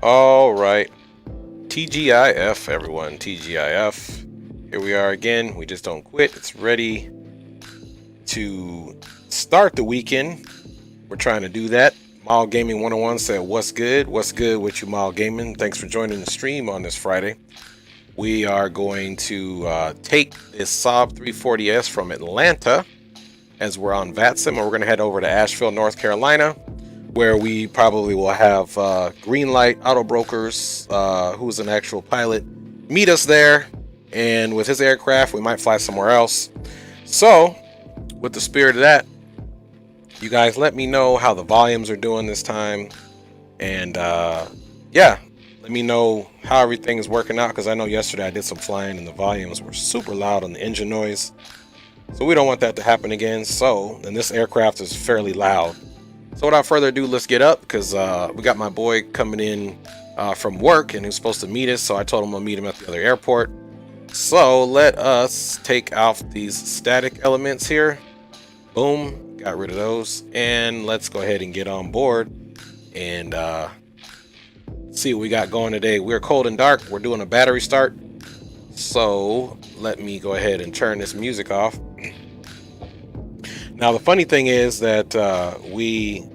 All right, TGIF, everyone. TGIF. Here we are again. We just don't quit. It's ready to start the weekend. We're trying to do that. Mall Gaming 101 said, "What's good? What's good with you, Mall Gaming? Thanks for joining the stream on this Friday." We are going to take this Saab 340s from Atlanta as we're on VATSIM, and we're going to head over to Asheville, North Carolina, where we probably will have Greenlight Auto Brokers, who's an actual pilot, meet us there. And with his aircraft, we might fly somewhere else. So, with the spirit of that, you guys let me know how the volumes are doing this time. And yeah, let me know how everything is working out, because I know yesterday I did some flying and the volumes were super loud on the engine noise. So we don't want that to happen again. So, and this aircraft is fairly loud. So without further ado, let's get up, because we got my boy coming in from work, and he's supposed to meet us. So I told him I'll meet him at the other airport. So let us take off these static elements here. Boom, got rid of those. And let's go ahead and get on board and see what we got going today. We're cold and dark. We're doing a battery start. So let me go ahead and turn this music off. Now, the funny thing is that we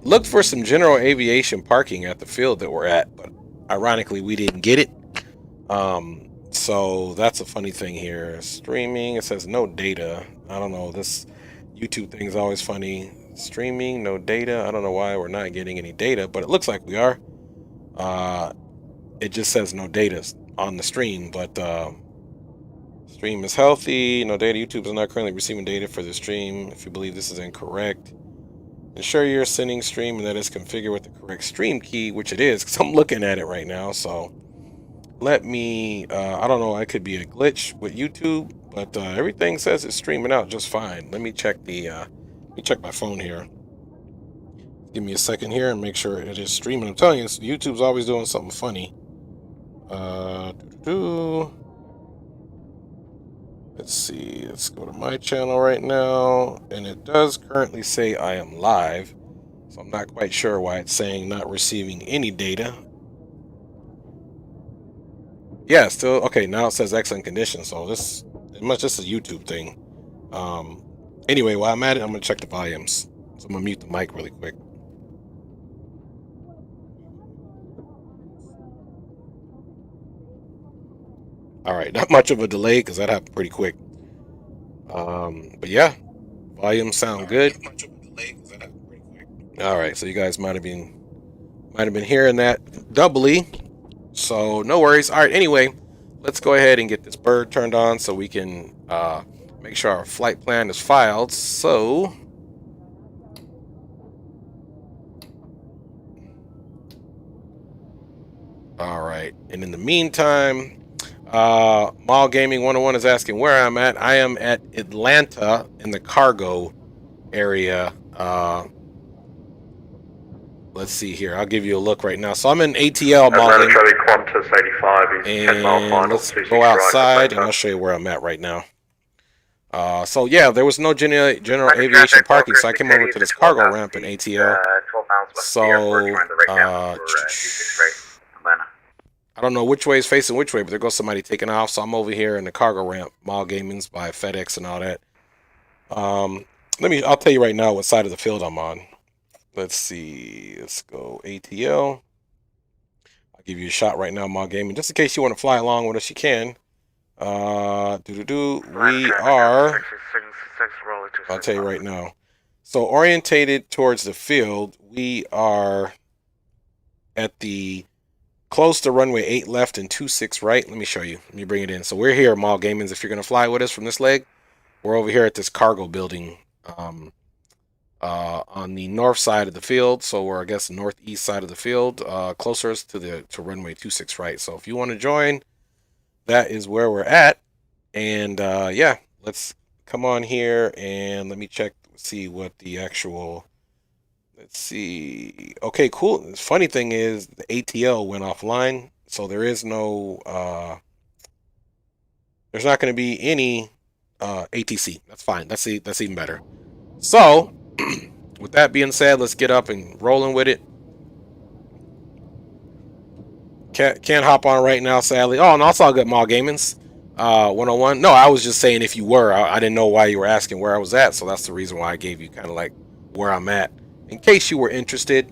looked for some general aviation parking at the field that we're at, but ironically, we didn't get it. So that's a funny thing here. Streaming, it says no data. I don't know. This YouTube thing is always funny. Streaming, no data. I don't know why we're not getting any data, but it looks like we are. It just says no data on the stream, but stream is healthy, no data. YouTube is not currently receiving data for the stream. If you believe this is incorrect, ensure you're sending stream and that it's configured with the correct stream key, which it is, because I'm looking at it right now. So let me, I don't know, it could be a glitch with YouTube, but everything says it's streaming out just fine. Let me check the, let me check my phone here. Give me a second here and make sure it is streaming. I'm telling you, YouTube's always doing something funny. Let's see, let's go to my channel right now, and it does currently say I am live, so I'm not quite sure why it's saying not receiving any data. Yeah, still okay. Now it says excellent condition, so this is much just a YouTube thing. Anyway, while I'm at it, I'm gonna check the volumes, so I'm gonna mute the mic really quick. All right, not much of a delay because that happened pretty quick. But yeah, volumes sound good. All right, so you guys might have been hearing that doubly, so no worries. All right, anyway, let's go ahead and get this bird turned on so we can make sure our flight plan is filed. So all right, and in the meantime, Mall Gaming 101 is asking where I'm at. I am at Atlanta in the cargo area. Let's see here. I'll give you a look right now. So I'm in ATL modeling. And let's go outside and I'll show you where I'm at right now. So yeah, there was no general aviation parking, so I came over to this cargo ramp in ATL. So I don't know which way is facing which way, but there goes somebody taking off. So I'm over here in the cargo ramp, Mall Gaming's by FedEx and all that. I'll tell you right now what side of the field I'm on. Let's see. Let's go ATL. I'll give you a shot right now, Mall Gaming, just in case you want to fly along with us. You can. We are. I'll tell you right now. So orientated towards the field, we are at the close to runway 8 left and 26 right. Let me show you. Let me bring it in. So we're here, Mall Gamings. If you're going to fly with us from this leg, we're over here at this cargo building on the north side of the field. So we're, I guess, northeast side of the field, closest to runway 26 right. So if you want to join, that is where we're at. And yeah, let's come on here and let me check, see what the actual. Let's see. Okay, cool. The funny thing is the ATL went offline, so there is no there's not going to be any ATC. That's fine. That's even better. So with that being said, let's get up and rolling with it. Can't hop on right now, sadly. Oh, and also I got Mall Gaming's 101. No, I was just saying if you were. I didn't know why you were asking where I was at, so that's the reason why I gave you kind of like where I'm at, in case you were interested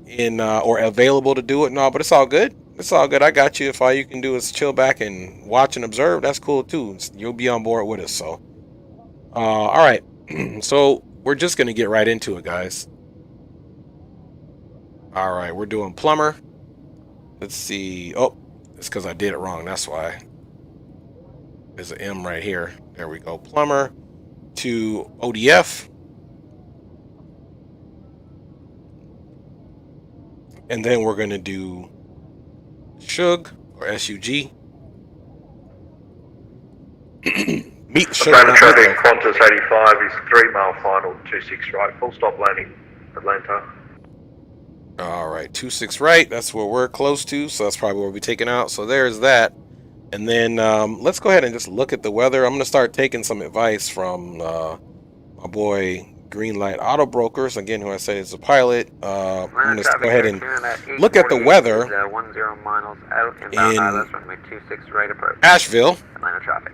in or available to do it. No, but it's all good. It's all good. I got you. If all you can do is chill back and watch and observe, that's cool too. You'll be on board with us. So, all right. So we're just gonna get right into it, guys. All right, we're doing plumber. Let's see. Oh, it's because I did it wrong. That's why. There's an M right here. There we go. Plumber to ODF. And then we're going to do Shug or SUG. Meet Shug. Traffic, Qantas 85 is 3 mile final, 26 right, full stop landing, Atlanta. All right, 26 right. That's where we're close to, so that's probably where we'll be taking out. So there's that. And then let's go ahead and just look at the weather. I'm going to start taking some advice from my boy Greenlight Auto Brokers, again, who I said is a pilot. I'm going to go ahead and look at the weather 10 miles out, inbound ILS, runway 26 right approach. Asheville. Atlanta traffic.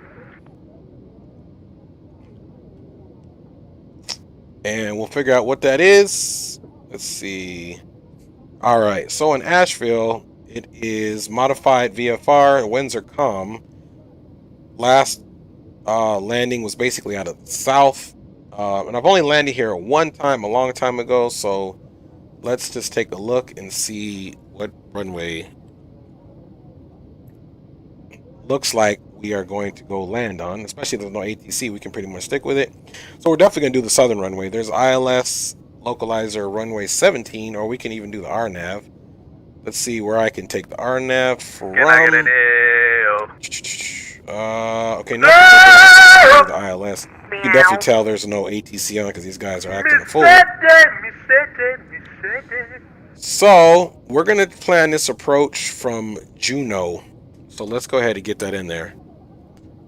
And we'll figure out what that is. Let's see. All right, so in Asheville, it is modified VFR, winds are calm. Last landing was basically out of the south. And I've only landed here one time, a long time ago, so let's just take a look and see what runway looks like we are going to go land on. Especially if there's no ATC, we can pretty much stick with it. So we're definitely going to do the southern runway. There's ILS localizer runway 17, or we can even do the RNAV. Let's see where I can take the RNAV from. Okay, no! The ILS. You can definitely tell there's no ATC on because these guys are acting a fool. So we're gonna plan this approach from Juneau. So let's go ahead and get that in there.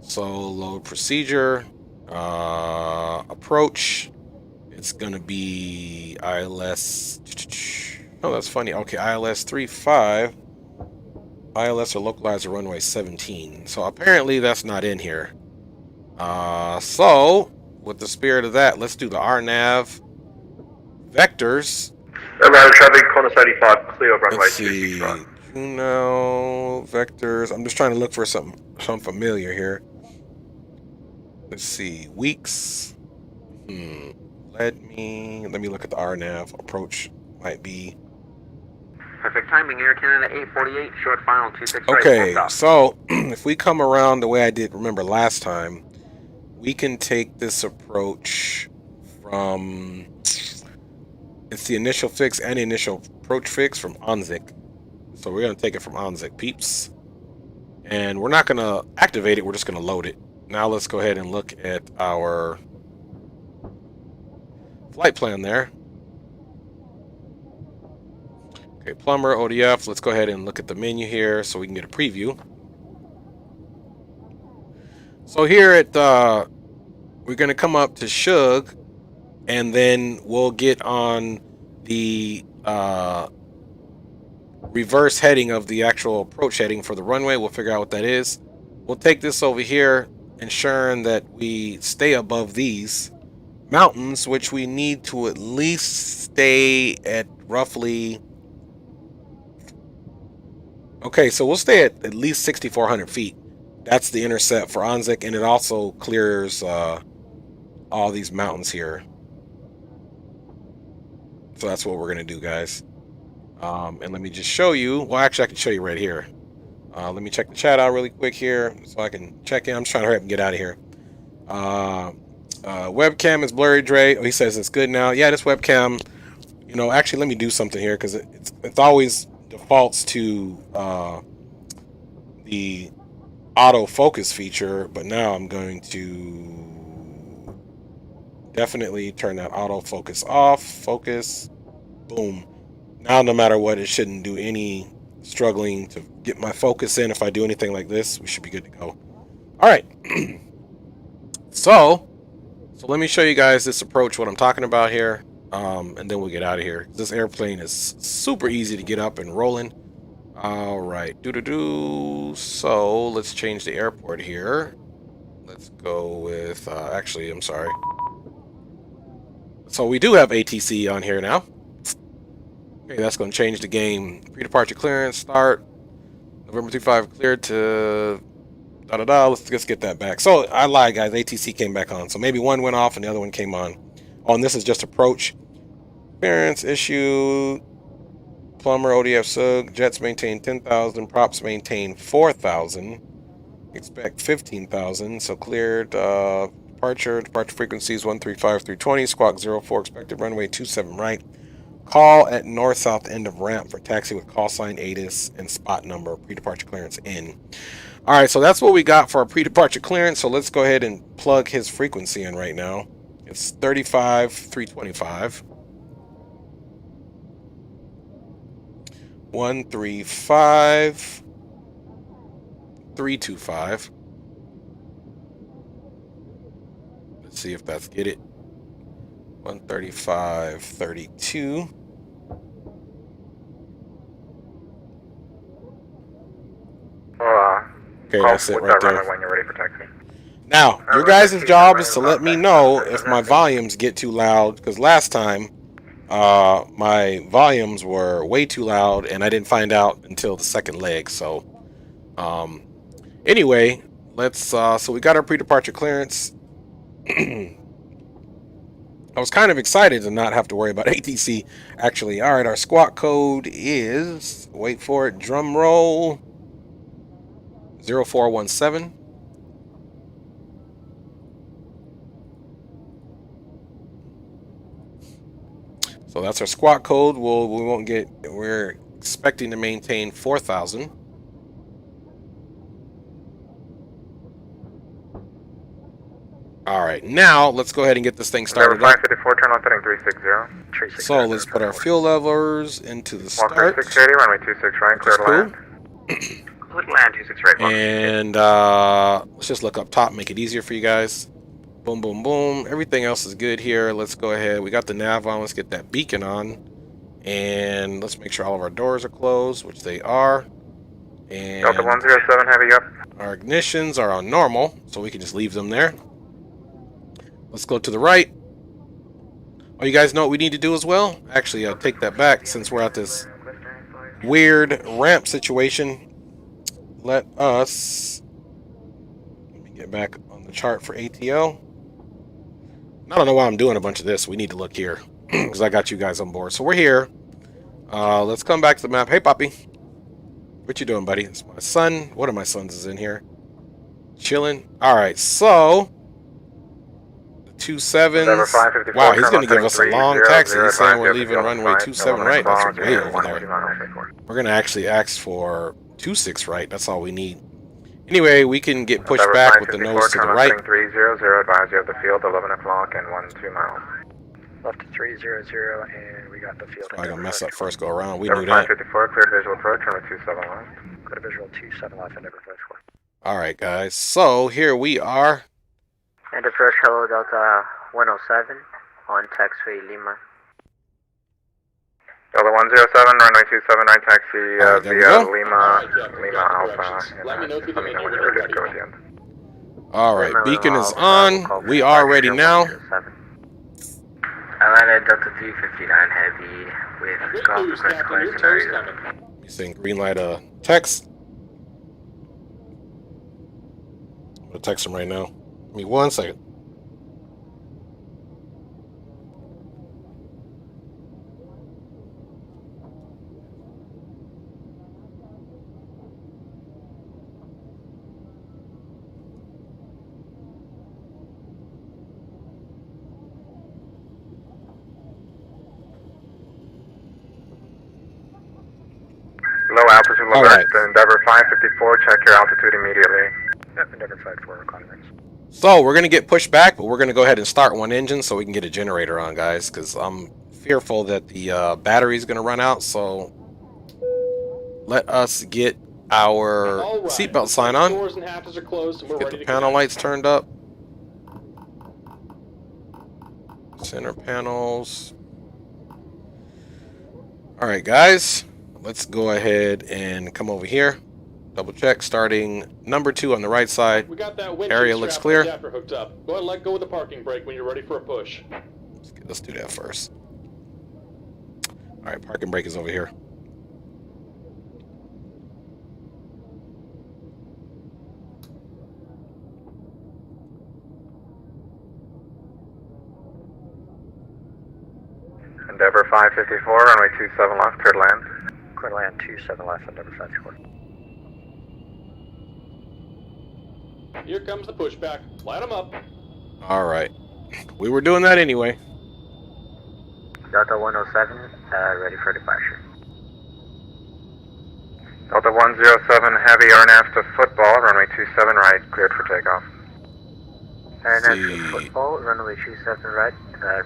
So load procedure, approach. It's gonna be ILS. Oh, that's funny. Okay, ILS 35. ILS or localizer runway 17. So apparently that's not in here. So with the spirit of that, let's do the RNAV vectors. Atlanta traffic, Qantas 85, clear of runway Let's 26 see. right. Juneau vectors. I'm just trying to look for something familiar here. Let's see. Weeks. Let me look at the RNAV approach. Might be. Perfect timing, Air Canada 848, short final 26 Okay, right. so if we come around the way I did, remember last time, we can take this approach from, it's the initial fix and the initial approach fix from ONZIC. So we're going to take it from ONZIC, peeps. And we're not going to activate it, we're just going to load it. Now let's go ahead and look at our flight plan there. Okay, plumber, ODF. Let's go ahead and look at the menu here so we can get a preview. So here at we're going to come up to Shug, and then we'll get on the reverse heading of the actual approach heading for the runway. We'll figure out what that is. We'll take this over here, ensuring that we stay above these mountains, which we need to at least stay at roughly. Okay, so we'll stay at least 6,400 feet. That's the intercept for ONZIC, and it also clears all these mountains here. So that's what we're going to do, guys. And let me just show you. Well, actually, I can show you right here. Let me check the chat out really quick here so I can check in. I'm just trying to hurry up and get out of here. Webcam is blurry, Dre. Oh, he says it's good now. Yeah, this webcam, you know, actually, let me do something here because it's always defaults to the autofocus feature, but now I'm going to definitely turn that autofocus off. Focus, boom. Now no matter what, it shouldn't do any struggling to get my focus in. If I do anything like this, we should be good to go. All right. So let me show you guys this approach, what I'm talking about here, and then we'll get out of here. This airplane is super easy to get up and rolling. All right. So let's change the airport here. Let's go with, actually, I'm sorry. So we do have ATC on here now. Okay, that's going to change the game. Pre-departure clearance, start. November 25 cleared to da-da-da. Let's get that back. So I lied, guys. ATC came back on. So maybe one went off and the other one came on. Oh, and this is just approach. Clearance issue. Plumber, ODF SUG. Jets maintain 10,000. Props maintain 4,000. Expect 15,000. So cleared. Departure frequencies 135 320. Squawk 04. Expected runway 27 right. Call at north-south end of ramp for taxi with call sign ATIS and spot number. Pre-departure clearance in. All right, so that's what we got for our pre-departure clearance. So let's go ahead and plug his frequency in right now. It's 35 325. 135 325. Let's see if that's get it. 135 32. Okay, that's it right there. When you're ready for taxi. Now, your guys' job is to let me know if my volumes get too loud, because last time my volumes were way too loud and I didn't find out until the second leg. So anyway, let's so we got our pre-departure clearance. I was kind of excited to not have to worry about ATC actually. All right, our squawk code is, wait for it, drum roll, 0417. So that's our squawk code. We're expecting to maintain 4,000. All right, now let's go ahead and get this thing started up. 554, turn on setting 360. So let's put our fuel levels into the start. 680, runway 26 right, clear to land. Clear to land, 26 right. And let's just look up top, make it easier for you guys. Boom, boom, boom. Everything else is good here. Let's go ahead. We got the nav on. Let's get that beacon on. And let's make sure all of our doors are closed, which they are. And Delta 107, heavy up. our ignitions are on normal, so we can just leave them there. Let's go to the right. Oh, you guys know what we need to do as well? Actually, I'll take that back since we're at this weird ramp situation. Let me get back on the chart for ATL. I don't know why I'm doing a bunch of this. We need to look here because I got you guys on board. So we're here. Let's come back to the map. Hey, Poppy. What you doing, buddy? It's my son. One of my sons is in here. Chilling. All right, so... 27s. Wow, he's going to give us a long taxi. He's saying we're leaving runway 27 right. That's way over there. We're going to actually ask for 26 right. That's all we need. Anyway, we can get pushed back with the nose to the right. 300, advise you of the field, 11 o'clock and 12 miles. Left to 300 and we got the field. Probably going to mess up first go around. We knew that. 554, clear visual approach, runway 27 left. Clear visual 27 left, Endeavor Flight 4. All right, guys. So here we are. And approach Hello Delta 107 on taxiway Lima. Delta 107, runway 27 right, taxi via Lima Alpha. Let me know if you Let me know when you're ready to go at the end. All right, beacon is on. We are ready now. Atlanta Delta 359 heavy with golf request clear scenario. He's saying green light text. I'm going to text him right now. Give me 1 second. Low altitude, low right. Endeavor 554, check your altitude immediately. Yep, Endeavor Flight 4, reconnaissance. So we're going to get pushed back, but we're going to go ahead and start one engine so we can get a generator on, guys, because I'm fearful that the battery is going to run out. So let us get our seatbelt sign on. Doors and hatches are closed, and we're Get ready the to panel go. lights turned up. Center panels. All right, guys. let's go ahead and come over here. Double check, starting number 2 on the right side. We got that winch Area looks clear. adapter hooked up. Go ahead and let go of the parking brake when you're ready for a push. Let's do that first. All right, parking brake is over here. Endeavor 554, runway 27 left, clear to land. Clear to land 27 left, Endeavor 554. Here comes the pushback. Light them up. All right. We were doing that anyway. Delta 107, ready for departure. Delta 107 Heavy RNAV to football, runway 27 right, cleared for takeoff. RNAV See. to football, runway 27 right,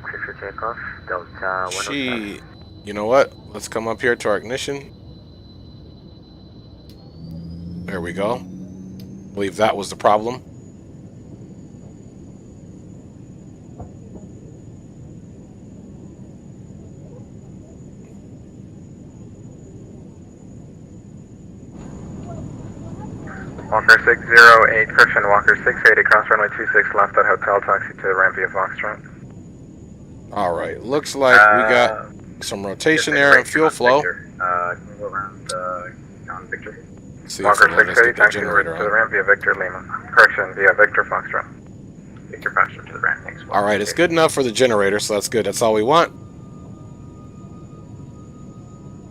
clear for takeoff. Delta 107. You know what? Let's come up here to our ignition. There we go. I believe that was the problem. Walker 608, correction, Walker 680, cross runway 26 left at hotel, taxi to the ramp via Foxtrot. All right. Looks like we got some rotation there and fuel flow. Can you go around on Victor? See if Walker it'll let us 680, get the taxi to generator the on. ramp via Victor Lima. Correction, via Victor Foxtrot. Victor Foxtrot to the ramp, thanks. All right. It's good enough for the generator, so that's good. That's all we want.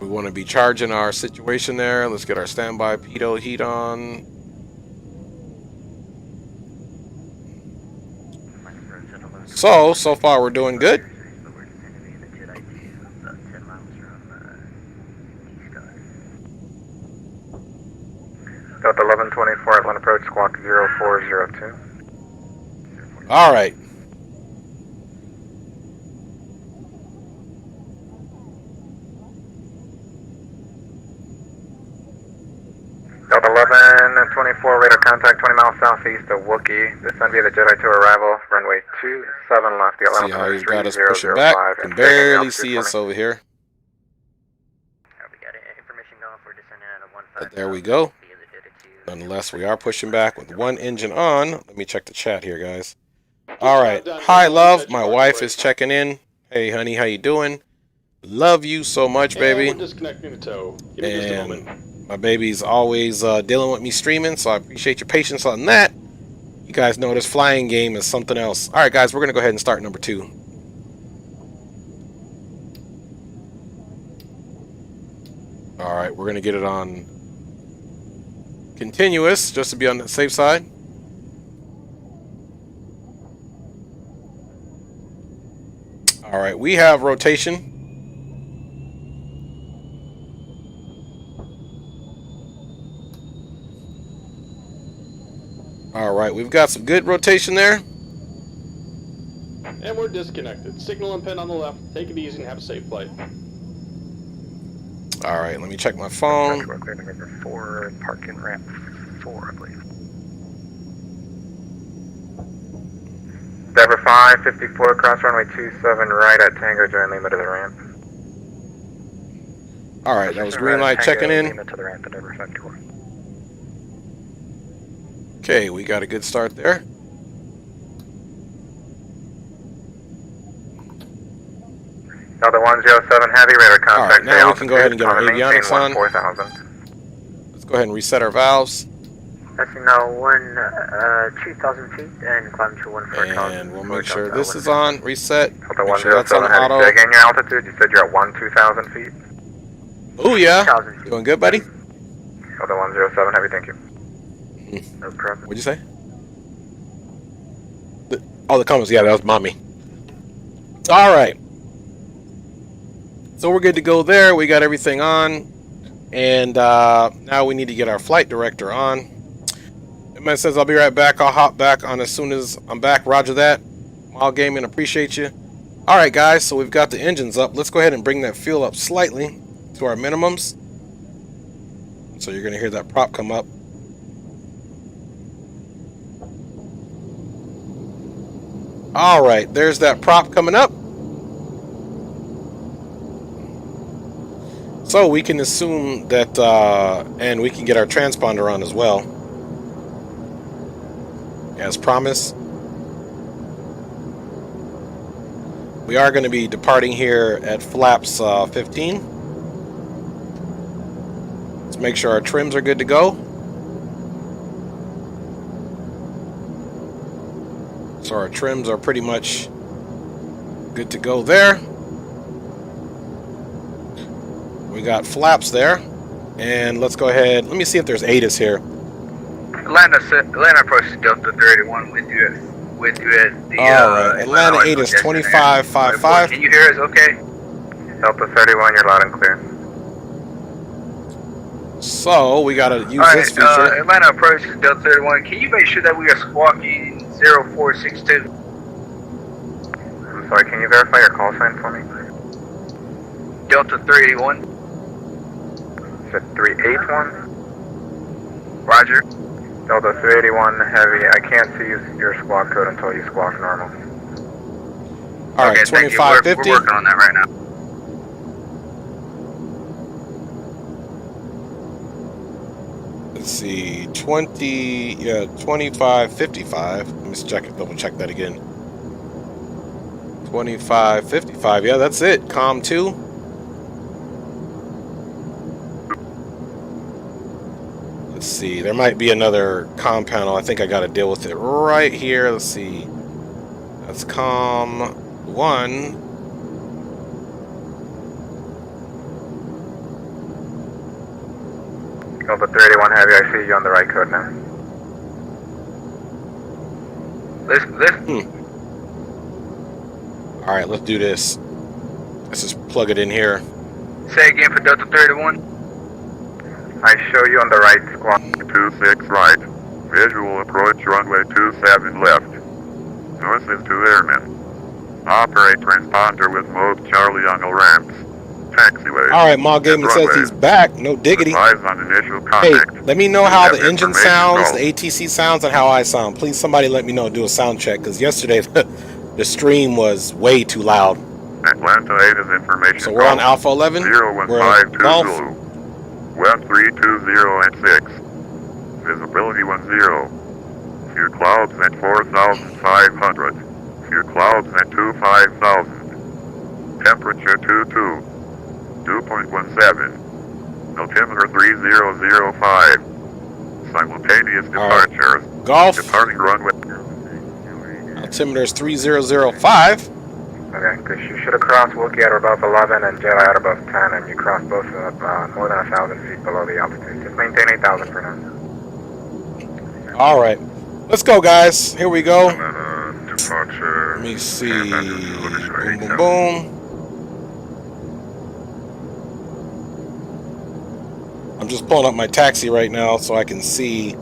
We want to be charging our situation there. Let's get our standby pitot heat on. So far we're doing good. Delta 1124, Atlanta approach, squawk 0402. All right. Delta 1124, radar contact 20 miles southeast of Wookie. Descend via the Jedi to arrival, runway 27 left, the See how he's got us pushing back. Can barely see us over here. We got information going for descending at a 15. But there we go. Nonetheless, we are pushing back with one engine on. Let me check the chat here, guys. All right. Hi, love. My wife is checking in. Hey, honey, how you doing? Love you so much, baby. And we're disconnecting the tow. Give me just a moment. And my baby's always dealing with me streaming, so I appreciate your patience on that. You guys know this flying game is something else. All right, guys, we're going to go ahead and start number 2. All right, we're going to get it on continuous, just to be on the safe side. All right, we have rotation. All right, we've got some good rotation there. And we're disconnected. Signal and pin on the left. Take it easy and have a safe flight. All right, let me check my phone. We're clear to number 4, parking ramp 4, I believe. Endeavor 554, cross runway 27 right at Tango, join Lima to the ramp. All right, that was green light checking in. Lima to the ramp, Endeavor 54. Okay, we got a good start there. Delta 107 Heavy, radar contact. All right, now we can go ahead and get our avionics on. 4000. Let's go ahead and reset our valves. That's now 2,000 feet and climb to 14,000. And we'll make sure this is on, reset. Delta Make sure that's on 107 Heavy, auto. say again your altitude, you said you're at 2,000 feet. Oh yeah, 2,000 feet. doing good, buddy? Delta 107 Heavy, thank you. No problem. What'd you say? Oh, the comments, yeah, that was mommy. All right. So we're good to go there. We got everything on. And now we need to get our flight director on. The man says, I'll be right back. I'll hop back on as soon as I'm back. Roger that. Mild Gaming, appreciate you. All right, guys, so we've got the engines up. Let's go ahead and bring that fuel up slightly to our minimums. So you're going to hear that prop come up. All right, there's that prop coming up. So we can assume that, and we can get our transponder on as well, as promised. We are going to be departing here at flaps 15. Let's make sure our trims are good to go. So our trims are pretty much good to go there. We got flaps there. And let's go ahead. Let me see if there's ATIS here. Atlanta approach Delta 31 with you at the Alright, Atlanta ATIS 2555. Can you hear us okay? Delta 31, you're loud and clear. So we gotta use this feature. Atlanta approach Delta 31. Can you make sure that we are squawking 0462? I'm sorry, can you verify your call sign for me? Delta 31. You said 381? Roger. Delta 381 heavy. I can't see your squawk code until you squawk normal. Alright, okay, 2550. We're working on that right now. Let's see, 2555. Let me just double check that again. 2555. Yeah, that's it. COM 2. Let's see. There might be another COM panel. I think I got to deal with it right here. Let's see. That's COM 1. Delta 31 heavy. I see you on the right code now. Listen. All right, let's do this. Let's just plug it in here. Say again for Delta 31. I show you on the right squawk. 26 right. Visual approach runway 27 left. North is 2 airmen. Operate transponder with mode Charlie on the ramps. Taxiway. Alright, Maul Gaming says he's back. No diggity. Advise on initial Hey, contact. let me know how the engine information sounds, call. the ATC sounds, and how I sound. Please, somebody let me know. Do a sound check, because yesterday the stream was way too loud. Atlanta 8 is information So we're on Alpha 11. We're in 01520. Golf. West 320 and 6. Visibility 10. Few clouds at 4,500. Few clouds at 25,000. Temperature 22. 2.17. Altimeter 3005. Simultaneous departures. Golf. Departing runway. Altimeter is 3005. Okay, because you should have crossed Wookiee at above 11 and Jedi at above 10, and you crossed both more than 1,000 feet below the altitude. Just maintain 8,000 for now. Alright. Let's go, guys. Here we go. Departure. Let me see. Boom, boom, boom. I'm just pulling up my taxi right now so I can see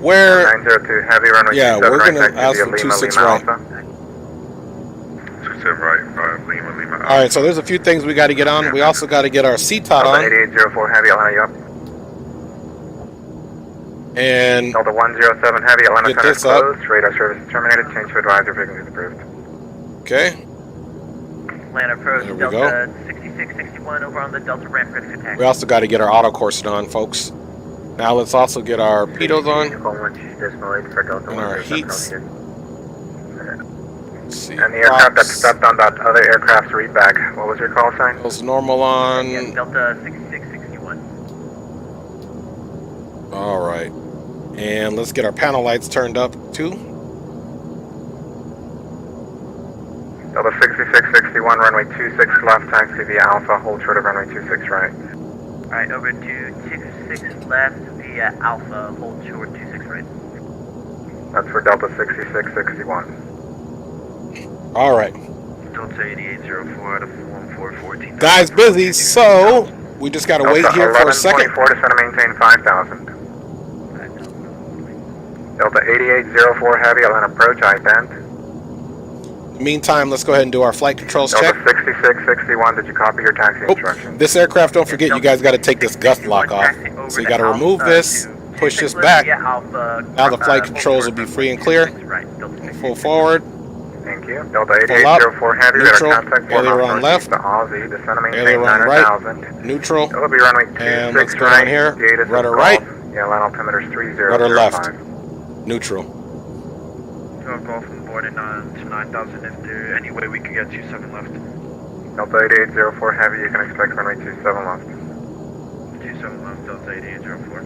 where. 902 heavy runway. Yeah, 27 we're right, gonna taxi ask via for Lima, 26 Lima right. Alpha. 27 right, Lima, Lima. Alright, so there's a few things we got to get on. We also got to get our CTOT Delta on. 8804 heavy, Atlanta, up. And Delta 107 heavy, Atlanta Get center this up. closed. Radar service is terminated. Change to advisor, frequency is approved. okay. Atlanta approach There we Delta 6661 over on the Delta ramp ready for taxi. We also got to get our auto course on, folks. Now let's also get our pitos on and our heats. Let's see. And the aircraft that Props. stepped on that other aircraft's readback, what was your call sign? Those normal on. Yes, Delta 6661. All right. And let's get our panel lights turned up too. Delta 6661, runway 26 left, taxi via Alpha, hold short of runway 26 right. Alright, over to 26 left via Alpha, hold short 26 right. That's for Delta 6661. All right. Delta 8804 out of 1414. Guys, busy. So we just got to wait here for a second. 1124 to center maintain 5,000. Delta 8804 heavy, Atlanta approach, ident. Meantime, let's go ahead and do our flight controls Delta check. 6661, did you copy your taxi Oh, instructions? this aircraft, don't forget, you guys got to take this gust lock off. So you got to remove this, push this back. Now the flight controls will be free and clear. Full forward. Thank thank you. Delta Full up, 8804 Heavy, neutral, radar contact, aileron left, to Aussie, descend and maintain aileron right, 9,000. neutral, It'll be runway 26 and let's go right, down here, Gatus rudder is right, golf. Yeah, line altimeter is 3005. rudder left, neutral. Golf and boarding on to 9,000 if there any way we could get 27 left. Delta 8804 Heavy, you can expect runway 27 left. 27 left, Delta 8804.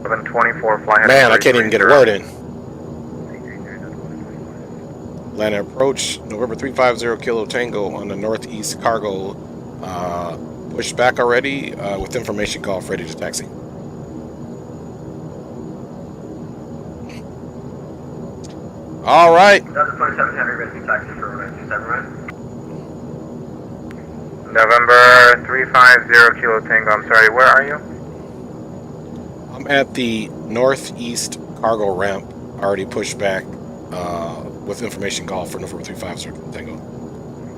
1124, fly heading Man, I can't even get a word in. 330. Landing approach, November 350 Kilo Tango on the northeast cargo. Pushed back already with information golf ready to taxi. All right. Delta 27 Heavy, ready to taxi for runway 27 right. November 350 Kilo Tango, I'm sorry, where are you? I'm at the northeast cargo ramp, already pushed back with information golf for November 350 Tango.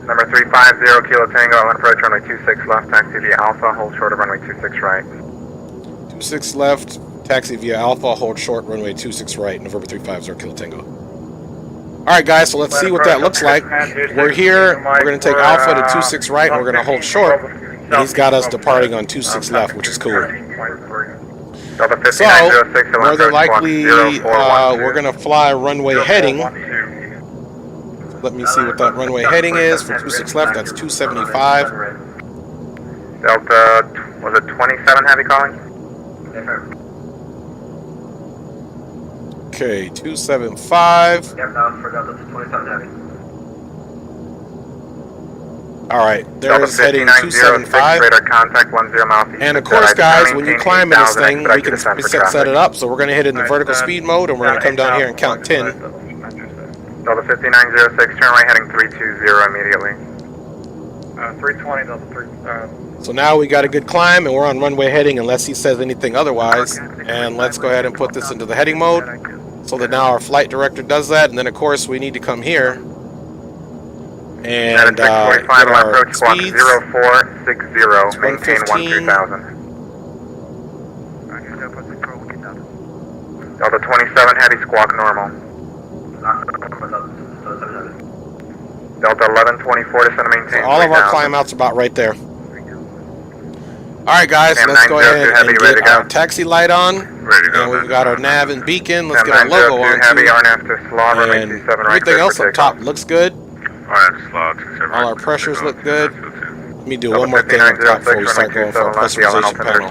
Number 350 Kilo Tango, I'll approach runway 26 left, taxi via Alpha, hold short of runway 26 right. 26 left, taxi via Alpha, hold short, runway 26 right, November 350 Kilo Tango. All right, guys, so let's see what that looks like. We're here, we're going to take Alpha to 26 right, and we're going to hold short, and he's got us departing on 26 left, which is cool. So, more than likely, we're going to fly runway heading. Let me see what that runway heading is for 26 left. That's 275. Delta, was it 27 Heavy calling? Okay, 275. Yep, that was for Delta 27 Heavy. Alright, there's heading 275. Radar contact 10 miles east. And of course, guys, when you climb in this thing, we can set it up. So we're going to hit it in vertical speed mode, and we're going to come down here and count 10. Delta 5906, turn right heading 320 immediately. 320, Delta 3. So now we got a good climb, and we're on runway heading unless he says anything otherwise. And let's go ahead and put this into the heading mode so that now our flight director does that. And then, of course, we need to come here and get our speeds. 0460, maintain 115. 13,000. Delta 27 Heavy, squawk normal. Delta 1124, descend and maintain. So all of our climb outs about right there. Alright, guys, let's go ahead and get our taxi light on. And we've got our nav and beacon. Let's get our logo on too. And everything else up top looks good. All our pressures look good. Let me do one more thing on top before we start going for our pressurization panel.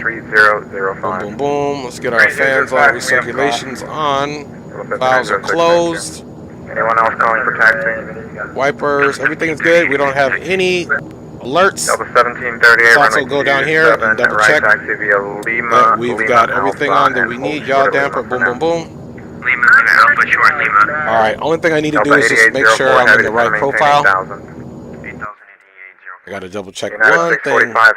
Boom, boom, boom. Let's get our fans on, recirculations on. Valves are closed. Anyone else calling for taxi? Wipers, everything is good. We don't have any alerts. Delta 1738, Let's also go down here and double check that we've got everything on that we need. Yaw damper, boom, boom, boom. Lima, Alpha, short Lima. Alright, only thing I need to do is just make sure I'm in the right profile. I gotta double check one thing, because I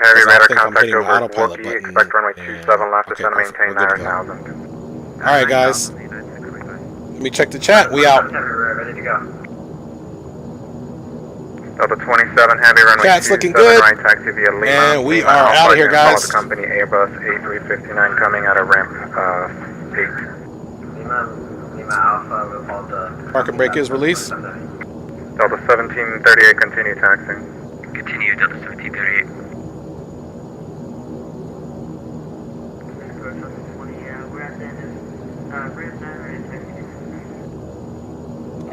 think I'm hitting the autopilot button. Expect runway 27 left, descend and maintain 9,000. Alright, guys. Let me check the chat. We out. Ready to go. Delta 27 Heavy, runway Chat's looking 27 good. right, taxi via Lima. And we Lima are Alpha, out of here, follow guys. the company Airbus A359 coming out of ramp 8. Lima Alpha, we'll hold the... Park and brake is released. Delta 1738, continue taxiing. Continue, Delta 1738.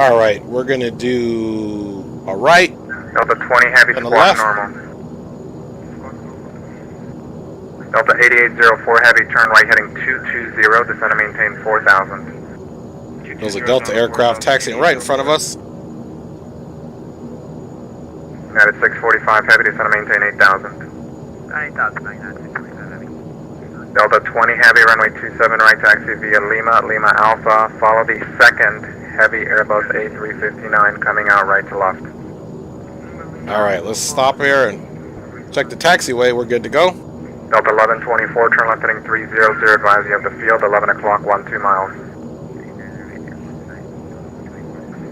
Alright, we're gonna do a right. Delta 20 Heavy, On the squawk left. normal. Delta 8804 Heavy, turn right heading 220, descend and maintain 4,000. There's a Delta aircraft taxiing right in front of us. United 645 Heavy, descend and maintain 8,000. 9,965 Heavy. Delta 20 Heavy, runway 27 right, taxi via Lima, Lima Alpha, follow the second Heavy Airbus A359 coming out right to left. Alright, let's stop here and check the taxiway. We're good to go. Delta 1124, turn left heading 300, advise you have the field, 11 o'clock, 12 miles.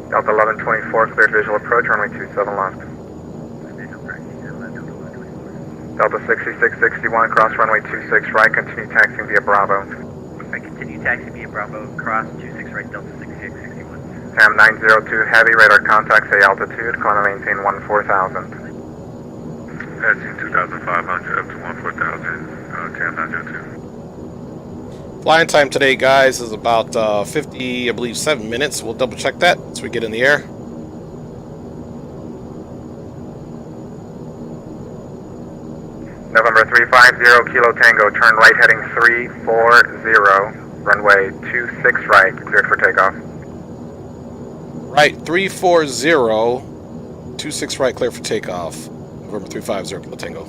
Delta 1124, cleared visual approach, runway 27 left. Delta 6661, cross runway 26 right, continue taxiing via Bravo. I continue taxi via Bravo, cross 26 right, Delta 6661. Sam 902 Heavy, radar contact, say altitude, climb and maintain 14,000. Passing 2,500 up to 14,000, Sam 902. Flying time today, guys, is about 50, I believe, 7 minutes. We'll double check that as we get in the air. November 350 Kilo Tango, turn right heading 340, runway 26 right, cleared for takeoff. Right, 340, 26 right, clear for takeoff. November 350 Kilo Tango.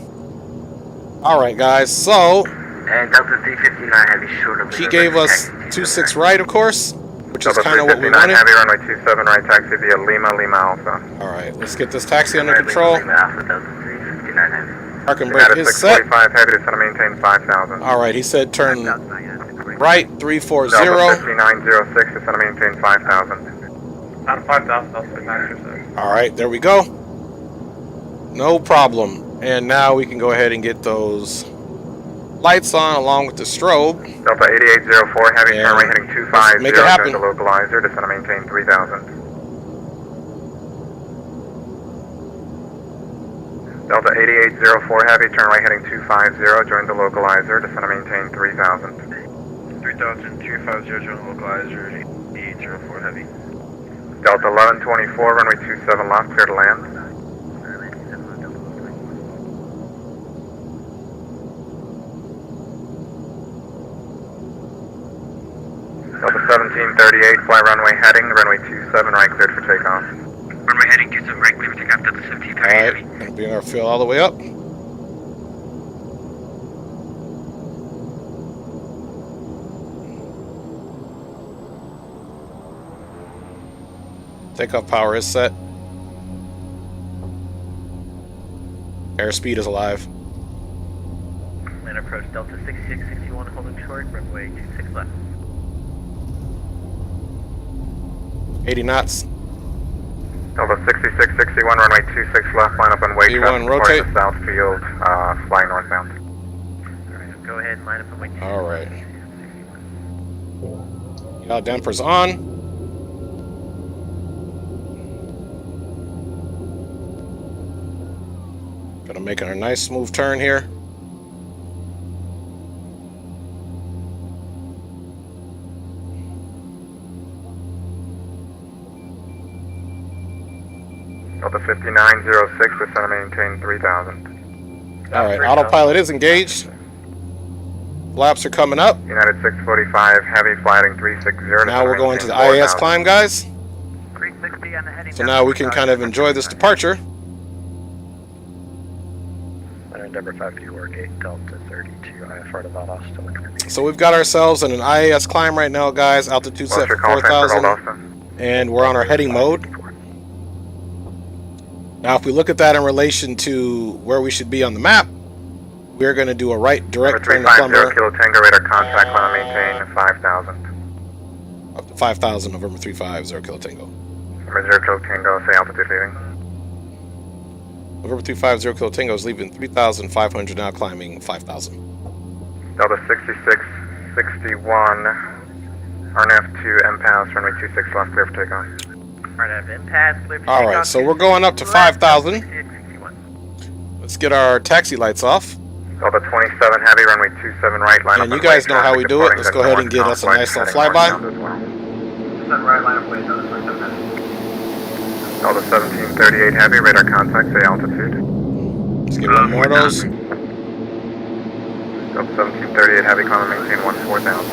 All right, guys, so And Delta 359 Heavy, short of he gave us 26 right, of course, which is Delta kind of what we 359 wanted. Heavy, runway 27 right, taxi via Lima Alpha. All right, let's get this taxi under control. Alpha, Delta 359 Heavy. Parking brake United is set. 645 Heavy, descend and maintain 5,000. All right, he said turn right, 340. Delta 5906, descend and maintain 5,000. Out of 5,000, I'll say 9%. All right, there we go. No problem. And now we can go ahead and get those lights on along with the strobe. Delta 8804 Heavy, Yeah. turn right heading 250, Make it happen. turn to localizer, descend and maintain 3,000. Delta 8804 Heavy, turn right heading 250, join the localizer, descend and maintain 3,000. 3,000, 250, join the localizer, 8804 Heavy. Delta 1124, runway 27 left, clear to land. Delta 1738, fly runway heading, runway 27 right, cleared for takeoff. Runway heading 27 right, clear for takeoff, Delta 1738 All Heavy. right, gonna bring our fuel all the way up. Takeoff power is set. Airspeed is alive. Land approach Delta 6661, holding short, runway 26 left. 80 knots. Delta 6661, runway 26 left, line up on wake V1 towards rotate. the south field, flying northbound. Alright, go ahead and line up and wait. All right. Yaw dampers on. Gonna make a nice smooth turn here. Delta 5906, descend and maintain 3,000. All right, autopilot is engaged. Flaps are coming up. United 645, heavy, flighting 360. Now we're going to the IAS climb, guys. 360 on the heading. So now we can kind of enjoy this departure. Number 54 gate Delta 32 IFR to Valdosta. So we've got ourselves in an IAS climb right now, guys. Altitude set for 4,000. And we're on our heading mode. Now, if we look at that in relation to where we should be on the map, we're going to do a right direct turn to 350 Plumber Kilo Tango, radar contact, climb and maintain 5,000. up to 5,000, November 350 Kilo Tango. Number 0 Kilo Tango, say altitude leaving. November 350 Kilo Tango is leaving 3,500, now climbing 5,000. Delta 6661, RNF2 MPAS, runway 26 left, clear for takeoff. RNF impasse, clear for All takeoff. right, so we're going up to 5,000. 6661. Let's get our taxi lights off. Delta 27 heavy, runway 27 right, line up. And you guys know how we do it. Let's go ahead and get us a nice little flyby. Delta 1738 heavy, radar contact, say altitude. Let's get one more of those. Delta 1738 heavy, climb and maintain 14,000.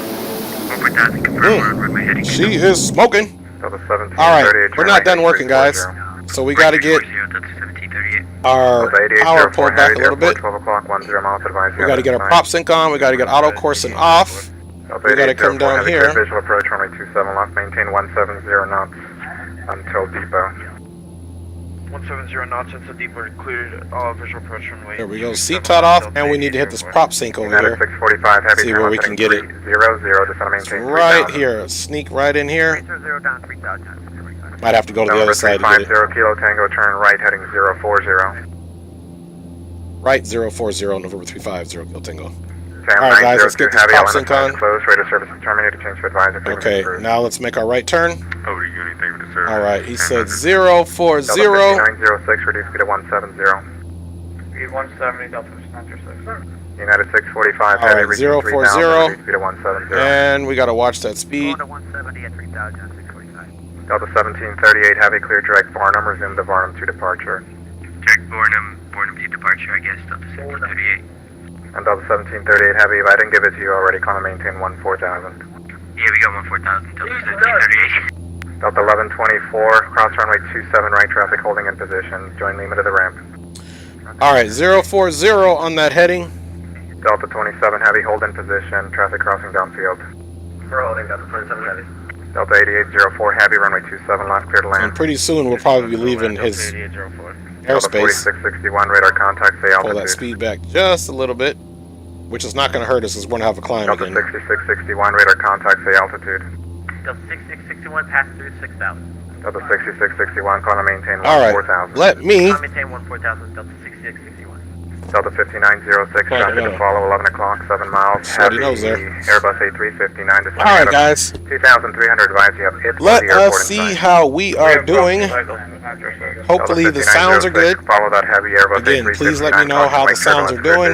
14,000, confirm runway heading. She is smoking. Delta 1738. All right, we're not done working, guys. So we got to get Delta 1738. our power pulled back a little bit. 12 o'clock, 10 miles advice. We got to get our prop sync on. We got to get auto coursing off. We got to come down here. Visual approach, runway 27 left, maintain 170 knots until depot. 170 knots into depot, cleared visual approach runway. There we go. Seat tot off, and we need to hit this prop sync over United here. 645 heavy, See where we can get it. 300, descend It's maintain right 3,000. here. Sneak right in here. 330 down 3,000. Might have to go to the other side to get it. 350 Kilo Tango, turn right heading 040. Right, 040, November 350, Kilo Tango. All right, guys, let's get this pop sync on. Close, radar service is terminated, change to advisor. Okay, now let's make our right turn. Over to unit, thank you for the service. All right, he said 040. Delta 5906, reduce speed to 170. Speed 170, Delta 906. United 645, All heavy, right, reach 040. 3000, reduce speed to 170. And we gotta watch that speed. Going to 170 at 3000 at 645. Delta 1738, heavy, clear direct Varnum, resume to Varnum to departure. Direct Varnum to departure, I guess, Delta 1738. And Delta 1738, heavy, if I didn't give it to you already, call and maintain 14000. Yeah, we got 14000, Delta 1738. Delta 1124, cross runway 27 right, traffic holding in position, join Lima to the ramp. All right, 040 on that heading. Delta 27, heavy, hold in position, traffic crossing downfield. We're holding Delta 27 heavy. Delta 8804, heavy, runway 27 left, clear to land. And pretty soon we'll probably be leaving his Delta airspace. 4661, radar contact, say Pull that altitude. speed back just a little bit, which is not going to hurt us because we're going to have a climb Delta again. 6661, radar contact, say altitude. Delta 6661, pass through 6000. Delta 6661, call and maintain All right, 14000. let me. Maintain 14000, Delta 6661. Delta 5906, traffic to no. follow, 11 o'clock, 7 miles. Shorty Heavy, knows there. Airbus A359 to All right, guys, 2,300, advise you have it. let us see how we are doing. Hopefully the sounds are good. Follow that heavy Airbus Again, please let me know how the sounds are doing.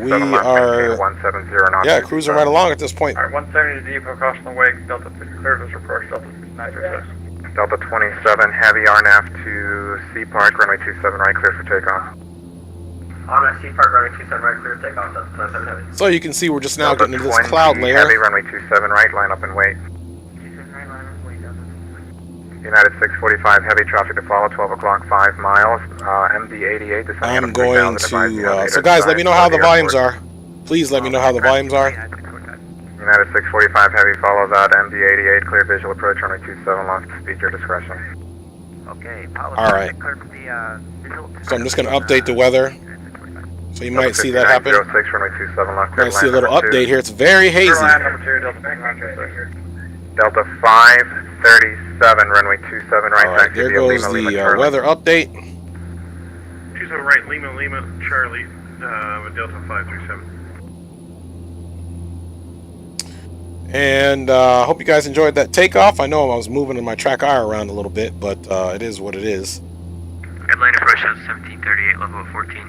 We are, yeah, cruising right along at this point. Alright, 170 to depot, caution the wake, Delta 50 cleared as approach, Delta 906. Delta 27, heavy RNAV to Sea Park, runway 27 right, clear for takeoff. RNAV Sea Park, runway 27 right, clear takeoff, Delta 27 heavy. So you can see we're just now Delta getting into this 20, cloud heavy, layer. runway 27 right, line up and wait. United 645, heavy traffic to follow, 12 o'clock, 5 miles. MD 88, descending I'm on going 3000, advise you have to, eight so guys, let me know how the volumes airport. are. Please let me know how the volumes are. United 645, heavy, follow that. MD 88, clear visual approach, runway 27 left, speed your discretion. Okay, All right. So I'm just going to update the weather. So you might see that happen. 06, runway 27 left, You might see a little update here. It's very hazy. Delta 537, runway 27 right. All right, there goes the weather update. 27 right, Lima, Charlie, Delta 537. And hope you guys enjoyed that takeoff. I know I was moving my track I around a little bit, but it is what it is. Atlanta approach, 1738, level 14.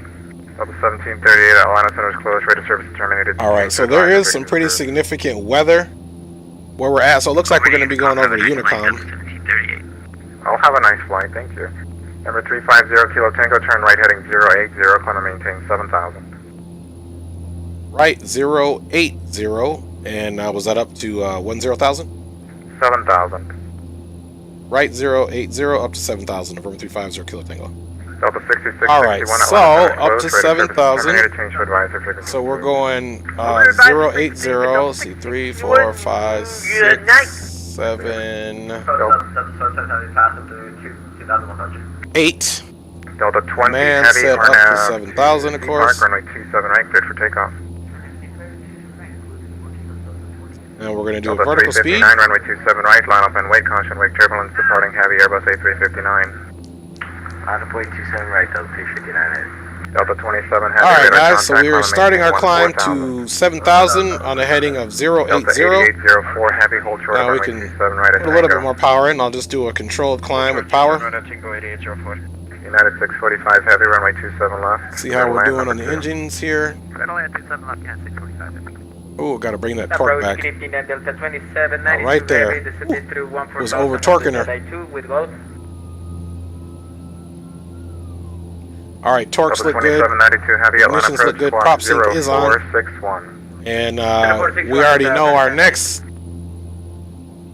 Delta 1738, Atlanta Center is closed, radar service is terminated. All right, so there is some pretty significant weather where we're at. So it looks like we're going to be going over to Unicom. 1738. I'll have a nice flight, thank you. Number 350 Kilo Tango, turn right heading 080, climb and maintain 7000. Right, 080. And was that up to 10,000? 7000. Right, 080 up to 7,000. November 350 Kilo Tango. Delta 6661, All right, so up to 7,000. So we're going 080. See, 3, 4, 5, 6, 7, 8. Delta 20 Man heavy, said up to RNAV 7,000, of Sea course. Park, runway 27 right, cleared for takeoff. And we're going to do a Delta vertical speed. 359, runway 27 right, line up and wait, caution, wake turbulence, departing heavy Airbus A359. On the point 27 right, Delta 359 Delta 27 heavy. All right, radar guys, so contact, we are climb and starting our maintain climb 14,000. to 7,000 on a heading of 080. Delta 8804 heavy, hold short Now we runway can 27 right at put a little Tango. bit more power in. I'll just do a controlled climb with power. United 645 heavy, runway 27 left. See how we're Land doing on number the 2. engines here. Atlanta 27 left, 645. Oh, got to bring that torque back. Right there. Ooh, was over torquing her. All right, torques Delta look good. 2792 heavy, Atlanta Emissions look approach, good. squawk Prop sync is on. 0461. And we already know our next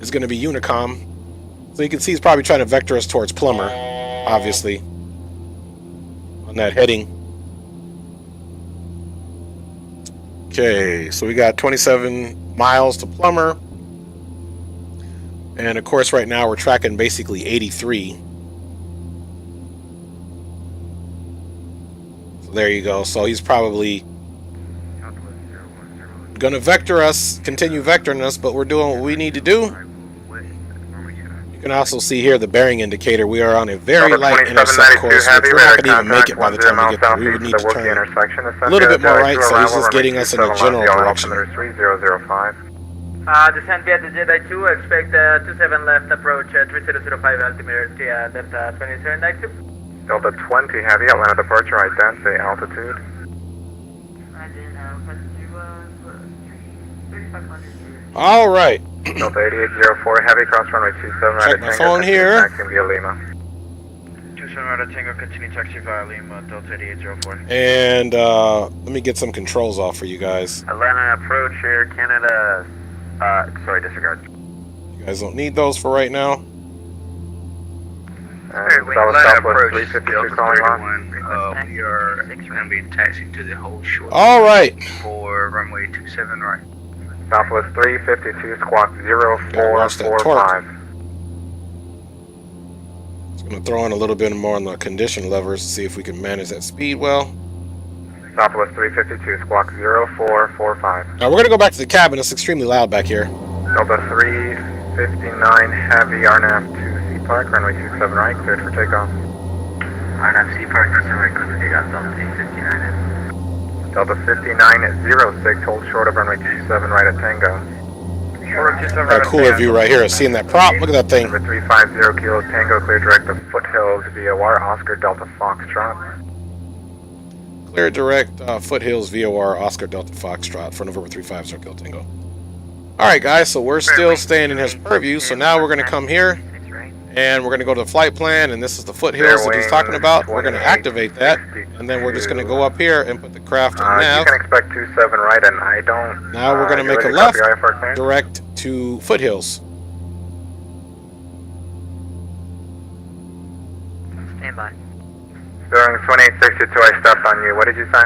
is going to be Unicom. So you can see he's probably trying to vector us towards Plumber, obviously, on that heading. Okay, so we got 27 miles to Plumber. And of course, right now we're tracking basically 83. So there you go. So he's probably going to vector us, continue vectoring us, but we're doing what we need to do. You You can also see here the bearing indicator. We are on a very Delta light intercept 2792 course, which heavy, we're not radar going to even make it by the contact, time we get there. We 10 would need miles to southeast of the turn Wookie intersection. a little bit more right, so he's just getting us in a general direction. Altimeter 3005. Descent via the Jedi 2, expect 27 left approach 3005 altimeter Delta 2792. Delta 20 heavy, Atlanta departure, identity, altitude. All right. Delta 8804 heavy, cross runway 27 right Check at my Tango, phone here. taxiing via Lima. 27 right at Tango, continue taxi via Lima, Delta 8804. And let me get some controls off for you guys. Atlanta approach, Air Canada, sorry, disregard. You guys don't need those for right now. Atlanta approach, 352 calling off. We are going to be taxiing to the whole short All right. for runway 27 right. Southwest 352, squawk watch that 0445. Just going to throw in a little bit more on the condition levers to see if we can manage that speed well. Southwest 352, squawk 0445. Now we're going to go back to the cabin. It's extremely loud back here. Delta 359 heavy, RNAV 2 C Park, runway 27 right, cleared for takeoff. RNAV C Park, cleared for takeoff, Delta 359. Delta 5906, hold short of runway 27 right at Tango. Got a cooler view right here. Seeing that prop? Look at that thing. Number 350 Kilo Tango, clear direct to Foothills VOR, Oscar Delta Foxtrot. Clear direct Foothills VOR Oscar Delta Foxtrot for November 350 Kilo Tango. Alright guys, so we're still staying in his purview, so now we're going to come here and we're going to go to the flight plan, and this is the foothills that he's talking about. We're going to activate that, and then we're just going to go up here and put the craft on nav. You can expect 27 right, and I don't... Now we're going to make a left direct to foothills. Stand by. During 2862, I stepped on you. What did you say?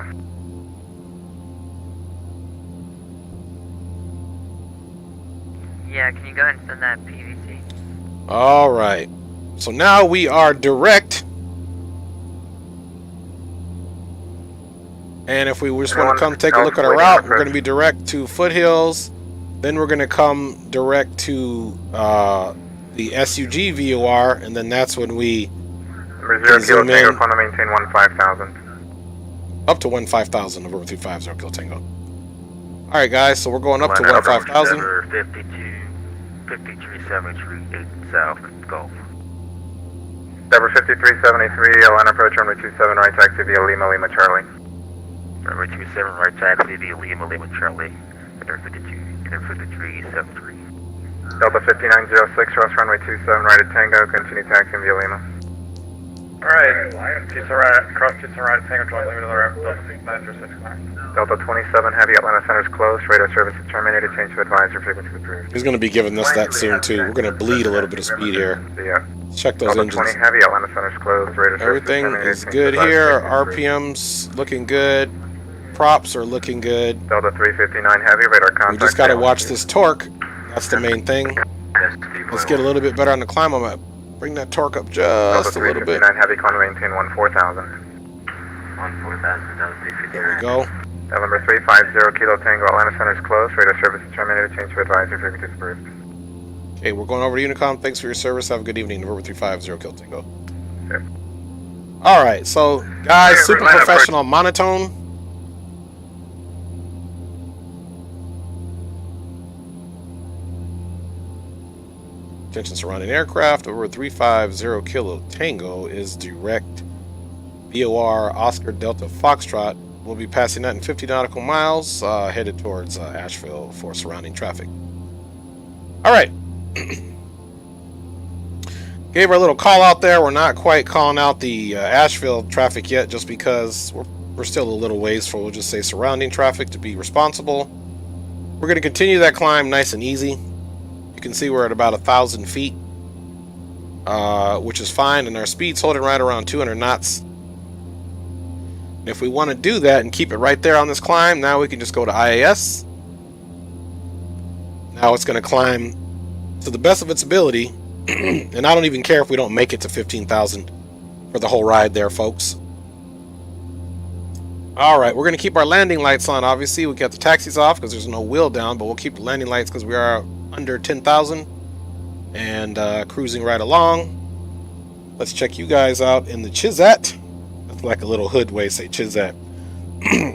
Yeah, can you go ahead and send that PVC? Alright, so now we are direct, and if we just want to come take a look at our route, we're going to be direct to foothills, then we're going to come direct to the SUG VOR, and then that's when we Number 0 Kilo Tango, want to maintain 15,000. up to 15,000 over 350 Kilo Tango. Alright guys, so we're going up to 15,000. 5373 South, Gulf. Number 5373, Atlanta approach, runway 27 right taxi via Lima, Lima Charlie. Runway 27 right taxi via Lima, Lima Charlie. Inter 5373. Delta 5906, cross runway 27 right at Tango, continue taxiing via Lima. Alright, cross Houston right at Tango, join Lima to the ramp, Delta 6969. Delta 27 heavy, Atlanta center's closed, radar service is terminated, change to advisor, frequency approved. He's going to be giving us that soon too. We're going to bleed a little bit of speed here. Yeah. Check those Delta engines. 20 heavy, Atlanta center's closed, radar service Everything terminated, is change good to advisor, here. frequency approved. RPM's looking good. Props are looking good. Delta 359 heavy, radar contact. We just got to watch this torque. That's the main thing. Let's get a little bit better on the climb. I'm going to bring that torque up just a little bit. Delta 359 heavy, climb maintain 14,000. 14,000, Delta 359. There we go. November 350 Kilo Tango, Atlanta center's closed, radar service is terminated, change to advisor, frequency approved. Okay, we're going over to Unicom. Thanks for your service. Have a good evening. November 350 Kilo Tango. Okay. Alright, so guys, super professional monotone. Attention surrounding aircraft. Over 350 Kilo Tango is direct VOR Oscar Delta Foxtrot. We'll be passing that in 50 nautical miles, headed towards Asheville for surrounding traffic. Alright. Gave our little call out there. We're not quite calling out the Asheville traffic yet, just because we're still a little ways for, we'll just say, surrounding traffic to be responsible. We're going to continue that climb nice and easy. You can see we're at about 1,000 feet, which is fine, and our speed's holding right around 200 knots. If we want to do that and keep it right there on this climb, now we can just go to IAS. Now it's going to climb to the best of its ability, and I don't even care if we don't make it to 15,000 for the whole ride there, folks. Alright, we're going to keep our landing lights on, obviously. We got the taxis off because there's no wheel down, but we'll keep the landing lights because we are under 10,000. and cruising right along. Let's check you guys out in the Chizat. That's like a little hood way to say Chizat.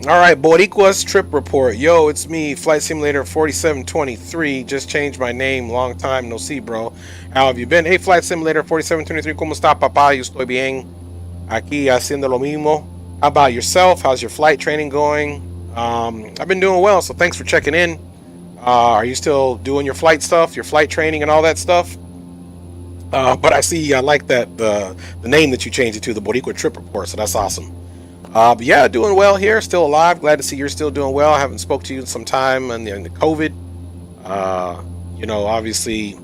All right, Boricua's trip report. Yo, it's me, Flight Simulator 4723. Just changed my name. Long time no see, bro. How have you been? Hey, Flight Simulator 4723. ¿Cómo está, papá? Yo estoy bien. Aquí haciendo lo mismo. How about yourself? How's your flight training going? I've been doing well, so thanks for checking in. Are you still doing your flight stuff, your flight training and all that stuff? But I see, I like that the name that you changed it to, the Boricua trip report, so that's awesome. But yeah, doing well here, still alive. Glad to see you're still doing well. I haven't spoke to you in some time in the COVID. You know, obviously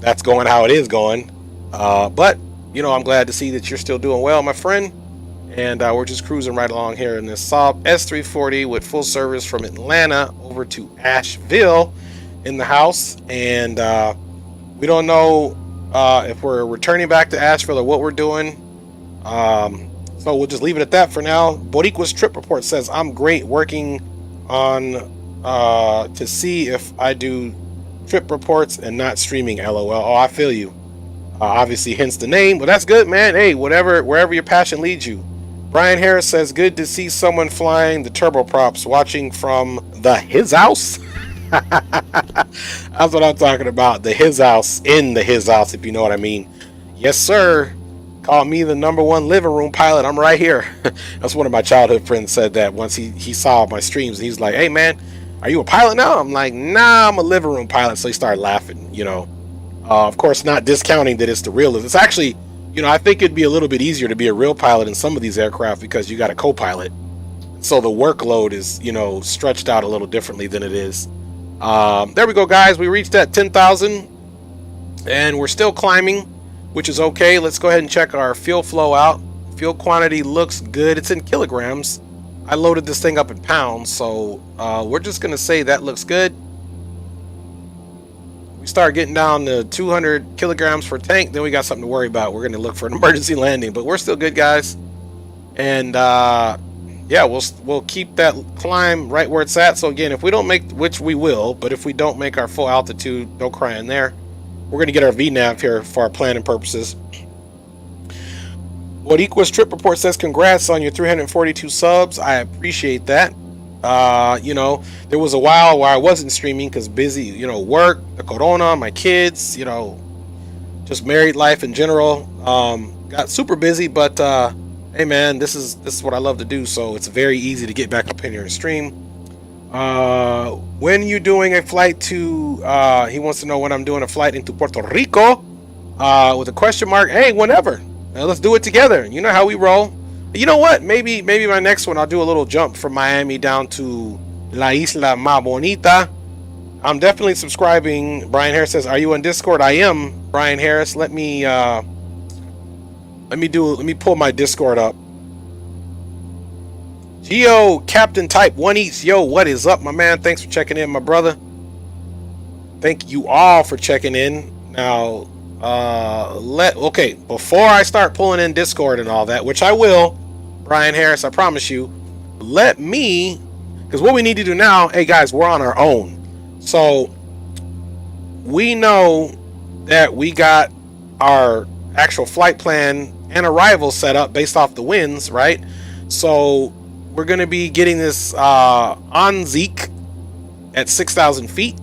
that's going how it is going. But you know, I'm glad to see that you're still doing well, my friend. And we're just cruising right along here in this Saab S340 with full service from Atlanta over to Asheville in the house. And we don't know if we're returning back to Asheville or what we're doing. So we'll just leave it at that for now. Boricua's trip report says, I'm great, working on to see if I do trip reports and not streaming, LOL. Oh, I feel you. Obviously, hence the name, but that's good, man. Hey, whatever, wherever your passion leads you. Brian Harris says, good to see someone flying the turboprops, watching from his house. That's what I'm talking about. His house, in his house, if you know what I mean. Yes, sir. Call me the #1 living room pilot. I'm right here. That's one of my childhood friends said that once he saw my streams. And he's like, hey, man, are you a pilot now? I'm like, nah, I'm a living room pilot. So he started laughing, you know. Of course, not discounting that it's the real. It's actually, you know, I think it'd be a little bit easier to be a real pilot in some of these aircraft because you got a co-pilot. So the workload is, you know, stretched out a little differently than it is. There we go, guys. We reached that 10,000 and we're still climbing, which is okay. Let's go ahead and check our fuel flow out. Fuel quantity looks good. It's in kilograms. I loaded this thing up in pounds, so we're just going to say that looks good. We start getting down to 200 kilograms per tank, then we got something to worry about. We're going to look for an emergency landing, but we're still good, guys. And yeah, we'll keep that climb right where it's at. So again, if we don't make, which we will, but if we don't make our full altitude, don't cry in there. We're going to get our VNAV here for our planning purposes. Boricua's trip report says, congrats on your 342 subs. I appreciate that. You know, there was a while where I wasn't streaming because busy, you know, work, the corona, my kids, you know, just married life in general. Got super busy, but hey man, this is what I love to do, so it's very easy to get back up in here and stream. When you doing a flight to he wants to know when I'm doing a flight into Puerto Rico with a question mark. Hey, whenever. Let's do it together. You know how we roll. You know what? Maybe my next one I'll do a little jump from Miami down to La Isla Más Bonita. I'm definitely subscribing. Brian Harris says, are you on Discord? I am, Brian Harris. Let me pull my Discord up. Geo Captain Type 1 Eats. Yo, what is up, my man? Thanks for checking in, my brother. Thank you all for checking in. Now, okay, before I start pulling in Discord and all that, which I will, Brian Harris, I promise you, let me, because what we need to do now, hey guys, we're on our own. So we know that we got our actual flight plan and arrival set up based off the winds, right? So we're going to be getting this on Zeke at 6,000 feet.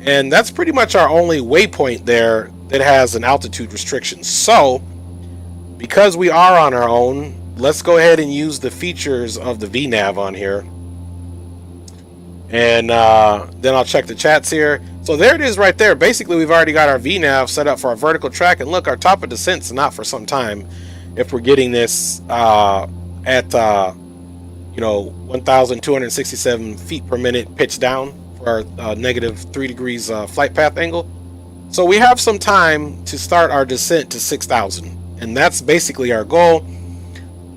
And that's pretty much our only waypoint there that has an altitude restriction. So because we are on our own, let's go ahead and use the features of the VNAV on here. And then I'll check the chats here. So there it is right there. Basically, we've already got our VNAV set up for our vertical track. And look, our top of descent's not for some time if we're getting this at you know, 1,267 feet per minute pitch down for our -3 degrees flight path angle. So we have some time to start our descent to 6,000, and that's basically our goal,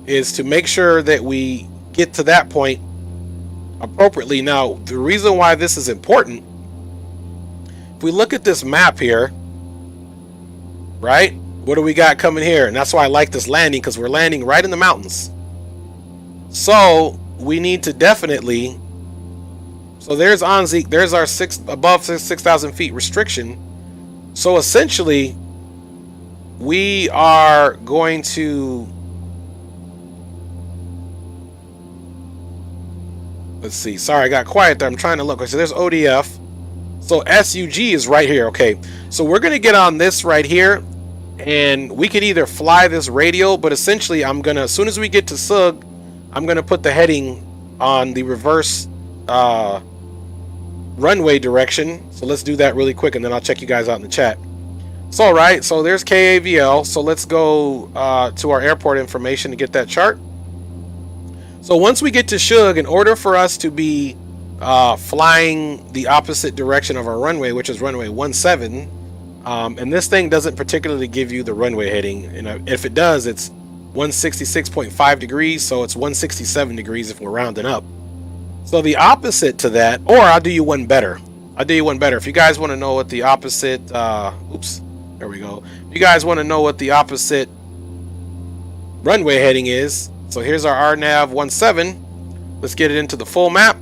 is to make sure that we get to that point appropriately. Now, the reason why this is important, if we look at this map here, right, what do we got coming here? And that's why I like this landing, because we're landing right in the mountains. So we need to definitely, so there's Onzik, there's our above 6,000 feet restriction. So essentially, we are going to, let's see, sorry, I got quiet there. I'm trying to look. So there's ODF. So SUG is right here. Okay, so we're going to get on this right here, and we could either fly this radial, but essentially I'm going to, as soon as we get to SUG, I'm going to put the heading on the reverse runway direction. So let's do that really quick, and then I'll check you guys out in the chat. So all right, so there's KAVL. So let's go to our airport information to get that chart. So once we get to SUG, in order for us to be flying the opposite direction of our runway, which is runway 17, and this thing doesn't particularly give you the runway heading, and if it does, it's 166.5 degrees, so it's 167 degrees if we're rounding up. So the opposite to that, or I'll do you one better. If you guys want to know what the opposite, oops, there we go. If you guys want to know what the opposite runway heading is, so here's our RNAV 17. Let's get it into the full map.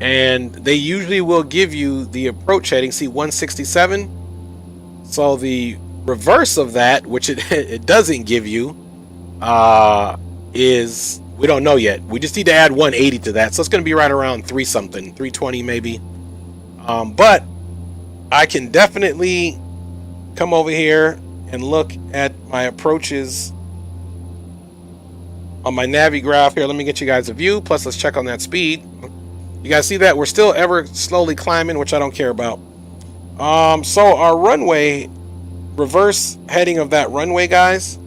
And they usually will give you the approach heading, see 167. So the reverse of that, which it doesn't give you, is, we don't know yet. We just need to add 180 to that. So it's going to be right around 3 something, 320 maybe. But I can definitely come over here and look at my approaches on my Navi graph here. Let me get you guys a view. Plus, let's check on that speed. You guys see that? We're still ever slowly climbing, which I don't care about. So our runway, reverse heading of that runway, guys,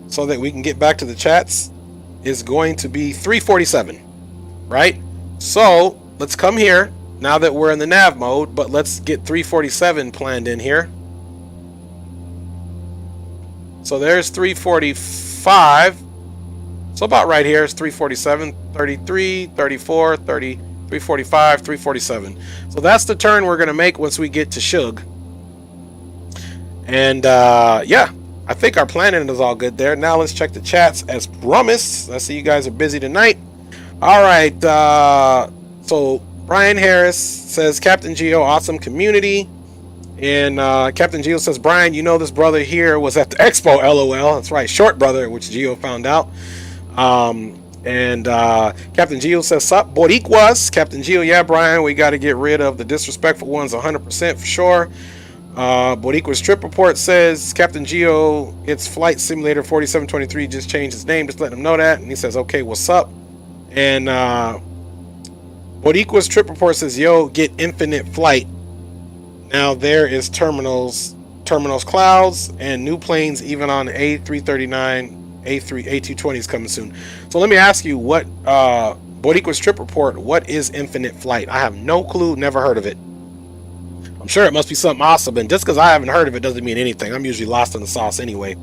so that we can get back to the chats, is going to be 347, right? So let's come here now that we're in the nav mode, but let's get 347 planned in here. So there's 345. So about right here is 347, 33, 34, 30, 345, 347. So that's the turn we're going to make once we get to SUG. And yeah, I think our planning is all good there. Now let's check the chats as promised. I see you guys are busy tonight. All right. So Brian Harris says, Captain Geo, awesome community. And Captain Geo says, Brian, you know this brother here was at the expo, LOL. That's right, short brother, which Geo found out. Captain Geo says, sup, Boricuas. Captain Geo, yeah, Brian, we got to get rid of the disrespectful ones 100% for sure. Boricua's trip report says, Captain Geo, it's Flight Simulator 4723, just changed his name, just letting him know that. And he says, okay, what's up? And Boricua's trip report says, yo, get infinite flight. Now there is terminals clouds, and new planes even on A339, A220s coming soon. So let me ask you, what Boricua's trip report, what is infinite flight? I have no clue, never heard of it. I'm sure it must be something awesome, and just because I haven't heard of it doesn't mean anything. I'm usually lost in the sauce anyway.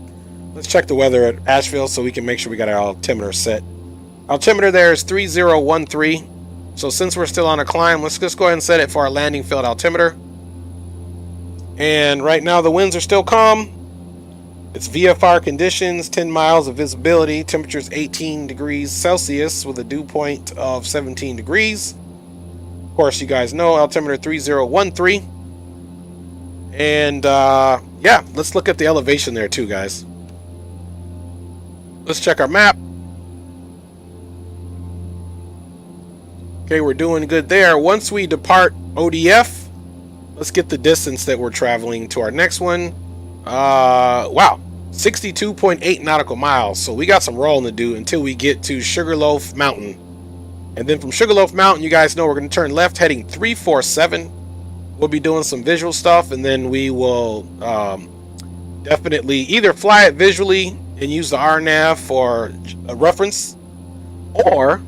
Let's check the weather at Asheville so we can make sure we got our altimeter set. Altimeter there is 3013. So since we're still on a climb, let's just go ahead and set it for our landing field altimeter. And right now the winds are still calm. It's VFR conditions, 10 miles of visibility, temperatures 18 degrees Celsius with a dew point of 17 degrees. Of course, you guys know altimeter 3013. And yeah, let's look at the elevation there too, guys. Let's check our map. Okay, we're doing good there. Once we depart ODF, let's get the distance that we're traveling to our next one. Wow, 62.8 nautical miles. So we got some rolling to do until we get to Sugarloaf Mountain. And then from Sugarloaf Mountain, you guys know we're going to turn left heading 347. We'll be doing some visual stuff, and then we will definitely either fly it visually and use the RNAV for a reference, or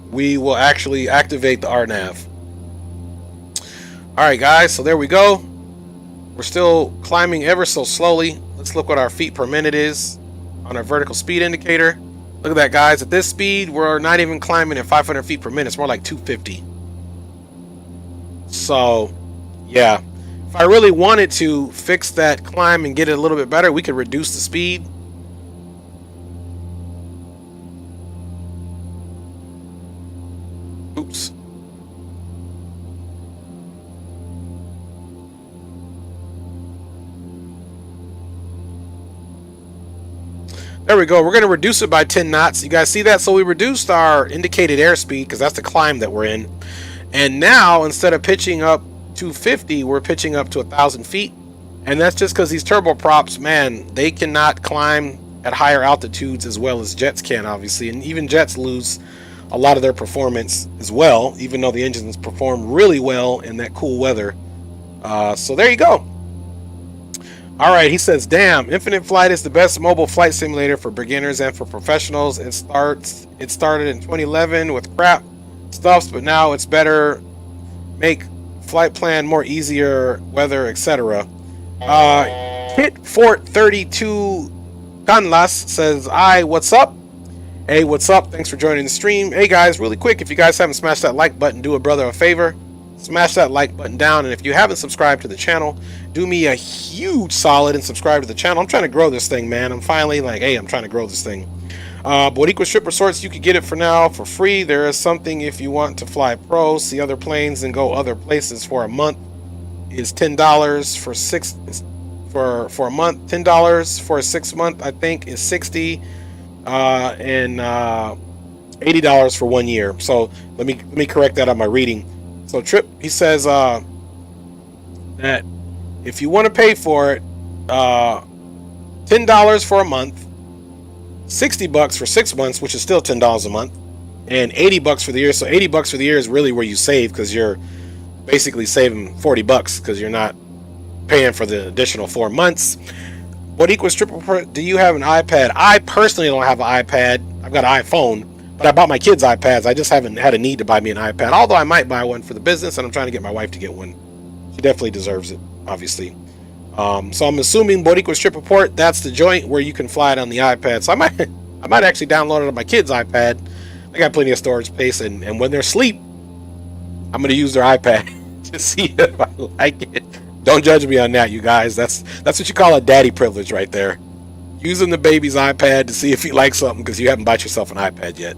we will actually activate the RNAV. All right, guys, so there we go. We're still climbing ever so slowly. Let's look what our feet per minute is on our vertical speed indicator. Look at that, guys. At this speed, we're not even climbing at 500 feet per minute. It's more like 250. So, yeah. If I really wanted to fix that climb and get it a little bit better, we could reduce the speed. Oops. There we go. We're going to reduce it by 10 knots. You guys see that? So we reduced our indicated airspeed because that's the climb that we're in. And now, instead of pitching up 250, we're pitching up to 1,000 feet. And that's just because these turboprops, man, they cannot climb at higher altitudes as well as jets can, obviously. And even jets lose a lot of their performance as well, even though the engines perform really well in that cool weather. So there you go. All right, he says, damn, Infinite Flight is the best mobile flight simulator for beginners and for professionals. It started in 2011 with crap stuffs, but now it's better, make flight plan more easier, weather, etc. Kit Fort 32 Canlas says, what's up? Hey, what's up? Thanks for joining the stream. Hey guys, really quick, if you guys haven't smashed that like button, do a brother a favor. Smash that like button down, and if you haven't subscribed to the channel, do me a huge solid and subscribe to the channel. I'm trying to grow this thing, man. I'm finally like, hey, I'm trying to grow this thing. But equals strip resorts, you can get it for now for free. There is something if you want to fly pro, see other planes, and go other places for a month is $10 for a month. $10 for a 6 month, I think, is $60, and $80 for 1 year. So let me correct that on my reading. So Trip, he says that if you want to pay for it, $10 for a month, $60 for 6 months, which is still $10 a month, and $80 for the year. So $80 for the year is really where you save, because you're basically saving $40 because you're not paying for the additional 4 months. What equals triple? Do you have an iPad? I personally don't have an iPad. I've got an iPhone. But I bought my kids iPads. I just haven't had a need to buy me an iPad. Although I might buy one for the business, and I'm trying to get my wife to get one. She definitely deserves it, obviously. So I'm assuming Boricua Strip Report, that's the joint where you can fly it on the iPad. So I might actually download it on my kids' iPad. They got plenty of storage space, and when they're asleep, I'm going to use their iPad to see if I like it. Don't judge me on that, you guys. That's what you call a daddy privilege right there. Using the baby's iPad to see if you like something because you haven't bought yourself an iPad yet.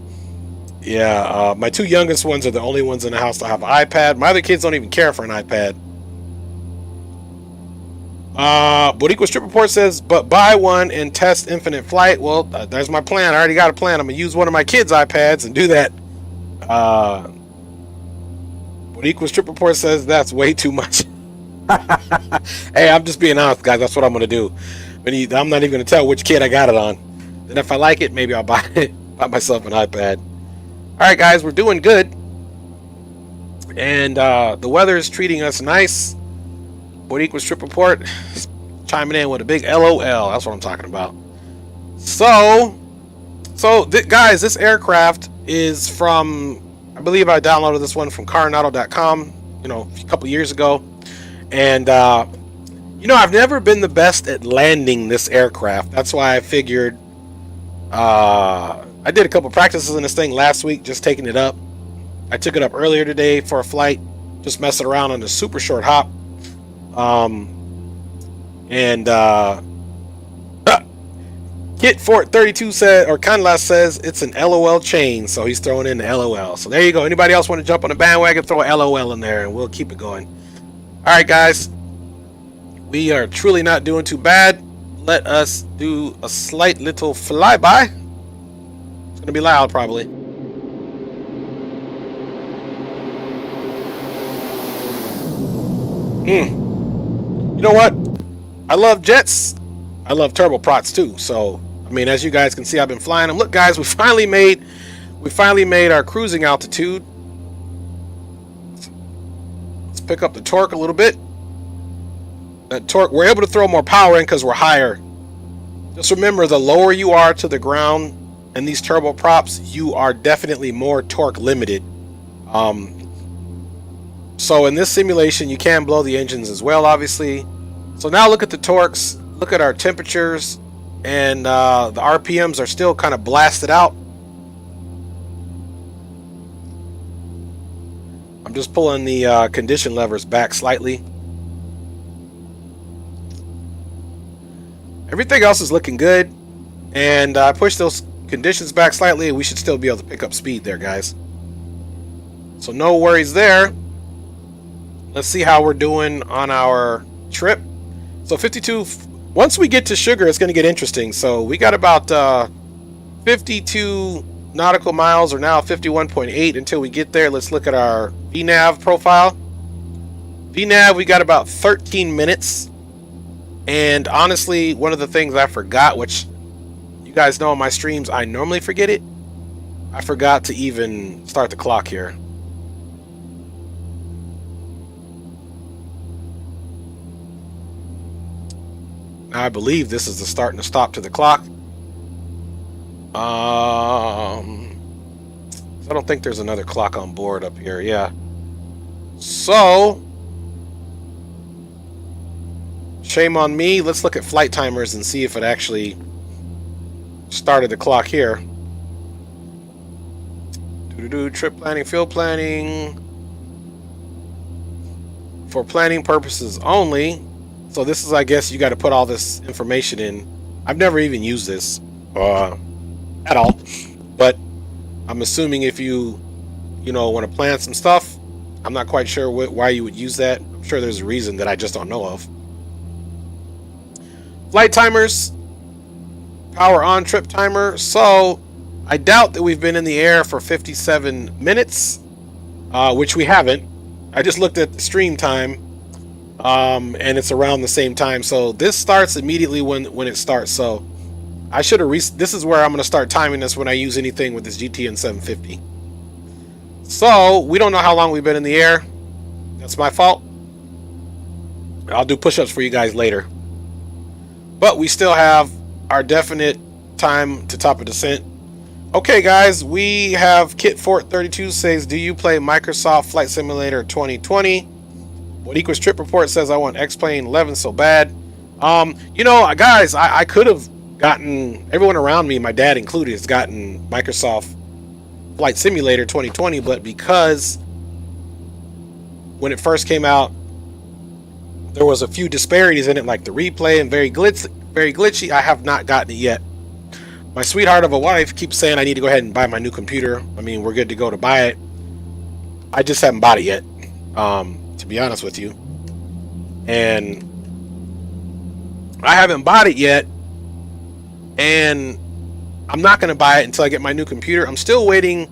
Yeah, my 2 youngest ones are the only ones in the house that have an iPad. My other kids don't even care for an iPad. Boricua Strip Report says, but buy one and test Infinite Flight. Well, there's my plan. I already got a plan. I'm going to use one of my kids' iPads and do that. Boricua Strip Report says that's way too much. Hey, I'm just being honest, guys. That's what I'm going to do. I'm not even going to tell which kid I got it on. Then if I like it, maybe I'll buy myself an iPad. All right, guys, we're doing good. And the weather is treating us nice. Boricua Strip Report chiming in with a big LOL. That's what I'm talking about. So guys, this aircraft is from, I believe I downloaded this one from carnado.com, a couple years ago. And I've never been the best at landing this aircraft. That's why I figured I did a couple practices in this thing last week, just taking it up. I took it up earlier today for a flight, just messing around on a super short hop. Kit Fort 32 said, or Conlas says, it's an LOL chain, so he's throwing in the LOL. So there you go. Anybody else want to jump on the bandwagon, throw a LOL in there, and we'll keep it going. All right, guys. We are truly not doing too bad. Let us do a slight little flyby. It's going to be loud, probably. You know what? I love jets. I love turboprops too. So, I mean, as you guys can see, I've been flying them. Look, guys, we finally made our cruising altitude. Let's pick up the torque a little bit. That torque, we're able to throw more power in because we're higher. Just remember, the lower you are to the ground and these turboprops, you are definitely more torque limited. So in this simulation, you can blow the engines as well, obviously. So now look at the torques, look at our temperatures, and the RPMs are still kind of blasted out. I'm just pulling the condition levers back slightly. Everything else is looking good, and I pushed those conditions back slightly, and we should still be able to pick up speed there, guys. So no worries there. Let's see how we're doing on our trip. So 52 once we get to sugar, it's going to get interesting. So we got about 52 nautical miles, or now 51.8 until we get there. Let's look at our VNAV profile. VNAV, we got about 13 minutes. And honestly, one of the things I forgot, which you guys know on my streams, I normally forget it. I forgot to even start the clock here. Now I believe this is the start and the stop to the clock. I don't think there's another clock on board up here. Yeah. So, shame on me. Let's look at flight timers and see if it actually started the clock here. Trip planning, field planning. For planning purposes only. So this is, I guess, you got to put all this information in. I've never even used this at all. But I'm assuming if you want to plan some stuff, I'm not quite sure why you would use that. I'm sure there's a reason that I just don't know of. Flight timers. Power on trip timer. So I doubt that we've been in the air for 57 minutes, which we haven't. I just looked at the stream time, and it's around the same time. So this starts immediately when it starts. So I should have. This is where I'm going to start timing this when I use anything with this GTN 750. So we don't know how long we've been in the air. That's my fault. I'll do push-ups for you guys later. But we still have our definite time to top of descent. Okay, guys, we have Kit Fort 32 says, do you play Microsoft Flight Simulator 2020? What equals trip report says, I want X-Plane 11 so bad. Guys, I could have gotten, everyone around me, my dad included, has gotten Microsoft Flight Simulator 2020, but because when it first came out, there was a few disparities in it, like the replay and very glitchy. I have not gotten it yet. My sweetheart of a wife keeps saying I need to go ahead and buy my new computer. I mean, we're good to go to buy it. I just haven't bought it yet, to be honest with you. And I haven't bought it yet, and I'm not going to buy it until I get my new computer. I'm still waiting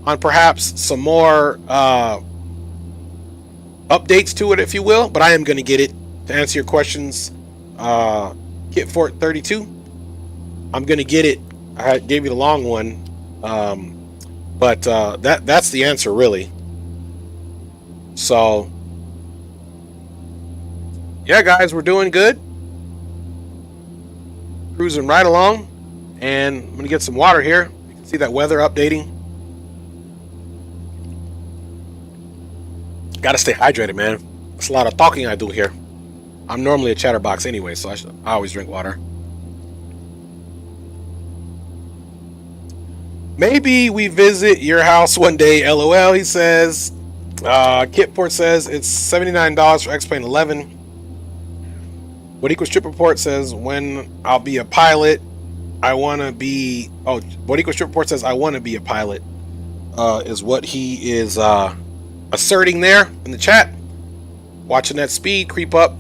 on perhaps some more updates to it, if you will, but I am going to get it. To answer your questions, Kit Fort 32, I'm going to get it. I gave you the long one, but that's the answer, really. So, yeah, guys, we're doing good. Cruising right along, and I'm going to get some water here. You can see that weather updating. Got to stay hydrated, man. It's a lot of talking I do here. I'm normally a chatterbox anyway, so I always drink water. Maybe we visit your house one day, LOL, he says. Kitport says it's $79 for X-Plane 11. What equals trip report says, when I'll be a pilot, I want to be... Oh, what equals trip report says, I want to be a pilot, is what he is asserting there in the chat. Watching that speed creep up.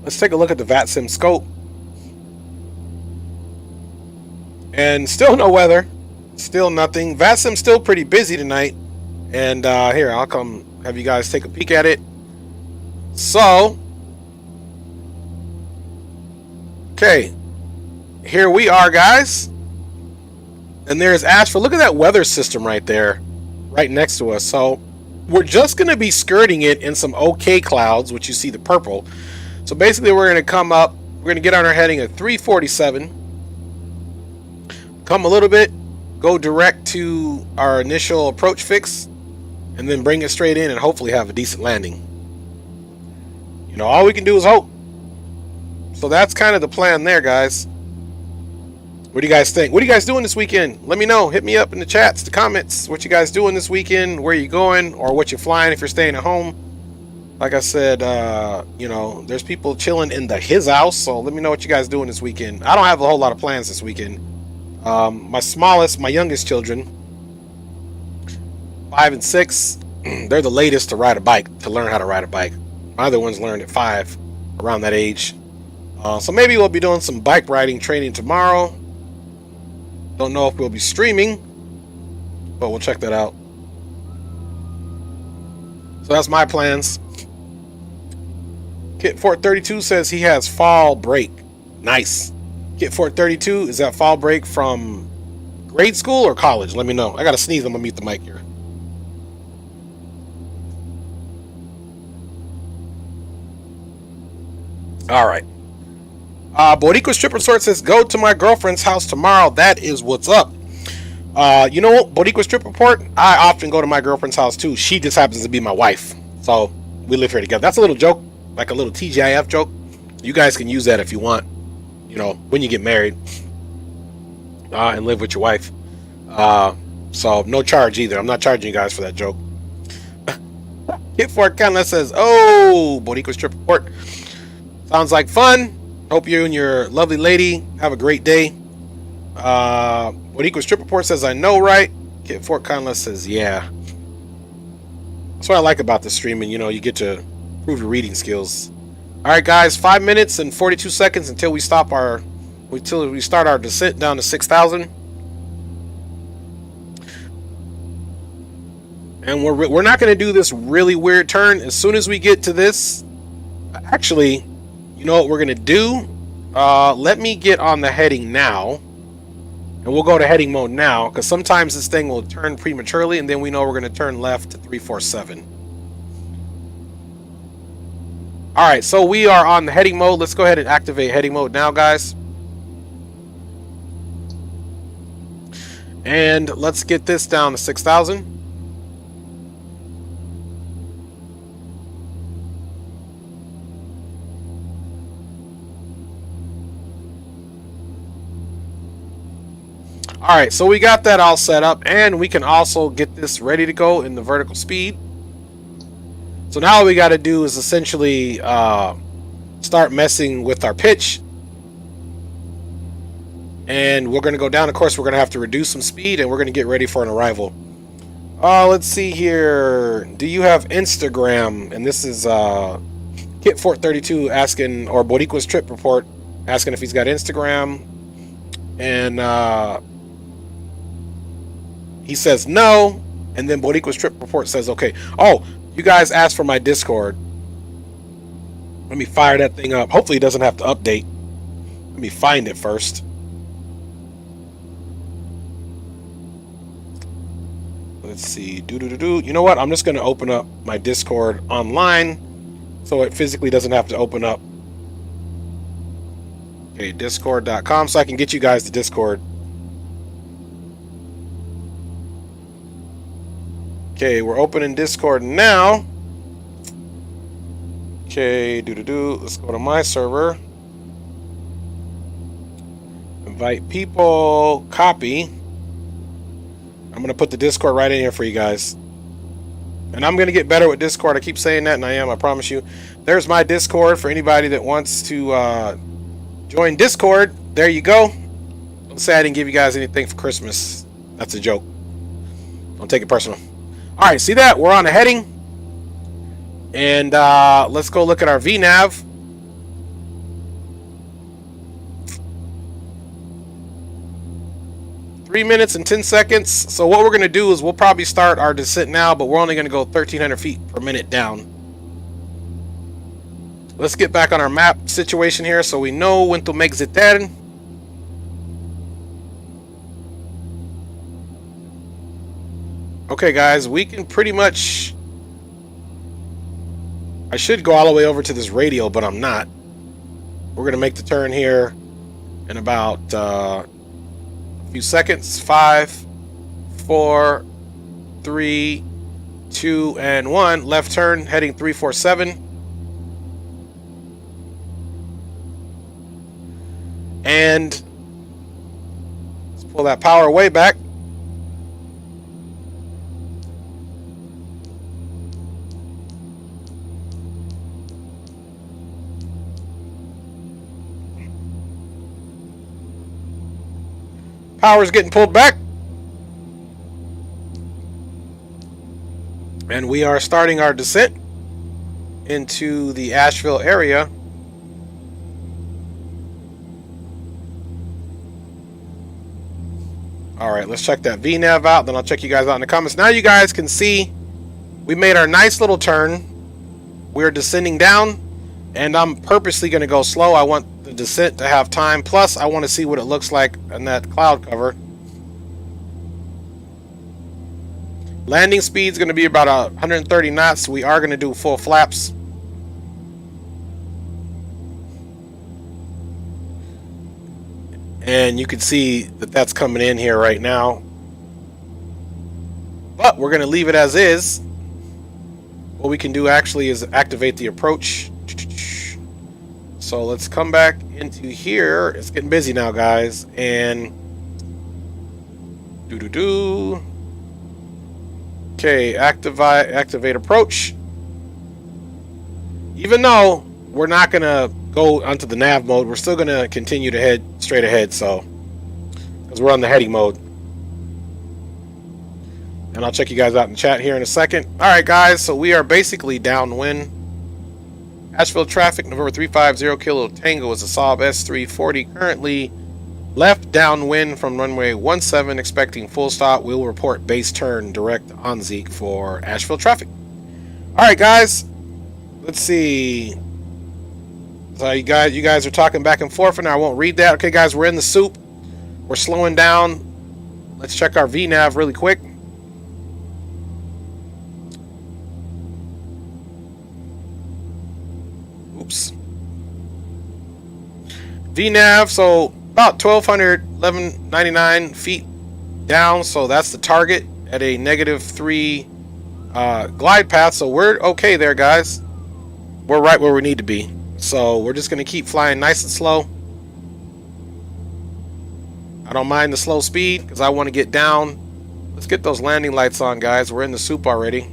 Let's take a look at the VATSIM scope. And still no weather. Still nothing. VATSIM's still pretty busy tonight. And here, I'll come have you guys take a peek at it. So, okay. Here we are, guys. And there's Asheville. Look at that weather system right there. Right next to us. So, we're just going to be skirting it in some okay clouds, which you see the purple. So basically we're going to come up, we're going to get on our heading at 347, come a little bit, go direct to our initial approach fix, and then bring it straight in and hopefully have a decent landing. You know, all we can do is hope. So that's kind of the plan there, guys. What do you guys think? What are you guys doing this weekend? Let me know. Hit me up in the chats, the comments. What you guys doing this weekend? Where you going? Or what you're flying if you're staying at home? Like I said, there's people chilling in his house. So let me know what you guys doing this weekend. I don't have a whole lot of plans this weekend. My youngest children, 5 and 6, they're the latest to ride a bike, to learn how to ride a bike. My other ones learned at 5. around that age. So maybe we'll be doing some bike riding training tomorrow. Don't know if we'll be streaming, but we'll check that out. So that's my plans. Kit Fort 32 says he has fall break. Nice. Kit Fort 32, is that fall break from grade school or college? Let me know. I gotta sneeze. I'm gonna mute the mic here. All right. Boricua Strip Resort says, go to my girlfriend's house tomorrow. That is what's up. You know what, Boricua Strip Report? I often go to my girlfriend's house too. She just happens to be my wife. So we live here together. That's a little joke, like a little TGIF joke. You guys can use that if you want, you know, when you get married and live with your wife. So no charge either. I'm not charging you guys for that joke. Hit for Canada says, oh, Boricua Strip Report. Sounds like fun. Hope you and your lovely lady have a great day. Boricua Strip Report says, I know, right? Kit Fort Conla says, yeah. That's what I like about the streaming. You know, you get to prove your reading skills. All right, guys, 5 minutes and 42 seconds until we start our descent down to 6,000. And we're not going to do this really weird turn. As soon as we get to this, actually, you know what we're going to do? Let me get on the heading now. And we'll go to heading mode now, because sometimes this thing will turn prematurely, and then we know we're going to turn left to 347. All right, so we are on the heading mode. Let's go ahead and activate heading mode now, guys. And let's get this down to 6,000. All right, so we got that all set up, and we can also get this ready to go in the vertical speed. So now all we got to do is essentially start messing with our pitch. And we're going to go down. Of course, we're going to have to reduce some speed, and we're going to get ready for an arrival. Let's see here. Do you have Instagram? And this is Kit Fort 32 asking, or Boricua's Trip Report asking if he's got Instagram. And he says no, and then Boricua's Trip Report says okay. Oh, you guys asked for my Discord. Let me fire that thing up. Hopefully it doesn't have to update. Let me find it first. Let's see. You know what? I'm just going to open up my Discord online so it physically doesn't have to open up. Okay, discord.com, so I can get you guys the Discord. Okay, we're opening Discord now. Okay, let's go to my server. Invite people, copy. I'm going to put the Discord right in here for you guys. And I'm going to get better with Discord. I keep saying that, and I am, I promise you. There's my Discord for anybody that wants to join Discord. There you go. Don't say I didn't give you guys anything for Christmas. That's a joke. Don't take it personal. All right, see that? We're on a heading. And let's go look at our VNav. Three minutes and 10 seconds. So what we're going to do is we'll probably start our descent now, but we're only going to go 1,300 feet per minute down. Let's get back on our map situation here so we know when to make the turn. Okay, guys, we can pretty much... I should go all the way over to this radio, but I'm not. We're going to make the turn here in about a few seconds. 5, 4, 3, 2, and 1. Left turn, heading 347. And let's pull that power way back. Power's getting pulled back. And we are starting our descent into the Asheville area. right, let's check that VNav out, then I'll check you guys out in the comments. Now you guys can see we made our nice little turn. We're descending down, and I'm purposely going to go slow. I want the descent to have time, plus I want to see what it looks like in that cloud cover. Landing speed is going to be about 130 knots. So we are going to do full flaps. And you can see that that's coming in here right now. But we're going to leave it as is. What we can do actually is activate the approach. So let's come back into here. It's getting busy now, guys. And okay, activate approach. Even though we're not going to go onto the nav mode, we're still going to continue to head straight ahead, so because we're on the heading mode. And I'll check you guys out in the chat here in a second. All right, guys, so we are basically downwind. Asheville traffic, November 350 Kilo Tango is a Saab S340, currently left downwind from runway 17, expecting full stop. We'll report base turn direct on Zeke for Asheville traffic. All right, guys, let's see. So you guys are talking back and forth, and I won't read that. Okay, guys, we're in the soup. We're slowing down. Let's check our VNav really quick. Oops. VNav, so about 1,211.99 feet down, so that's the target at a -3 glide path. So we're okay there, guys. We're right where we need to be. So we're just going to keep flying nice and slow. I don't mind the slow speed because I want to get down. Let's get those landing lights on, guys. We're in the soup already.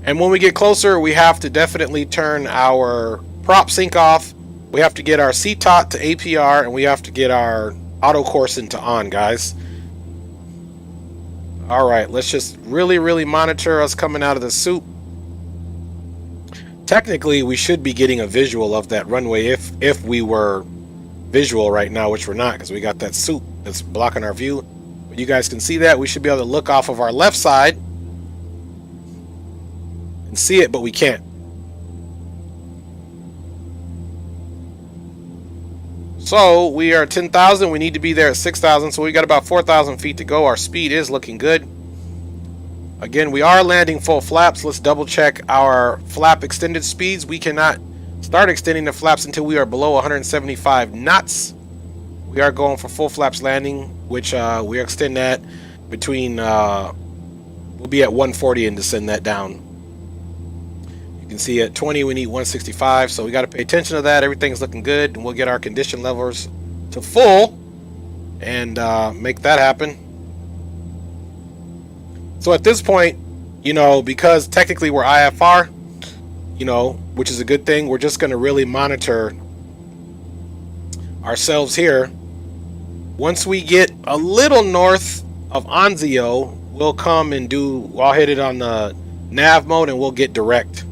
And when we get closer, we have to definitely turn our prop sync off. We have to get our CTOT to APR, and we have to get our auto coursing to on, guys. All right, let's just really monitor us coming out of the soup. Technically, we should be getting a visual of that runway if we were visual right now, which we're not because we got that soup that's blocking our view. But you guys can see that. We should be able to look off of our left side and see it, but we can't. So we are 10,000. We need to be there at 6,000. So we got about 4,000 feet to go. Our speed is looking good. Again, we are landing full flaps. Let's double check our flap extended speeds. We cannot start extending the flaps until we are below 175 knots. We are going for full flaps landing, which we extend that between, we'll be at 140 and descend that down. You can see at 20 we need 165, so we got to pay attention to that. Everything's looking good, and we'll get our condition levels to full and make that happen. So at this point, you know, because technically we're IFR, you know, which is a good thing, we're just going to really monitor ourselves here. Once we get a little north of Anzio, we'll come and I'll hit it on the nav mode and we'll get direct.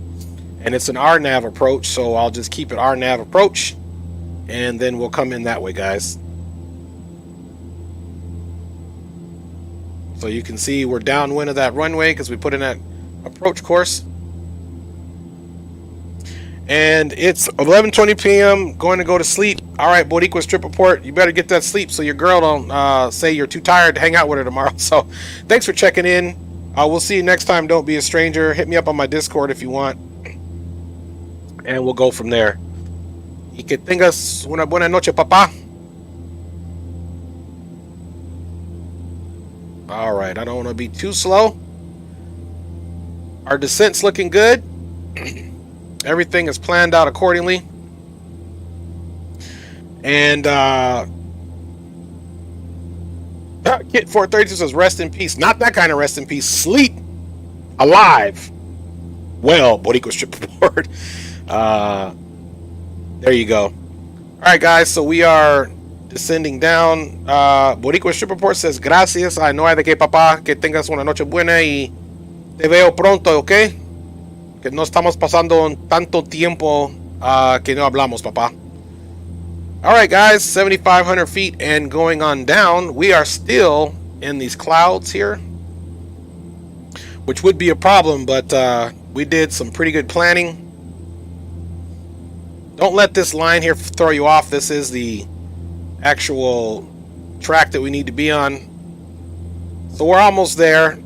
And it's an RNAV approach, so I'll just keep it RNAV approach, and then we'll come in that way, guys. So you can see we're downwind of that runway because we put in that approach course. And it's 11:20 p.m. Going to go to sleep. All right, Boricua Strip Report. You better get that sleep so your girl don't say you're too tired to hang out with her tomorrow. So thanks for checking in. We'll see you next time. Don't be a stranger. Hit me up on my Discord if you want. And we'll go from there. Y que tengas una buena noche, papá. All right, I don't want to be too slow. Our descent's looking good. Everything is planned out accordingly. And Kit 432 says rest in peace. Not that kind of rest in peace. Sleep alive. Well, Boricua Strip Report. There you go. All right, guys, so we are descending down. Boricua Strip Report says gracias. No hay de qué, papá. Que tengas una noche buena y te veo pronto, ¿ok? Que no estamos pasando tanto tiempo que no hablamos, papá. All right, guys, 7,500 feet and going on down. We are still in these clouds here, which would be a problem, but we did some pretty good planning. Don't let this line here throw you off. This is the actual track that we need to be on. So we're almost there.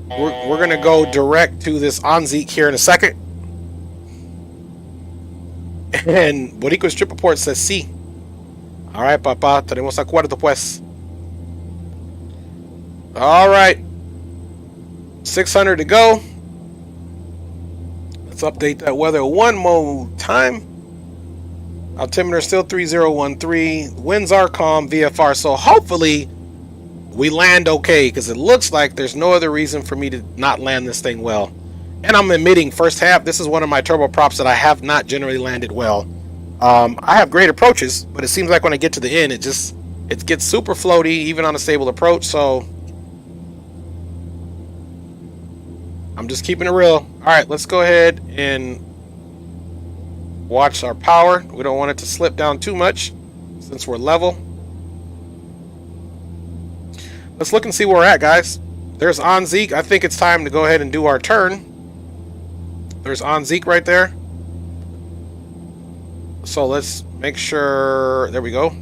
We're going to go direct to this Onzik here in a second. And Borico's trip report says sí. All right, papá. Tenemos acuerdo, pues. All right. 600 to go. Let's update that weather one more time. Altimeter still 3013. Winds are calm, VFR. So hopefully we land okay, because it looks like there's no other reason for me to not land this thing well. And I'm admitting, first half, this is one of my turboprops that I have not generally landed well. I have great approaches, but it seems like when I get to the end, it gets super floaty, even on a stable approach. So I'm just keeping it real. All right, let's go ahead and watch our power. We don't want it to slip down too much since we're level. Let's look and see where we're at, guys. There's Onzik. I think it's time to go ahead and do our turn. There's Onzik right there. So let's make sure. There we go.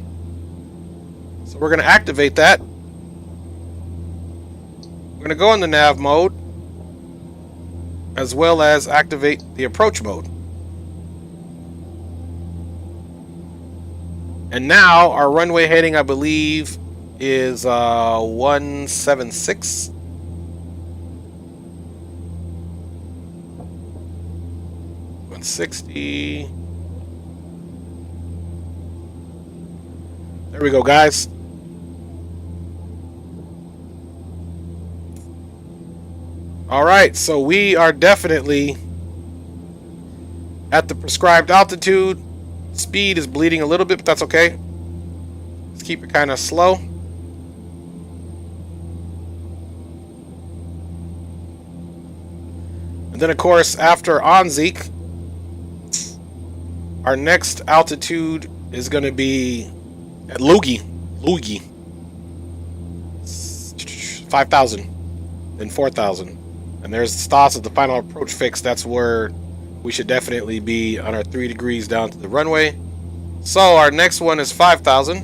So we're going to activate that. We're going to go in the nav mode, as well as activate the approach mode. And now our runway heading, I believe, is 176. $160. There we go, guys. All right, so we are definitely at the prescribed altitude. Speed is bleeding a little bit, but that's okay. Let's keep it kind of slow. And then, of course, after Onzik, our next altitude is going to be at Lugi. 5,000 and 4,000. And there's Stas at the final approach fix. That's where we should definitely be on our 3 degrees down to the runway. So our next one is 5,000.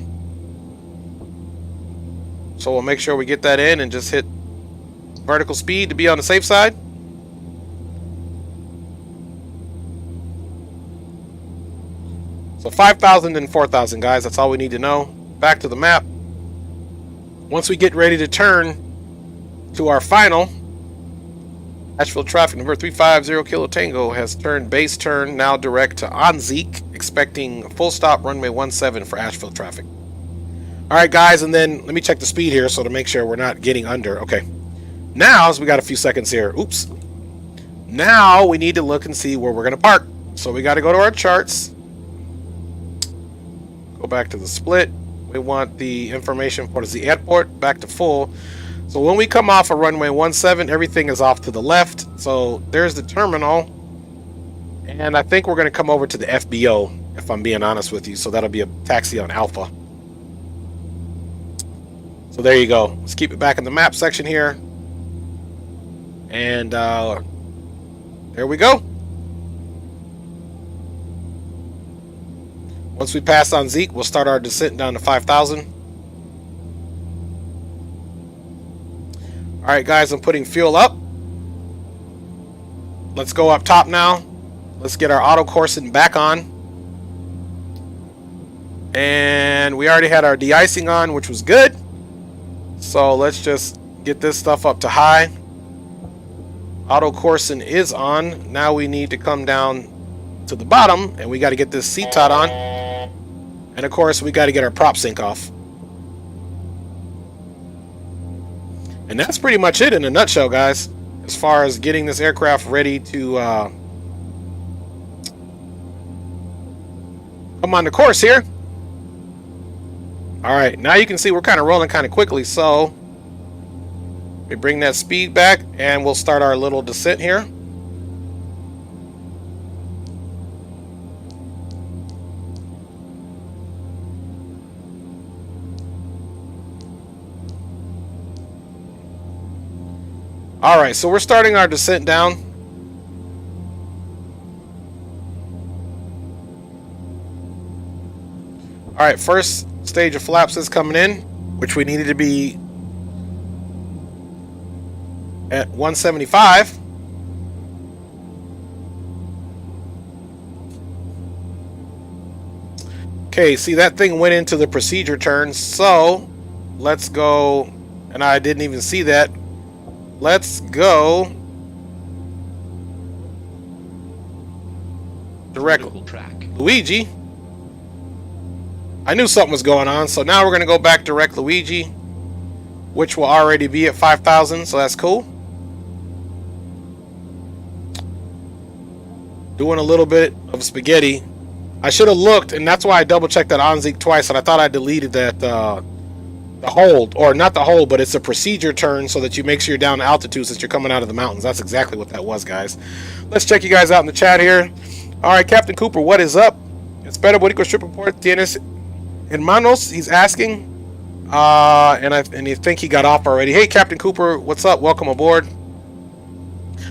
So we'll make sure we get that in and just hit vertical speed to be on the safe side. So 5,000 and 4,000, guys. That's all we need to know. Back to the map. Once we get ready to turn to our final, Asheville traffic number 350 Kilo Tango has turned base turn, now direct to Onzik, expecting full stop runway 17 for Asheville traffic. All right, guys, and then let me check the speed here so to make sure we're not getting under. Okay. Now, so we got a few seconds here. Oops. Now we need to look and see where we're going to park. So we got to go to our charts. Go back to the split. We want the information for the airport back to full. So when we come off of runway 17, everything is off to the left. So there's the terminal. And I think we're going to come over to the FBO, if I'm being honest with you. So that'll be a taxi on Alpha. So there you go. Let's keep it back in the map section here. And there we go. Once we pass on Zeke, we'll start our descent down to 5,000. All right, guys, I'm putting fuel up. Let's go up top now. Let's get our auto coursing back on. And we already had our de-icing on, which was good. So let's just get this stuff up to high. Auto coursing is on. Now we need to come down to the bottom, and we got to get this CTOT on. And of course, we got to get our prop sync off. And that's pretty much it in a nutshell, guys, as far as getting this aircraft ready to come on the course here. All right, now you can see we're kind of rolling kind of quickly, so we bring that speed back and we'll start our little descent here. All right, so we're starting our descent down. All right, first stage of flaps is coming in, which we needed to be at 175. Okay, see that thing went into the procedure turn, so let's go, and I didn't even see that. Let's go direct Luigi. I knew something was going on, so now we're going to go back direct Luigi, which will already be at 5,000, so that's cool. Doing a little bit of spaghetti. I should have looked, and that's why I double checked that OnZeek twice, and I thought I deleted that the hold, or not the hold, but it's a procedure turn so that you make sure you're down to altitude since you're coming out of the mountains. That's exactly what that was, guys. Let's check you guys out in the chat here. All right, Captain Cooper, what is up? It's better what equals trip report. Tienes hermanos, he's asking, and you think he got off already. Hey, Captain Cooper, what's up? Welcome aboard.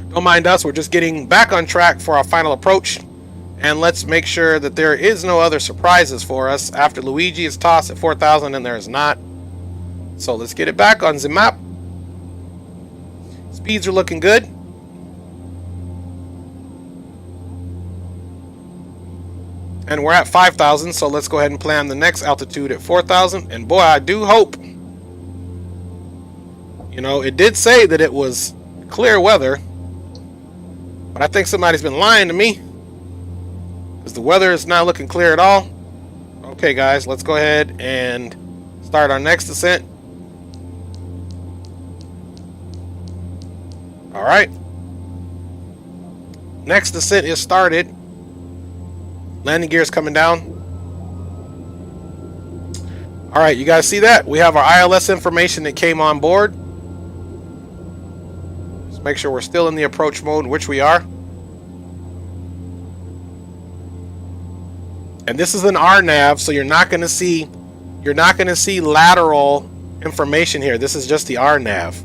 Don't mind us. We're just getting back on track for our final approach. And let's make sure that there is no other surprises for us. After Luigi is tossed at 4,000, and there is not. So let's get it back on the map. Speeds are looking good. And we're at 5,000, so let's go ahead and plan the next altitude at 4,000. And boy, I do hope. You know, it did say that it was clear weather. But I think somebody's been lying to me. Because the weather is not looking clear at all. Okay, guys, let's go ahead and start our next descent. All right. Next descent is started. Landing gear is coming down. All right, you guys see that? We have our ILS information that came on board. Just make sure we're still in the approach mode, which we are. And this is an RNAV, so you're not going to see lateral information here. This is just the RNAV.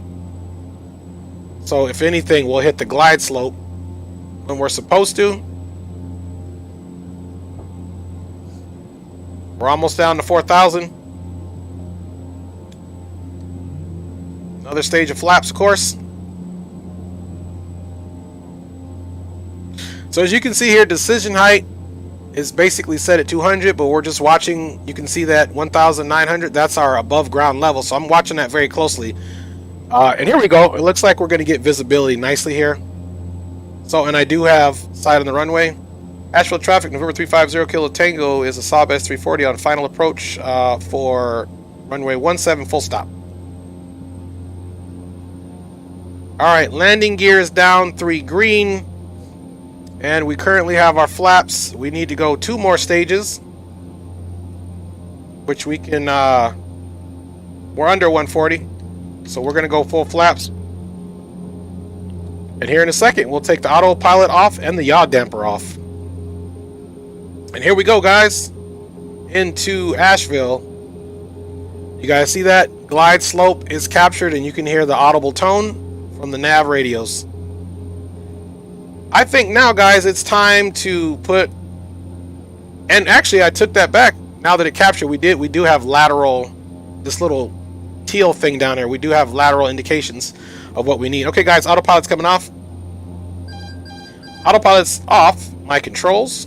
So if anything, we'll hit the glide slope when we're supposed to. We're almost down to 4,000. Another stage of flaps, of course. So as you can see here, decision height is basically set at 200, but we're just watching. You can see that 1,900, that's our above ground level, so I'm watching that very closely. And here we go. It looks like we're going to get visibility nicely here. So, and I do have sight on the runway. Asheville traffic, November 350 Kilo Tango is a Saab S340 on final approach for runway 17 full stop. Alright, landing gear is down, 3 green. And we currently have our flaps. We need to go 2 more stages, which we can, we're under 140. So we're going to go full flaps. And here in a second, we'll take the autopilot off and the yaw damper off. And here we go, guys, into Asheville. You guys see that? Glide slope is captured, and you can hear the audible tone from the nav radios. I think now, guys, it's time to put, and actually I took that back. Now that it captured, we do have lateral, this little teal thing down there. We do have lateral indications of what we need. Okay, guys, autopilot's coming off. Autopilot's off. My controls.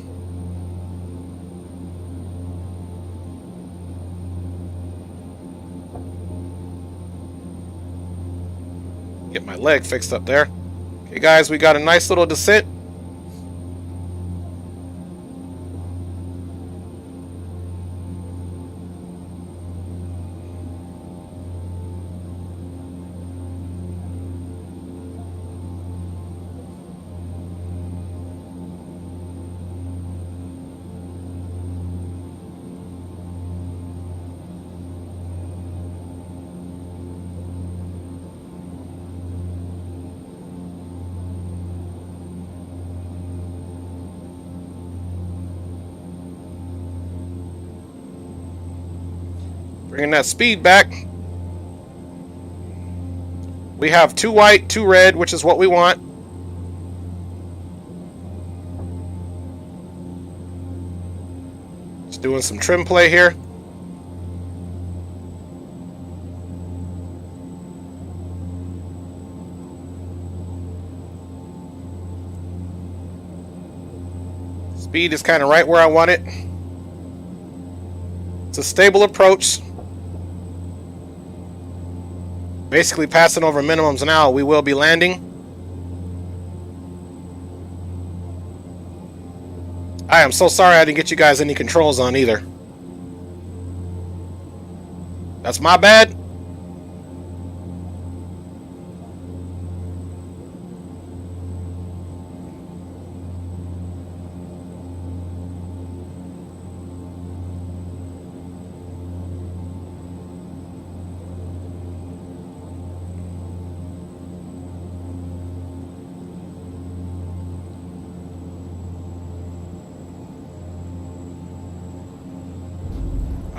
Get my leg fixed up there. Okay, guys, we got a nice little descent. Bringing that speed back. We have 2 white, 2 red, which is what we want. Just doing some trim play here. Speed is kind of right where I want it. It's a stable approach. Basically passing over minimums now. We will be landing. I am so sorry I didn't get you guys any controls on either. That's my bad.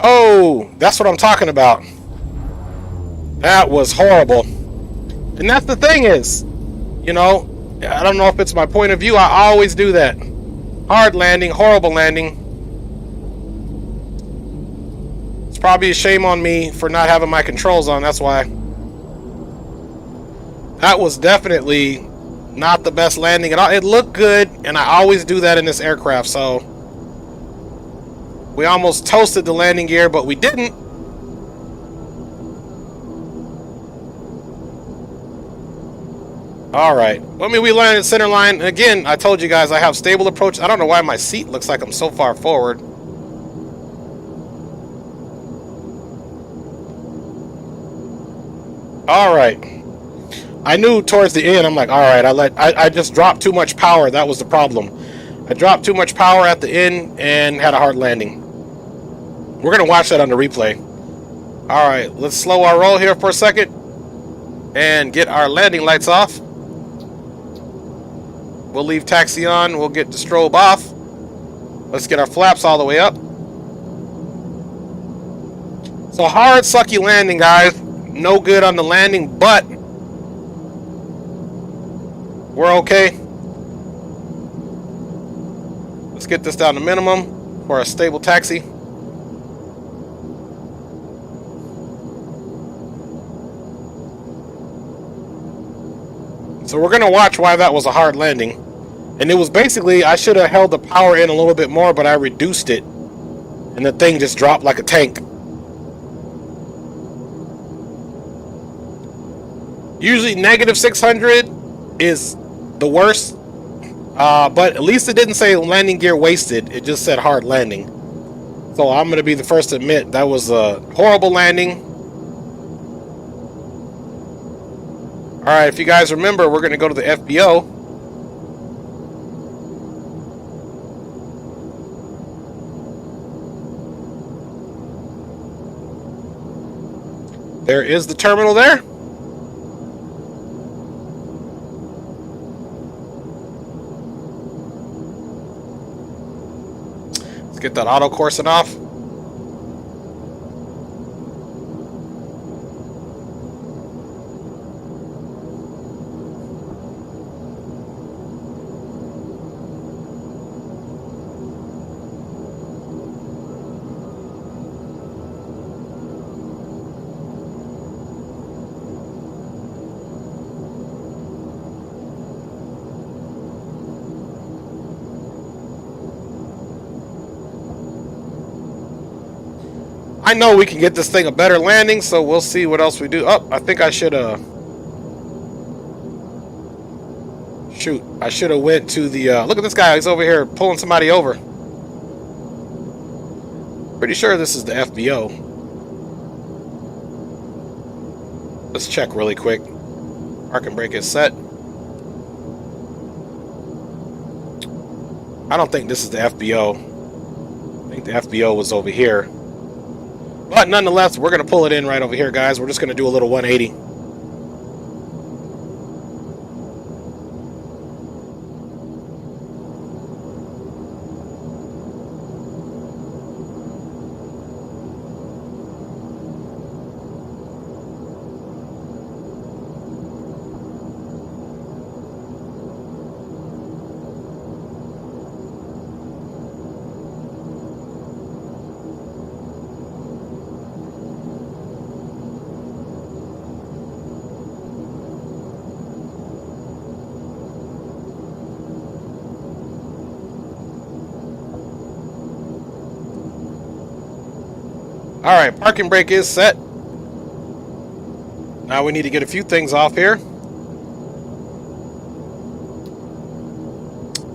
Oh, that's what I'm talking about. That was horrible. And that's the thing is, you know, I don't know if it's my point of view. I always do that. Hard landing, horrible landing. It's probably a shame on me for not having my controls on. That's why. That was definitely not the best landing at all. It looked good, and I always do that in this aircraft, so... We almost toasted the landing gear, but we didn't. All right. I mean, we landed center line. Again, I told you guys I have stable approach. I don't know why my seat looks like I'm so far forward. All right. I knew towards the end, I'm like, all right, I just dropped too much power. That was the problem. I dropped too much power at the end and had a hard landing. We're going to watch that on the replay. All right, let's slow our roll here for a second and get our landing lights off. We'll leave taxi on. We'll get the strobe off. Let's get our flaps all the way up. So hard, sucky landing, guys. No good on the landing, but we're okay. Let's get this down to minimum for a stable taxi. So we're going to watch why that was a hard landing. And it was basically, I should have held the power in a little bit more, but I reduced it. And the thing just dropped like a tank. Usually negative 600 is the worst. But at least it didn't say landing gear wasted. It just said hard landing. So I'm going to be the first to admit that was a horrible landing. Alright, if you guys remember, we're going to go to the FBO. There is the terminal there. Let's get that auto coursing off. I know we can get this thing a better landing, so we'll see what else we do. Oh, I think I should shoot, I should have went to the look at this guy, he's over here pulling somebody over. Pretty sure this is the FBO. Let's check really quick. Park and brake is set. I don't think this is the FBO. I think the FBO was over here. But nonetheless, we're going to pull it in right over here, guys. We're just going to do a little 180. All right, parking brake is set. Now we need to get a few things off here.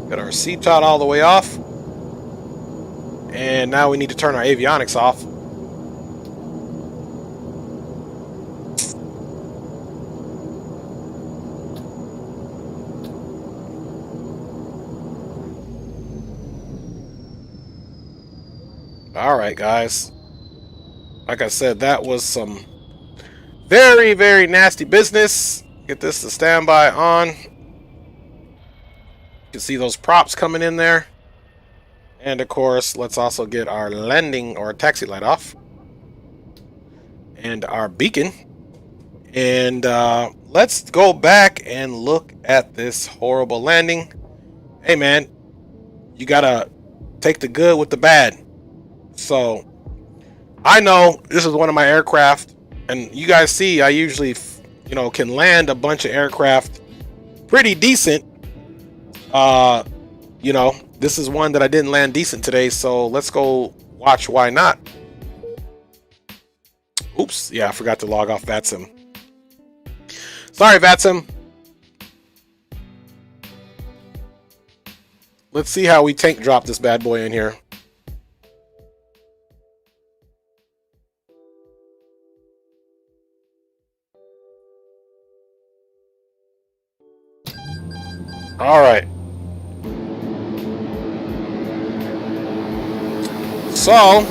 Got our seatbelt all the way off. And now we need to turn our avionics off. All right, guys. Like I said, that was some very, very nasty business. Get this to standby on. You can see those props coming in there. And of course, let's also get our landing or taxi light off. And our beacon. And let's go back and look at this horrible landing. Hey man, you gotta take the good with the bad. So I know this is one of my aircraft, and you guys see I usually, you know, can land a bunch of aircraft pretty decent. You know, this is one that I didn't land decent today, so let's go watch why not. Oops, yeah, I forgot to log off VATSIM. Sorry, VATSIM. Let's see how we tank drop this bad boy in here. All right. So,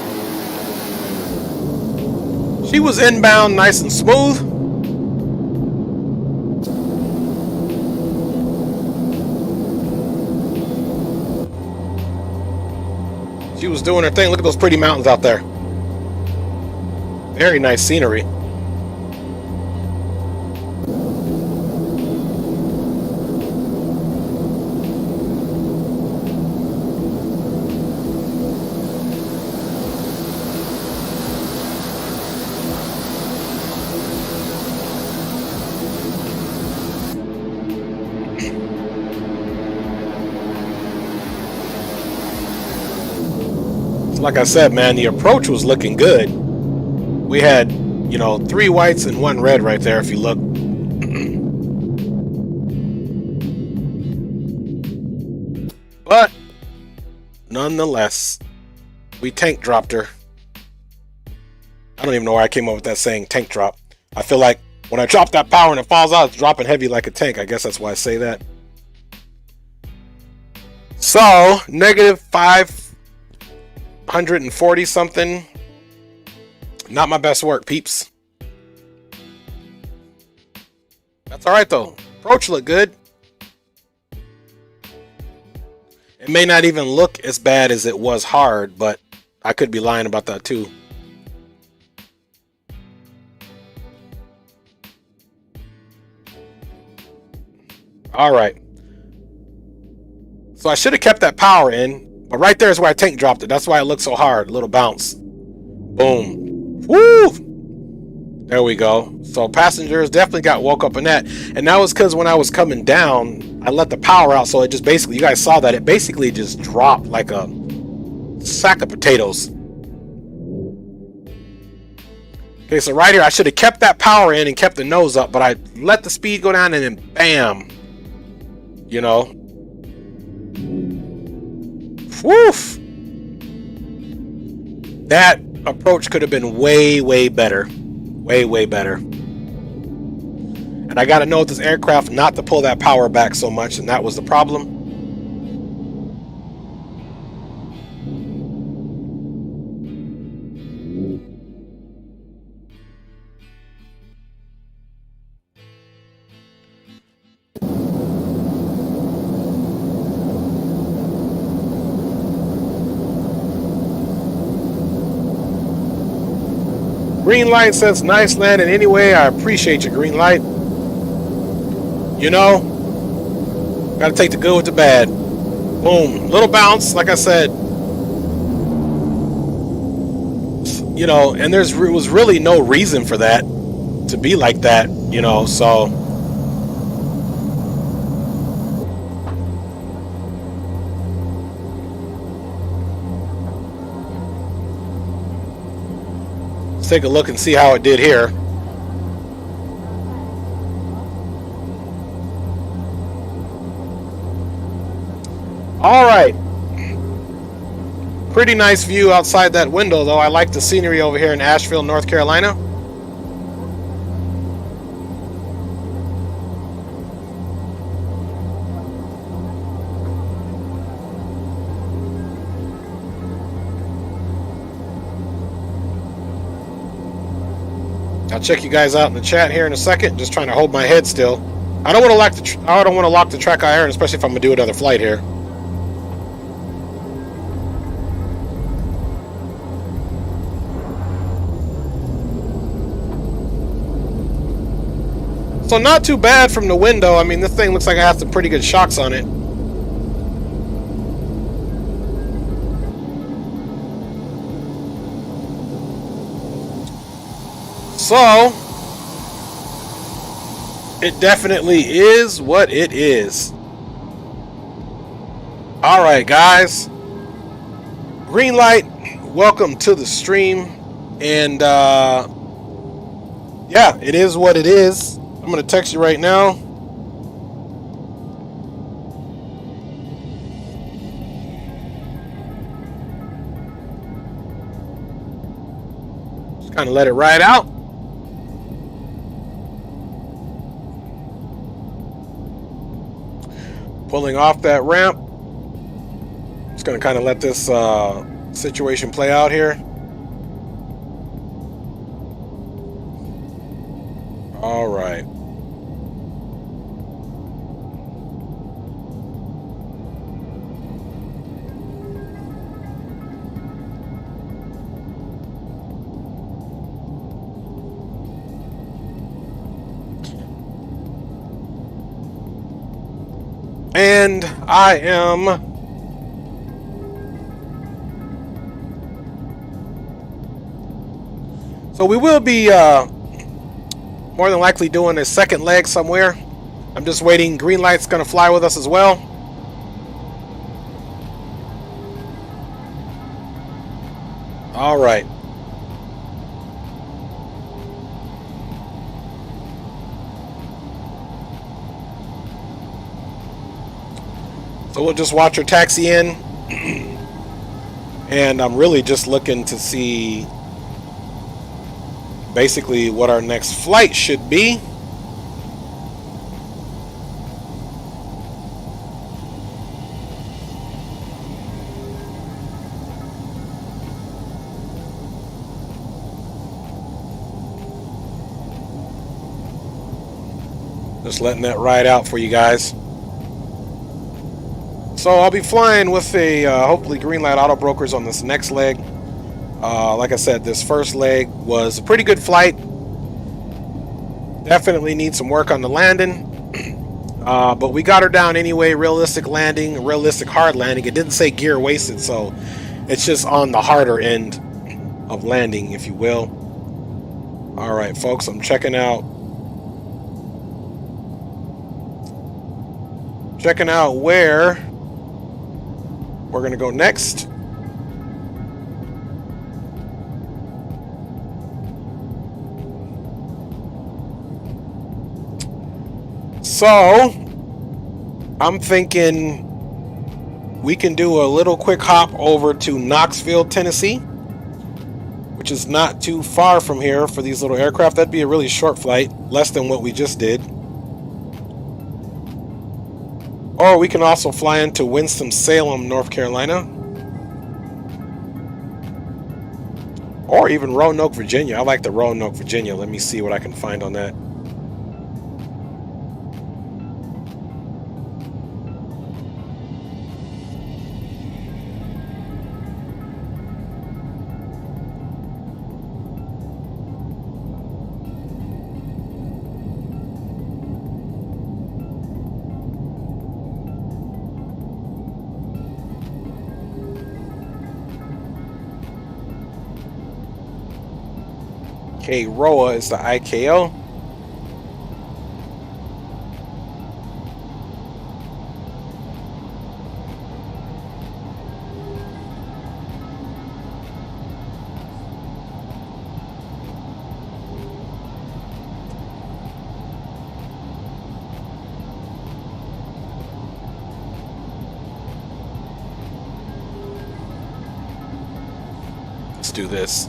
she was inbound nice and smooth. She was doing her thing. Look at those pretty mountains out there. Very nice scenery. Like I said, man, the approach was looking good. We had, you know, 3 whites and 1 red right there if you look. But nonetheless, we tank dropped her. I don't even know why I came up with that saying, tank drop. I feel like when I drop that power and it falls out, it's dropping heavy like a tank. I guess that's why I say that. So, negative 540 something. Not my best work, peeps. That's all right though. Approach looked good. It may not even look as bad as it was hard, but I could be lying about that too. All right. So I should have kept that power in, but right there is where I tank dropped it. That's why it looked so hard. A little bounce. Boom. Woo! There we go. So passengers definitely got woke up in that. And that was because when I was coming down, I let the power out. So it just basically, you guys saw that, it basically just dropped like a sack of potatoes. Okay, so right here, I should have kept that power in and kept the nose up, but I let the speed go down and then bam. You know. Woof. That approach could have been way, way better. Way, way better. And I got to know with this aircraft not to pull that power back so much, and that was the problem. Green light says nice landing anyway. I appreciate your green light. You know, gotta take the good with the bad. Boom. Little bounce, like I said. You know, and there was really no reason for that to be like that, you know, so. Let's take a look and see how it did here. All right. Pretty nice view outside that window, though. I like the scenery over here in Asheville, North Carolina. I'll check you guys out in the chat here in a second. Just trying to hold my head still. I don't want to lock the track iron, especially if I'm gonna do another flight here. So not too bad from the window. I mean, this thing looks like I have some pretty good shocks on it. So, it definitely is what it is. All right, guys. Green light. Welcome to the stream. And, yeah, it is what it is. I'm going to text you right now. Just kind of let it ride out. Pulling off that ramp. Just going to kind of let this situation play out here. All right. And I am so we will be more than likely doing a second leg somewhere. I'm just waiting. Green light's gonna fly with us as well. All right. So we'll just watch her taxi in. And I'm really just looking to see basically what our next flight should be. Just letting that ride out for you guys. So I'll be flying with a hopefully green light auto brokers on this next leg. Like I said, this first leg was a pretty good flight. Definitely need some work on the landing. But we got her down anyway. Realistic landing, realistic hard landing. It didn't say gear wasted, so it's just on the harder end of landing, if you will. All right, folks, I'm checking out where we're gonna go next. So I'm thinking we can do a little quick hop over to Knoxville, Tennessee, which is not too far from here for these little aircraft. That'd be a really short flight, less than what we just did. Or we can also fly into Winston-Salem, North Carolina. Or even Roanoke, Virginia. I like the Roanoke, Virginia. Let me see what I can find on that. ROA is the IKO. do this.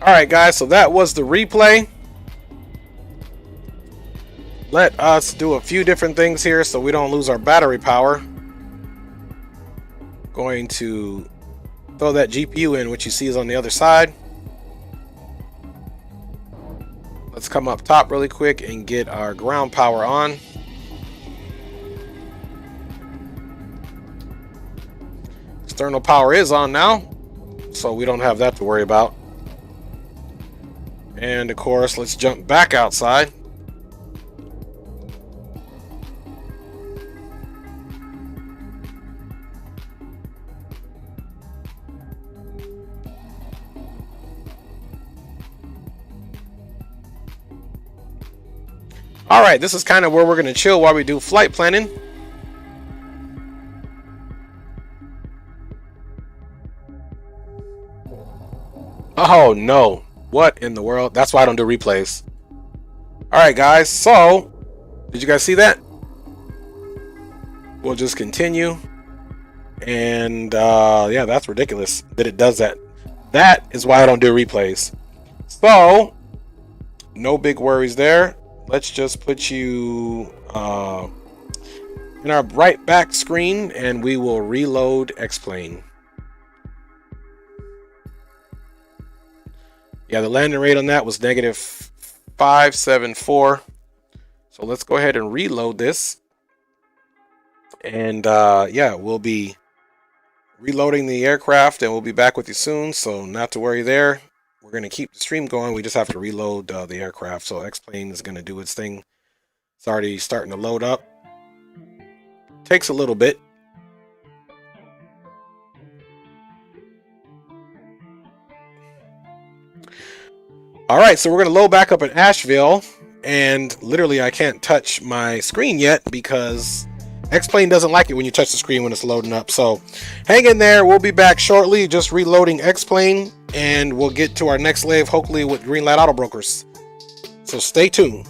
All right, guys, so that was the replay. Let us do a few different things here so we don't lose our battery power. Going to throw that GPU in, which you see is on the other side. Let's come up top really quick and get our ground power on. External power is on now, so we don't have that to worry about. And of course, let's jump back outside. All right, this is kind of where we're going to chill while we do flight planning. Oh no, what in the world? That's why I don't do replays. All right, guys, so did you guys see that? We'll just continue. And yeah, that's ridiculous that it does that. That is why I don't do replays. So no big worries there. Let's just put you in our right back screen and we will reload X-Plane. Yeah, the landing rate on that was -574. So let's go ahead and reload this. And yeah, we'll be reloading the aircraft and we'll be back with you soon. So not to worry there. We're going to keep the stream going. We just have to reload the aircraft. So X-Plane is going to do its thing. It's already starting to load up. Takes a little bit. All right, so we're going to load back up in Asheville. And literally I can't touch my screen yet because X-Plane doesn't like it when you touch the screen when it's loading up. So hang in there. We'll be back shortly. Just reloading X-Plane. And we'll get to our next wave, hopefully with Greenlight Auto Brokers. So stay tuned.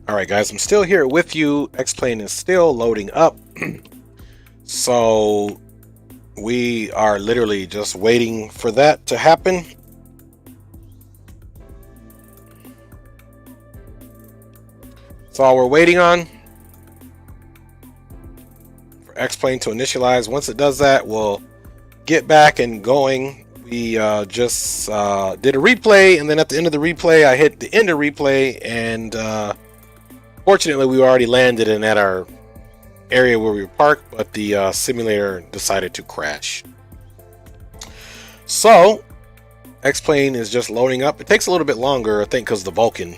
All right, guys, I'm still here with you. X-Plane is still loading up. So we are literally just waiting for that to happen. That's all we're waiting on. For X-Plane to initialize. Once it does that, we'll get back and going. We just did a replay, and then at the end of the replay, I hit the end of replay, and fortunately, we already landed in at our area where we were parked, but the simulator decided to crash. So, X-Plane is just loading up. It takes a little bit longer, I think, because of the Vulcan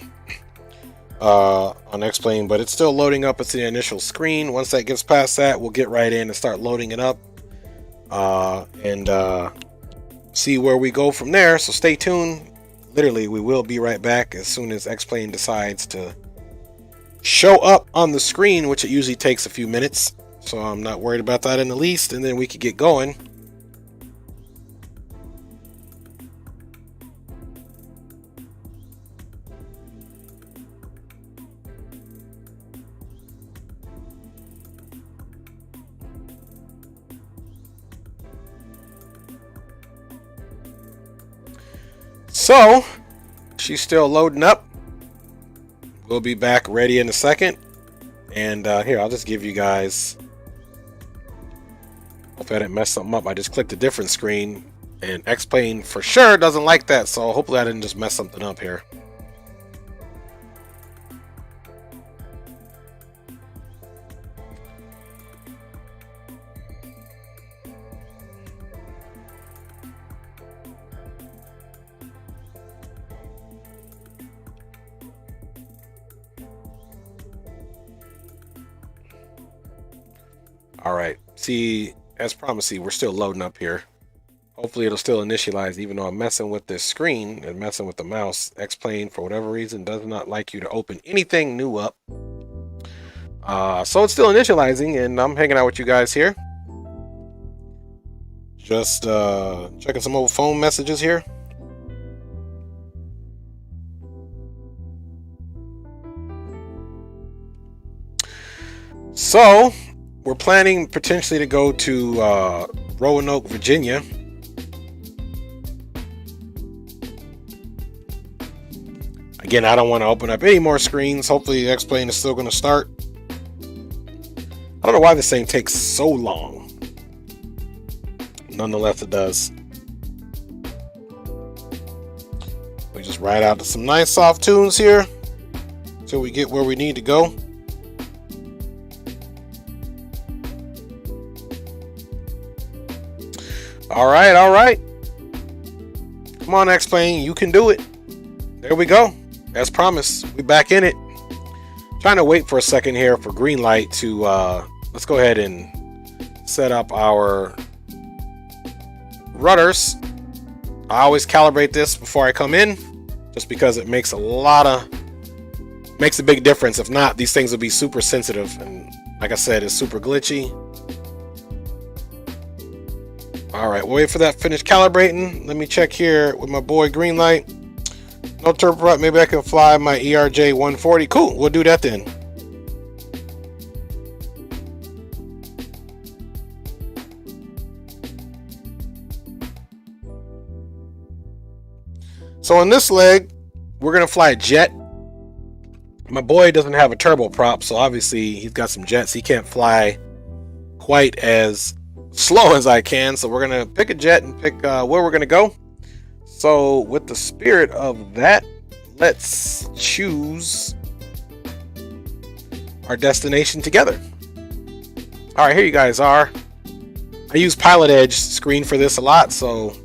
on X-Plane, but it's still loading up. It's the initial screen. Once that gets past that, we'll get right in and start loading it up and see where we go from there. So stay tuned. Literally, we will be right back as soon as X-Plane decides to show up on the screen, which it usually takes a few minutes, so I'm not worried about that in the least, and then we could get going. So she's still loading up. We'll be back ready in a second. And here, I'll just give you guys... Hope I didn't mess something up. I just clicked a different screen. And X-Plane for sure doesn't like that. So hopefully I didn't just mess something up here. All right, see, as promised, we're still loading up here. Hopefully it'll still initialize, even though I'm messing with this screen and messing with the mouse. X-Plane, for whatever reason, does not like you to open anything new up. So it's still initializing, and I'm hanging out with you guys here. Just checking some old phone messages here. So we're planning potentially to go to Roanoke, Virginia. Again, I don't want to open up any more screens. Hopefully X-Plane is still going to start. I don't know why this thing takes so long. Nonetheless, it does. We just ride out to some nice soft tunes here until we get where we need to go. All right. Come on, X-Plane, you can do it. There we go. As promised, we back in it. Trying to wait for a second here for green light to let's go ahead and set up our rudders. I always calibrate this before I come in, just because it makes a big difference. If not, these things will be super sensitive, and like I said, it's super glitchy. All right, we'll wait for that to finish calibrating. Let me check here with my boy Greenlight. No turbo prop. Maybe I can fly my ERJ 140. Cool, we'll do that then. So on this leg, we're gonna fly a jet. My boy doesn't have a turbo prop, so obviously he's got some jets. He can't fly quite as slow as I can, so we're gonna pick a jet and pick where we're gonna go. So with the spirit of that, let's choose our destination together. All right, here you guys are. I use Pilot Edge screen for this a lot. So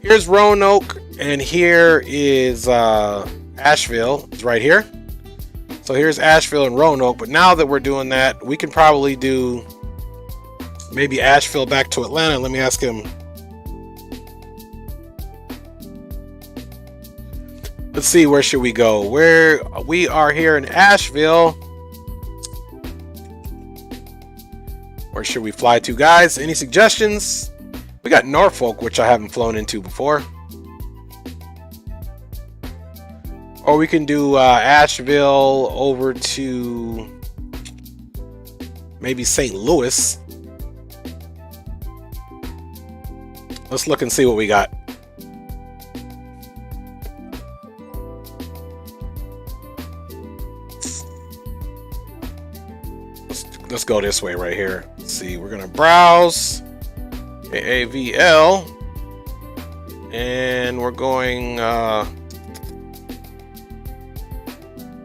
here's Roanoke, and here is Asheville. It's right here. So here's Asheville and Roanoke. But now that we're doing that, we can probably do maybe Asheville back to Atlanta. Let me ask him. Let's see, where should we go? Where we are here in Asheville. Where should we fly to, guys? Any suggestions? We got Norfolk, which I haven't flown into before. Or we can do Asheville over to maybe St. Louis. Let's look and see what we got. Let's go this way right here. Let's see, we're gonna browse AAVL, and we're going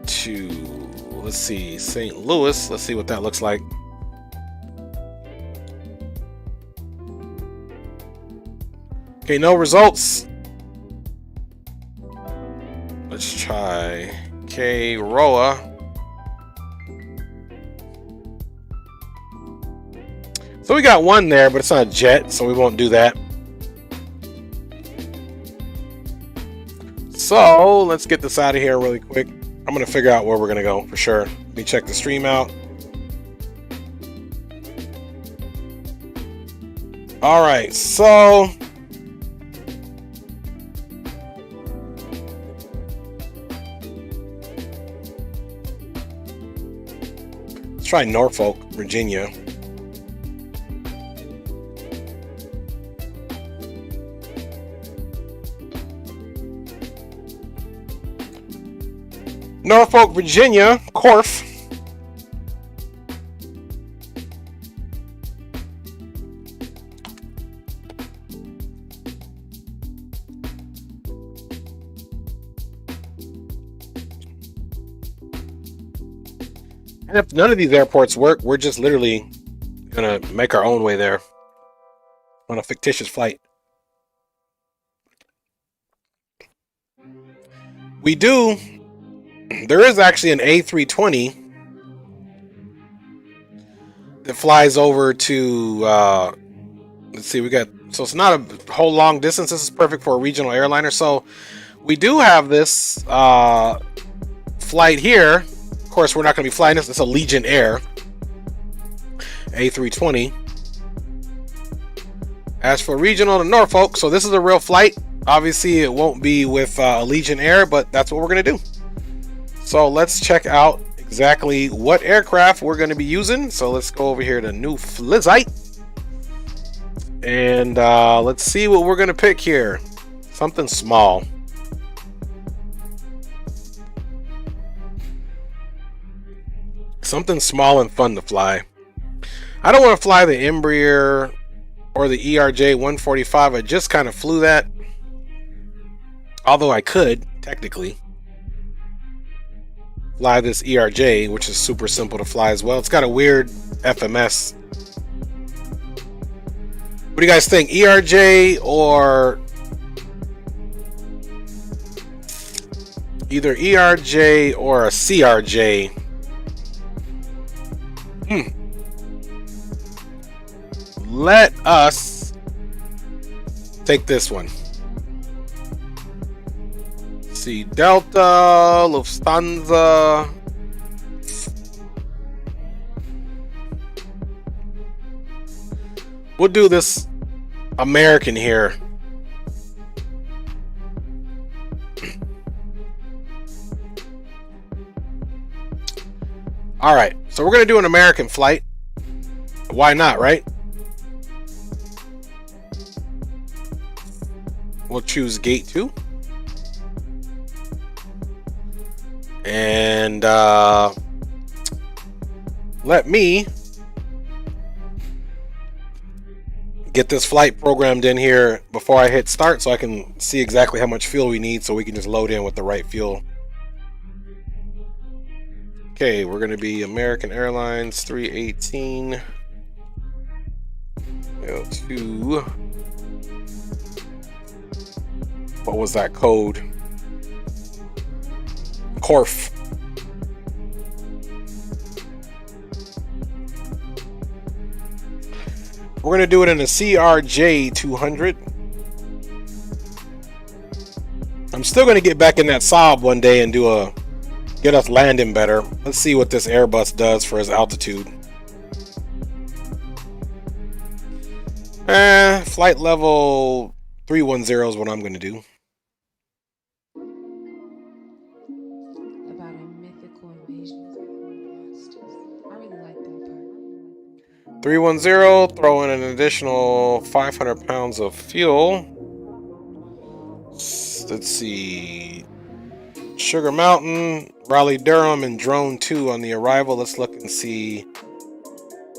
to, let's see, St. Louis. Let's see what that looks like. Okay, no results. Let's try K-Roa. So we got one there, but it's not a jet, so we won't do that. So let's get this out of here really quick. I'm gonna figure out where we're gonna go for sure. Let me check the stream out. All right, so let's try Norfolk, Virginia. Norfolk, Virginia, Corf. And if none of these airports work, we're just literally gonna make our own way there on a fictitious flight. There is actually an A320 that flies over to, let's see, so it's not a whole long distance. This is perfect for a regional airliner. So we do have this flight here. Of course, we're not going to be flying this. It's a Legion Air A320. As for regional to Norfolk, so this is a real flight. Obviously, it won't be with Legion Air, but that's what we're going to do. So let's check out exactly what aircraft we're going to be using. So let's go over here to New Flizzite. And let's see what we're going to pick here. Something small. Something small and fun to fly. I don't want to fly the Embraer or the ERJ 145. I just kind of flew that. Although I could, technically, fly this ERJ, which is super simple to fly as well. It's got a weird FMS. What do you guys think? ERJ or either ERJ or a CRJ? Let us take this one. See, Delta, Lufthansa. We'll do this American here. All right, so we're gonna do an American flight. Why not, right? We'll choose gate 2. And let me get this flight programmed in here before I hit start so I can see exactly how much fuel we need so we can just load in with the right fuel. Okay, we're going to be American Airlines 318. Go to, what was that code? Corf. We're going to do it in a CRJ 200. I'm still going to get back in that Saab one day and get us landing better. Let's see what this Airbus does for his altitude. Flight level 310 is what I'm going to do. 310, throw in an additional 500 pounds of fuel. Let's see. Sugar Mountain, Raleigh Durham, and Drone 2 on the arrival. Let's look and see.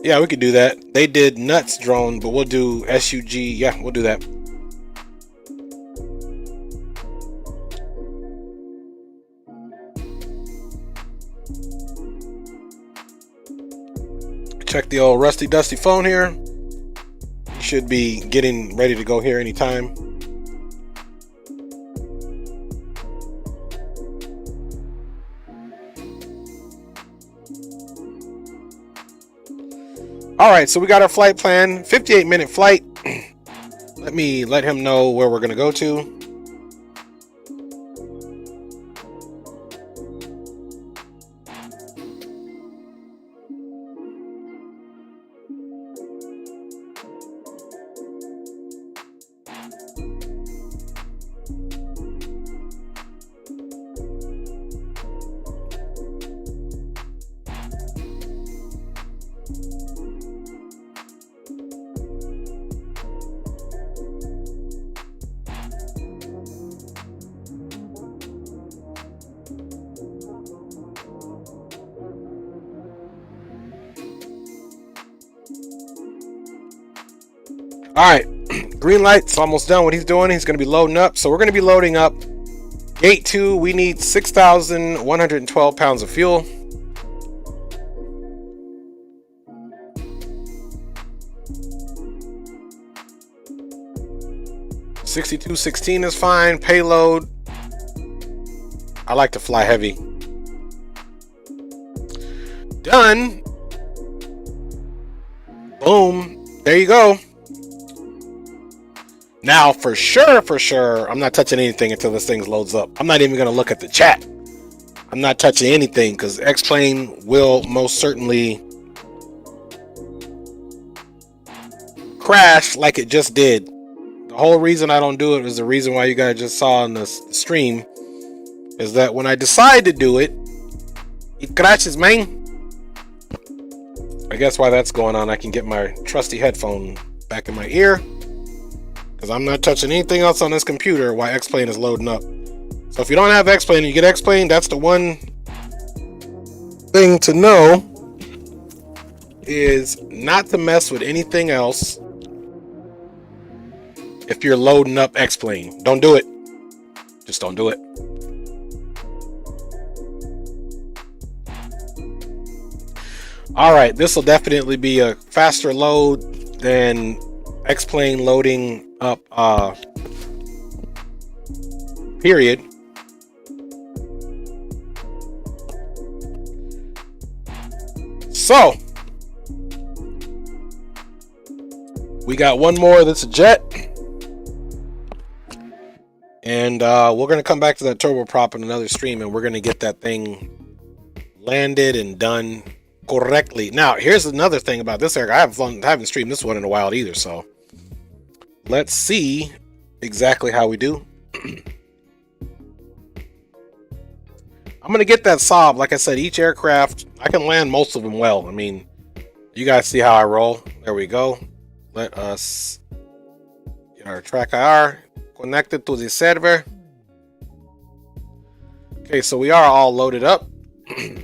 Yeah, we could do that. They did Nuts Drone, but we'll do SUG. Yeah, we'll do that. Check the old rusty dusty phone here. Should be getting ready to go here anytime. All right, so we got our flight plan, 58-minute flight. Let him know where we're gonna go to. All right, green light's almost done what he's doing. He's going to be loading up. So we're going to be loading up gate 2. We need 6,112 pounds of fuel. $62.16 is fine. Payload. I like to fly heavy. Done. Boom. There you go. Now, for sure, I'm not touching anything until this thing loads up. I'm not even going to look at the chat. I'm not touching anything because X-Plane will most certainly crash like it just did. The whole reason I don't do it is the reason why you guys just saw on the stream is that when I decide to do it, it crashes, man. I guess why that's going on, I can get my trusty headphone back in my ear. Because I'm not touching anything else on this computer while X-Plane is loading up. So if you don't have X-Plane and you get X-Plane, that's the one thing to know is not to mess with anything else if you're loading up X-Plane. Don't do it. Just don't do it. All right, this will definitely be a faster load than X-Plane loading up period. So we got one more that's a jet, and we're gonna come back to that turboprop in another stream, and we're gonna get that thing landed and done correctly. Now here's another thing about this aircraft. I haven't streamed this one in a while either, so let's see exactly how we do. I'm gonna get that Saab. Like I said, each aircraft I can land most of them well. I mean, you guys see how I roll. There we go. Let us get our track IR connected to the server. Okay, so we are all loaded up.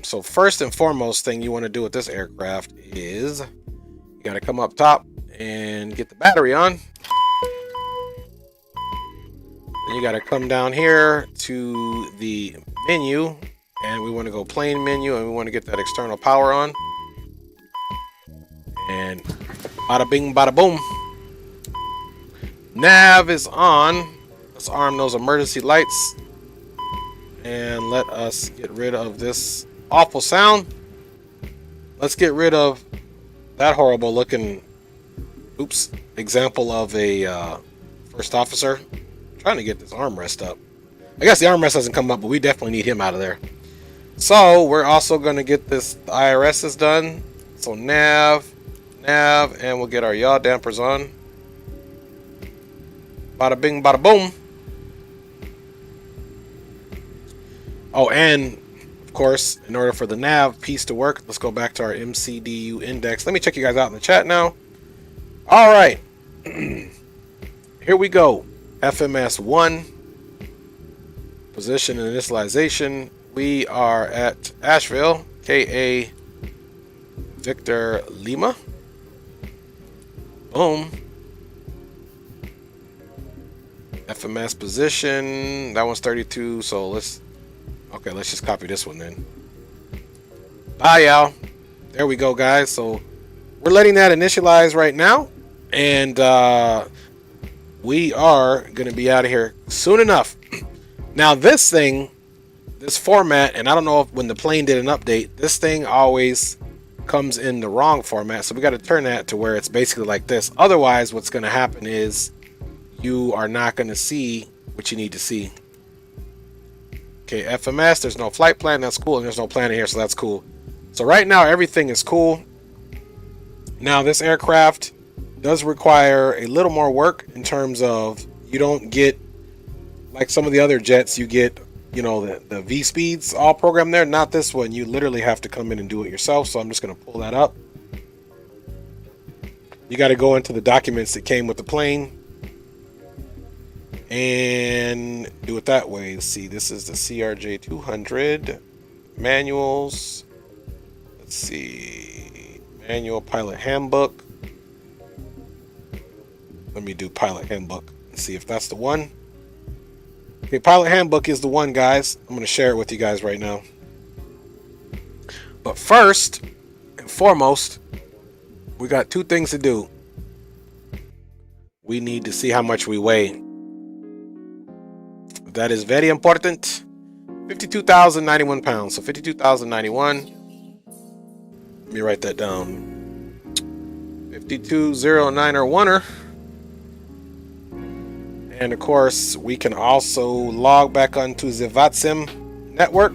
So first and foremost thing you want to do with this aircraft is you got to come up top and get the battery on. Then you got to come down here to the menu, and we want to go plane menu, and we want to get that external power on. And bada bing, bada boom. Nav is on. Let's arm those emergency lights. And let us get rid of this awful sound. Let's get rid of that horrible looking, oops, example of a first officer. I'm trying to get this armrest up. I guess the armrest hasn't come up, but we definitely need him out of there. So we're also going to get this, the IRS is done. So nav, and we'll get our yaw dampers on. Bada bing, bada boom. Oh, and of course, in order for the nav piece to work, let's go back to our MCDU index. Let me check you guys out in the chat now. All right. Here we go. FMS 1. Position and initialization. We are at Asheville, KA Victor Lima. Boom. FMS position. That one's 32. So let's just copy this one then. Bye, y'all. There we go, guys. So we're letting that initialize right now, and we are going to be out of here soon enough. Now this thing, this format, and I don't know if when the plane did an update, this thing always comes in the wrong format, so we got to turn that to where it's basically like this. Otherwise, what's going to happen is you are not going to see what you need to see. Okay, FMS, there's no flight plan, that's cool, and there's no plan in here, so that's cool. So right now everything is cool. Now this aircraft does require a little more work in terms of, you don't get like some of the other jets, you get, you know, the V speeds all programmed there. Not this one. You literally have to come in and do it yourself. So I'm just going to pull that up. You got to go into the documents that came with the plane and do it that way. See, this is the CRJ 200 manuals. Let's see, manual pilot handbook. Let me do pilot handbook and see if that's the one. Okay, pilot handbook is the one, guys. I'm going to share it with you guys right now. But first and foremost, we got two things to do. We need to see how much we weigh. That is very important. 52,091 pounds. So 52,091. Let me write that down. 5209er. And of course, we can also log back onto the VATSIM network.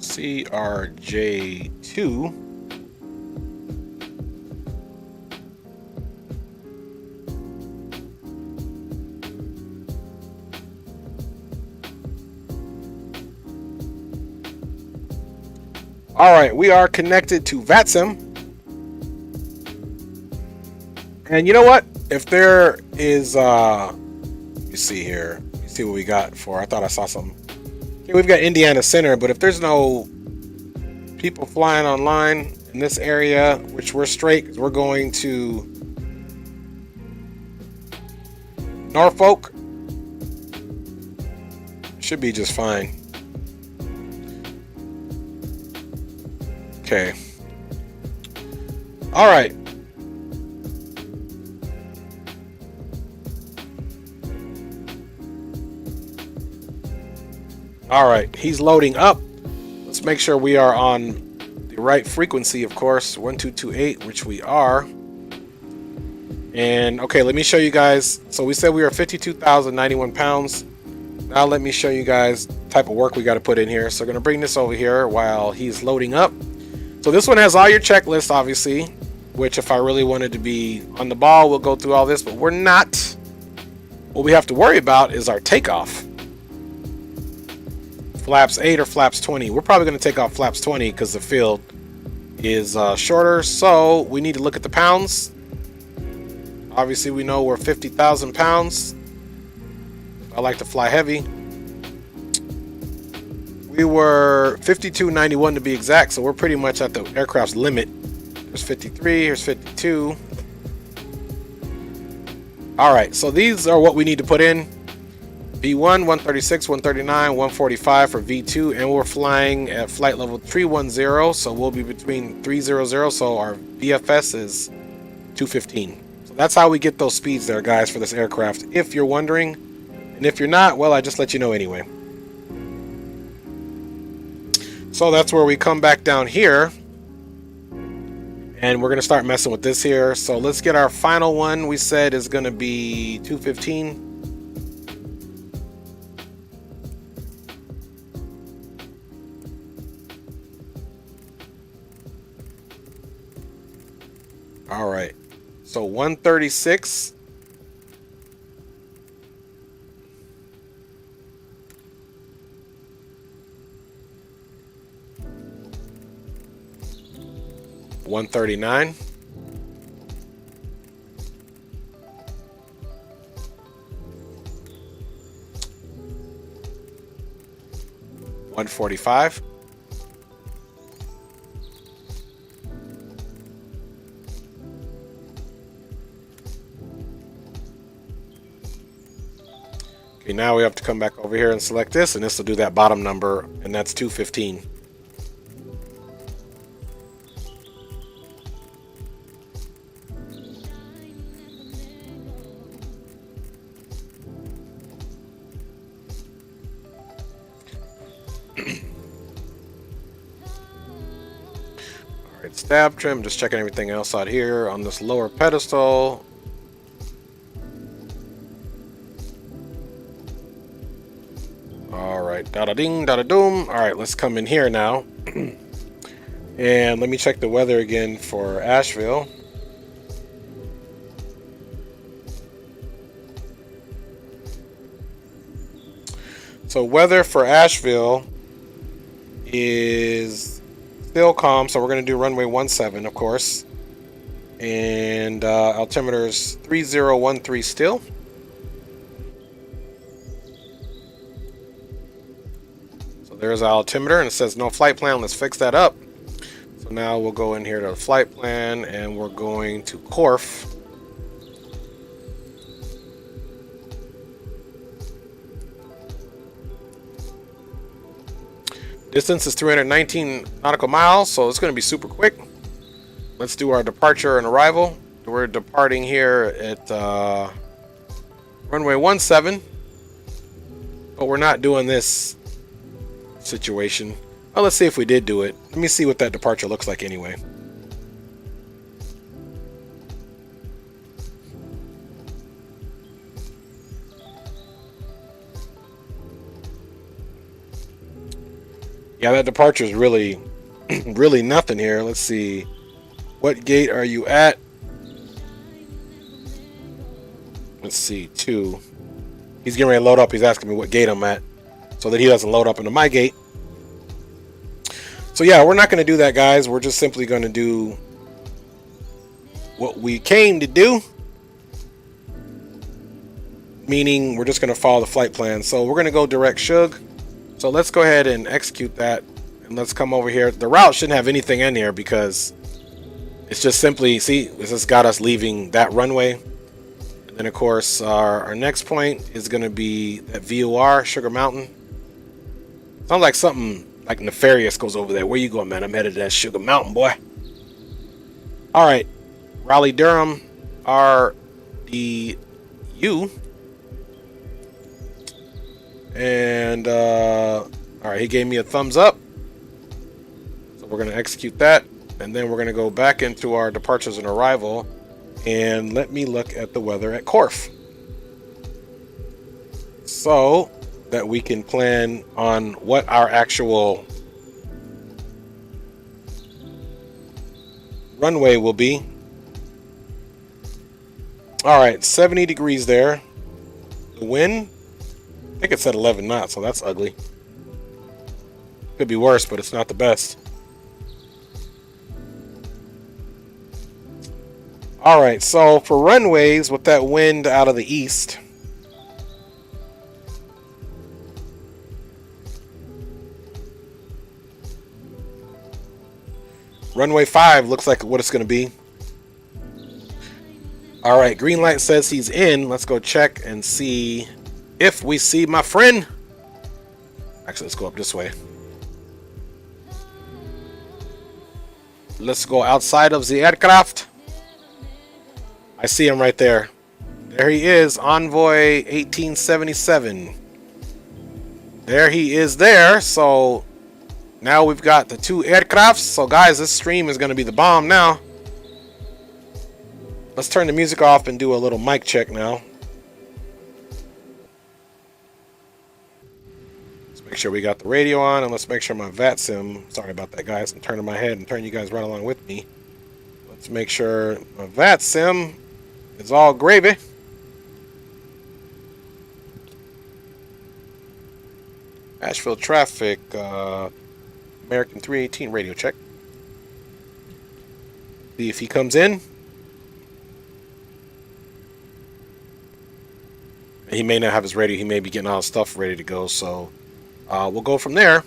CRJ2. All right, we are connected to VATSIM. And you know what? If there is, you see here, you see what we got for, I thought I saw something. Okay, we've got Indiana Center, but if there's no people flying online in this area, which we're straight, because we're going to Norfolk, should be just fine. Okay. All right. All right, he's loading up. Let's make sure we are on the right frequency, of course, 1228, which we are. And okay, let me show you guys. So we said we are 52,091 pounds. Now let me show you guys the type of work we got to put in here. So we're going to bring this over here while he's loading up. So this one has all your checklists, obviously, which if I really wanted to be on the ball, we'll go through all this, but we're not. What we have to worry about is our takeoff. Flaps 8 or flaps 20. We're probably going to take off flaps 20 because the field is shorter. So we need to look at the pounds. Obviously, we know we're 50,000 pounds. I like to fly heavy. We were 5291 to be exact, so we're pretty much at the aircraft's limit. Here's 53, here's 52. All right, so these are what we need to put in. V1, 136, 139, 145 for V2, and we're flying at flight level 310, so we'll be between 300, so our VFS is 215. So that's how we get those speeds there, guys, for this aircraft, if you're wondering. And if you're not, well, I just let you know anyway. So that's where we come back down here. And we're going to start messing with this here. So let's get our final one. We said is going to be 215. All right. So 136. $139. $145. Okay, now we have to come back over here and select this, and this will do that bottom number, and that's 215. Alright, stab trim, just checking everything else out here on this lower pedestal. Alright, dada ding, dada doom. Alright, let's come in here now. And let me check the weather again for Asheville. So weather for Asheville is still calm, so we're going to do runway 17, of course. And altimeter is 3013 still. So there's our altimeter, and it says no flight plan. Let's fix that up. So now we'll go in here to the flight plan, and we're going to Corf. Distance is 319 nautical miles, so it's going to be super quick. Let's do our departure and arrival. We're departing here at runway 17, but we're not doing this situation. Well, let's see if we did do it. Let me see what that departure looks like anyway. Yeah, that departure is really, really nothing here. Let's see. What gate are you at? Let's see, 2. He's getting ready to load up. He's asking me what gate I'm at so that he doesn't load up into my gate. So yeah, we're not going to do that, guys. We're just simply going to do what we came to do. Meaning we're just going to follow the flight plan. So we're going to go direct Shug. So let's go ahead and execute that, and let's come over here. The route shouldn't have anything in here because it's just simply, see, this has got us leaving that runway. And then of course our next point is going to be at VOR, Sugar Mountain. Sounds like something like nefarious goes over there. Where you going, man? I'm headed to that Sugar Mountain, boy. All right, Raleigh Durham, RDU. And all right, he gave me a thumbs up, so we're going to execute that, and then we're going to go back into our departures and arrival, and let me look at the weather at Corf so that we can plan on what our actual runway will be. All right, 70 degrees there. The wind, I think it said 11 knots, so that's ugly. Could be worse, but it's not the best. All right, so for runways with that wind out of the east, runway 5 looks like what it's going to be. All right, green light says he's in. Let's go check and see if we see my friend. Actually, let's go up this way. Let's go outside of the aircraft. I see him right there. There he is, Envoy 1877. There he is there. So now we've got the 2 aircrafts. So guys, this stream is going to be the bomb now. let's turn the music off and do a little mic check now. Let's make sure we got the radio on, and let's make sure my VATSIM, sorry about that guys, I'm turning my head and turning you guys right along with me. Let's make sure my VATSIM is all gravy. Asheville traffic, American 318 radio check. See if he comes in. He may not have his radio. He may be getting all his stuff ready to go. So we'll go from there.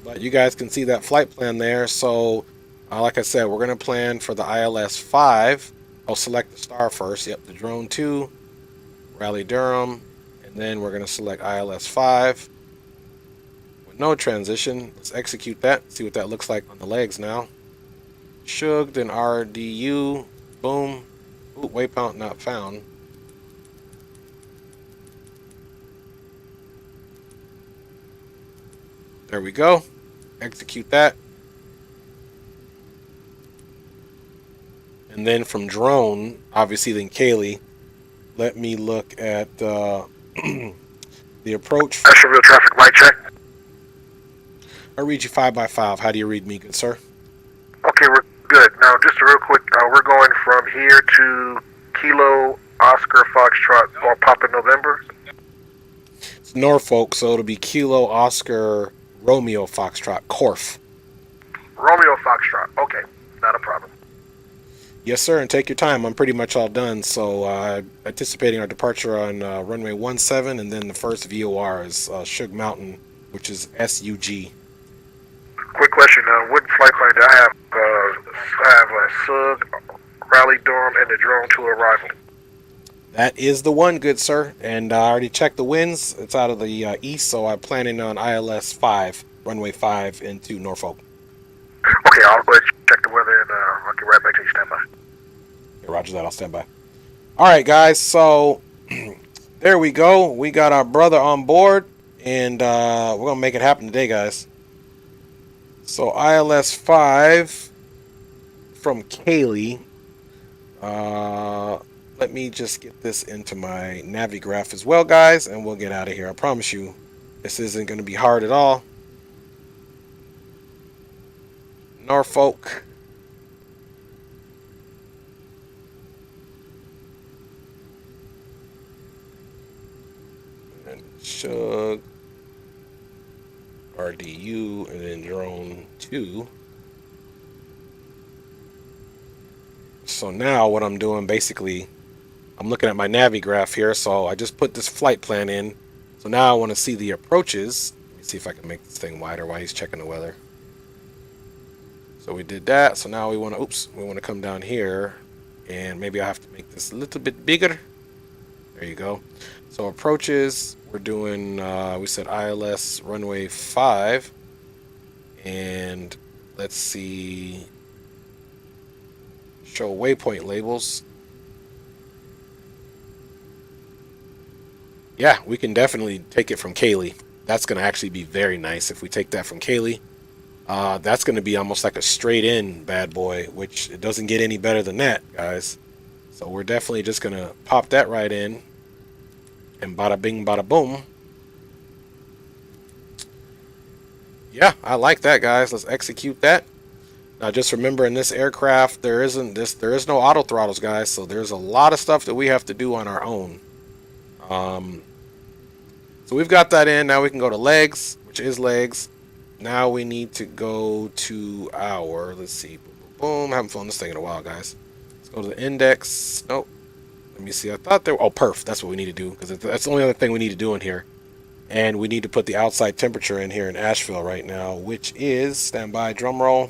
But you guys can see that flight plan there. So like I said, we're going to plan for the ILS 5. I'll select the star first. Yep, the drone 2, Raleigh Durham. And then we're going to select ILS 5. With no transition, let's execute that. See what that looks like on the legs now. Shug, then RDU. Boom. Ooh, waypoint not found. There we go. Execute that. And then from drone, obviously then Kaylee, let me look at the approach. Asheville traffic light check. I read you 5x5. How do you read me, good sir? Okay, we're good. Now, just real quick, we're going from here to Kilo Oscar Foxtrot or Papa November. It's Norfolk, so it'll be Kilo Oscar Romeo Foxtrot Corf. Romeo Foxtrot. Okay, not a problem. Yes, sir, and take your time. I'm pretty much all done. So anticipating our departure on runway 17, and then the first VOR is Shug Mountain, which is SUG. Quick question, what flight plan do I have? I have SUG, Raleigh Durham, and the drone to arrival. That is the one, good sir. And I already checked the winds. It's out of the east, so I'm planning on ILS 5, runway 5 into Norfolk. Okay, I'll go ahead and check the weather, and I'll get right back to you. Stand by. Yeah, roger that. I'll stand by. All right, guys. So there we go. We got our brother on board, and we're going to make it happen today, guys. So ILS 5 from Kaylee. Let me just get this into my Navigraph as well, guys, and we'll get out of here. I promise you, this isn't going to be hard at all. Norfolk. And Shug. RDU, and then drone 2. So now what I'm doing, basically, I'm looking at my Navigraph here, so I just put this flight plan in. So now I want to see the approaches. Let me see if I can make this thing wider while he's checking the weather. So we did that. So now we want to, we want to come down here, and maybe I have to make this a little bit bigger. There you go. So approaches, we're doing, we said ILS runway 5, and let's see, show waypoint labels. Yeah, we can definitely take it from Kaylee. That's going to actually be very nice if we take that from Kaylee. That's going to be almost like a straight in bad boy, which it doesn't get any better than that, guys. So we're definitely just going to pop that right in. And bada bing, bada boom. Yeah, I like that, guys. Let's execute that. Now, just remember, in this aircraft, there is no auto throttles, guys. So there's a lot of stuff that we have to do on our own. So we've got that in. Now we can go to legs, which is legs. Now we need to go to our, let's see, boom, boom, boom. I haven't flown this thing in a while, guys. Let's go to the index. Nope. Let me see. I thought there. Oh, perf. That's what we need to do, because that's the only other thing we need to do in here. And we need to put the outside temperature in here in Asheville right now, which is, stand by, drum roll.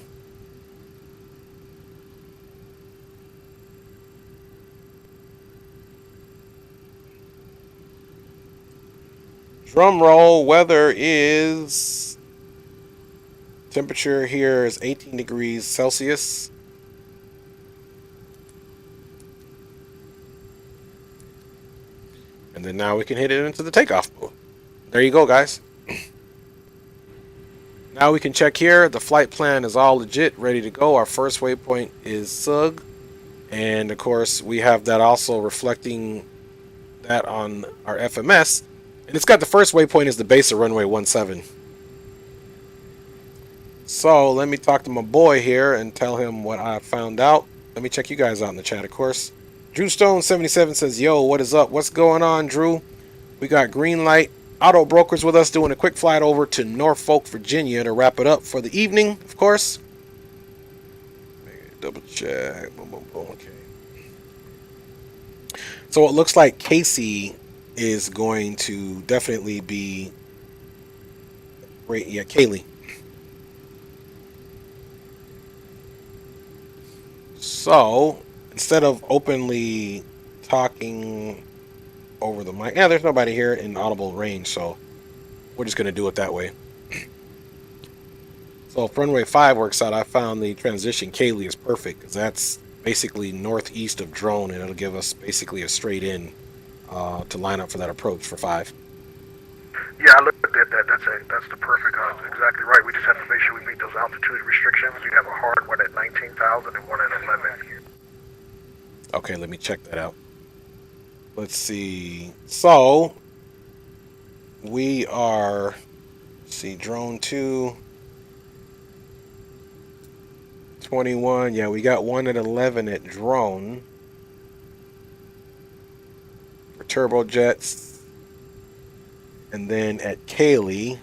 Drum roll. Weather is, temperature here is 18 degrees Celsius. And then now we can hit it into the takeoff mode. There you go, guys. Now we can check here. The flight plan is all legit, ready to go. Our first waypoint is SUG. And of course, we have that also reflecting that on our FMS. And it's got the first waypoint is the base of runway 17. So let me talk to my boy here and tell him what I found out. Let me check you guys out in the chat, of course. Drew Stone 77 says, yo, what is up? What's going on, Drew? We got Green Light Auto Brokers with us doing a quick flight over to Norfolk, Virginia to wrap it up for the evening, of course. Double check. Boom, boom, boom. Okay. So it looks like Casey is going to definitely be great. Yeah, Kaylee. So instead of openly talking over the mic, yeah, there's nobody here in audible range, so we're just going to do it that way. So if runway 5 works out, I found the transition Kaylee is perfect because that's basically northeast of drone, and it'll give us basically a straight in to line up for that approach for 5. Yeah, I looked at that. That's the perfect. Exactly right. We just have to make sure we meet those altitude restrictions. We have a hard one at 19,000 and one at 11. Okay, let me check that out. Let's see. So we are, let's see, drone 2, 21. Yeah, we got one at 11 at drone for turbojets. And then at Kaylee,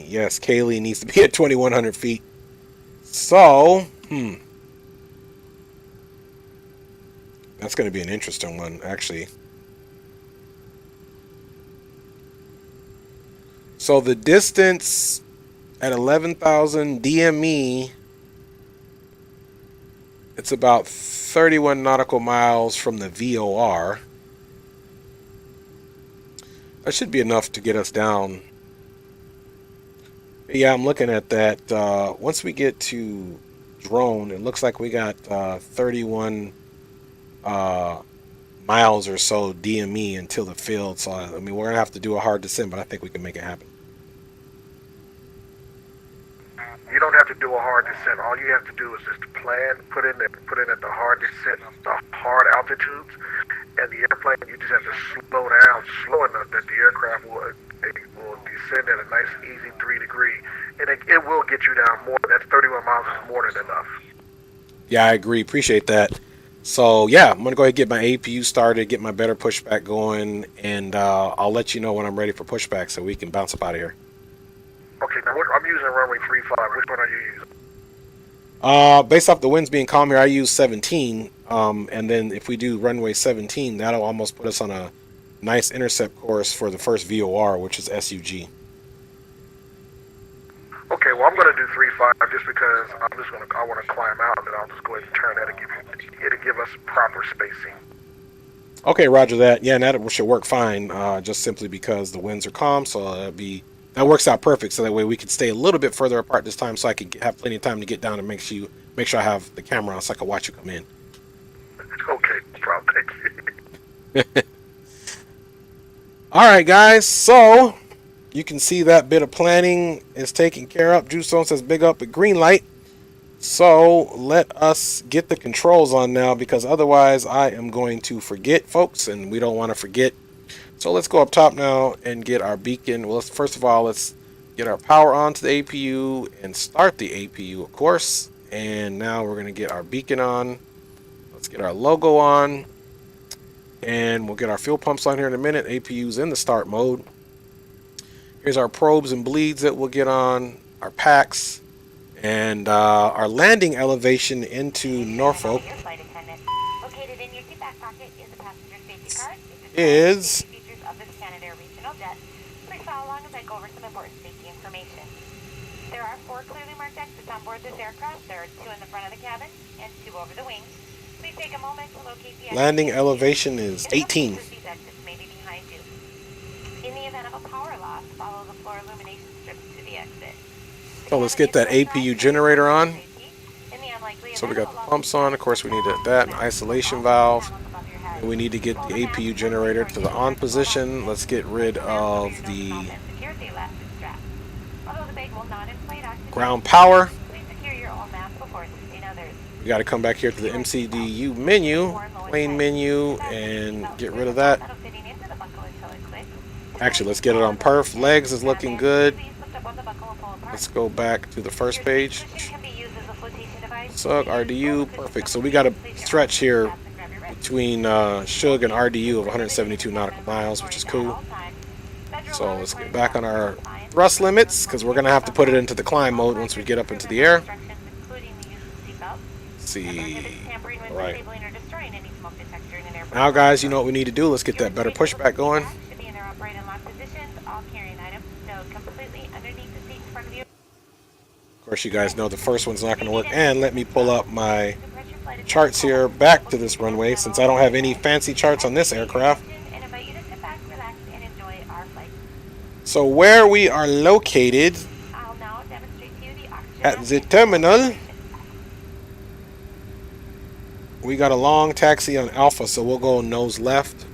yes, Kaylee needs to be at 2,100 feet. So, that's going to be an interesting one, actually. So the distance at 11,000 DME, it's about 31 nautical miles from the VOR. That should be enough to get us down. Yeah, I'm looking at that. Once we get to drone, it looks like we got 31 miles or so DME until the field. So, I mean, we're going to have to do a hard descent, but I think we can make it happen. You don't have to do a hard descent. All you have to do is just plan, put in at the hard descent, the hard altitudes, and the airplane. You just have to slow down, slow enough that the aircraft will descend at a nice, easy 3 degree, and it will get you down more. That's 31 miles is more than enough. Yeah, I agree. Appreciate that. So yeah, I'm gonna go ahead and get my APU started, get my better pushback going, and I'll let you know when I'm ready for pushback so we can bounce up out of here. Okay, now I'm using runway 35. Which one are you using? Based off the winds being calm here, I use 17. And then if we do runway 17, that'll almost put us on a nice intercept course for the first VOR, which is SUG. Okay, well I'm gonna do 35 just because I want to climb out, and I'll just go ahead and turn that and it'll give us proper spacing. Okay, roger that. Yeah, and that should work fine. Just simply because the winds are calm, so that works out perfect. So that way we can stay a little bit further apart this time, so I can have plenty of time to get down and make sure I have the camera on so I can watch you come in. Okay, no problem. Thank you. All right, guys. So you can see that bit of planning is taken care of. Drew Stone says big up at green light. So let us get the controls on now, because otherwise I am going to forget, folks, and we don't want to forget. So let's go up top now and get our beacon. Well, first of all, let's get our power onto the APU and start the APU, of course. And now we're going to get our beacon on. Let's get our logo on. And we'll get our fuel pumps on here in a minute. APU's in the start mode. Here's our probes and bleeds that we'll get on. Our packs. And our landing elevation into Norfolk is... There are 4 clearly marked exits on board this aircraft. There are 2 in the front of the cabin and 2 over the wings. Please take a moment to locate the landing elevation is 18. These exits may be behind you. In the event of a power loss, follow the floor illumination strips to the exit. So let's get that APU generator on. So we got the pumps on. Of course, we need that an isolation valve. And we need to get the APU generator to the on position. Let's get rid of the ground power. Please secure your own mask before assisting others. We got to come back here to the MCDU menu, plane menu, and get rid of that. Actually, let's get it on perf. Legs is looking good. Let's go back to the first page. Sug RDU, perfect. So we got a stretch here between Shug and RDU of 172 nautical miles, which is cool. So let's get back on our thrust limits, because we're going to have to put it into the climb mode once we get up into the air. Let's see. All right. Now, guys, you know what we need to do. Let's get that better pushback going. Of course, you guys know the first one's not going to work. And let me pull up my charts here back to this runway, since I don't have any fancy charts on this aircraft. So where we are located at the terminal, we got a long taxi on Alpha, so we'll go nose left.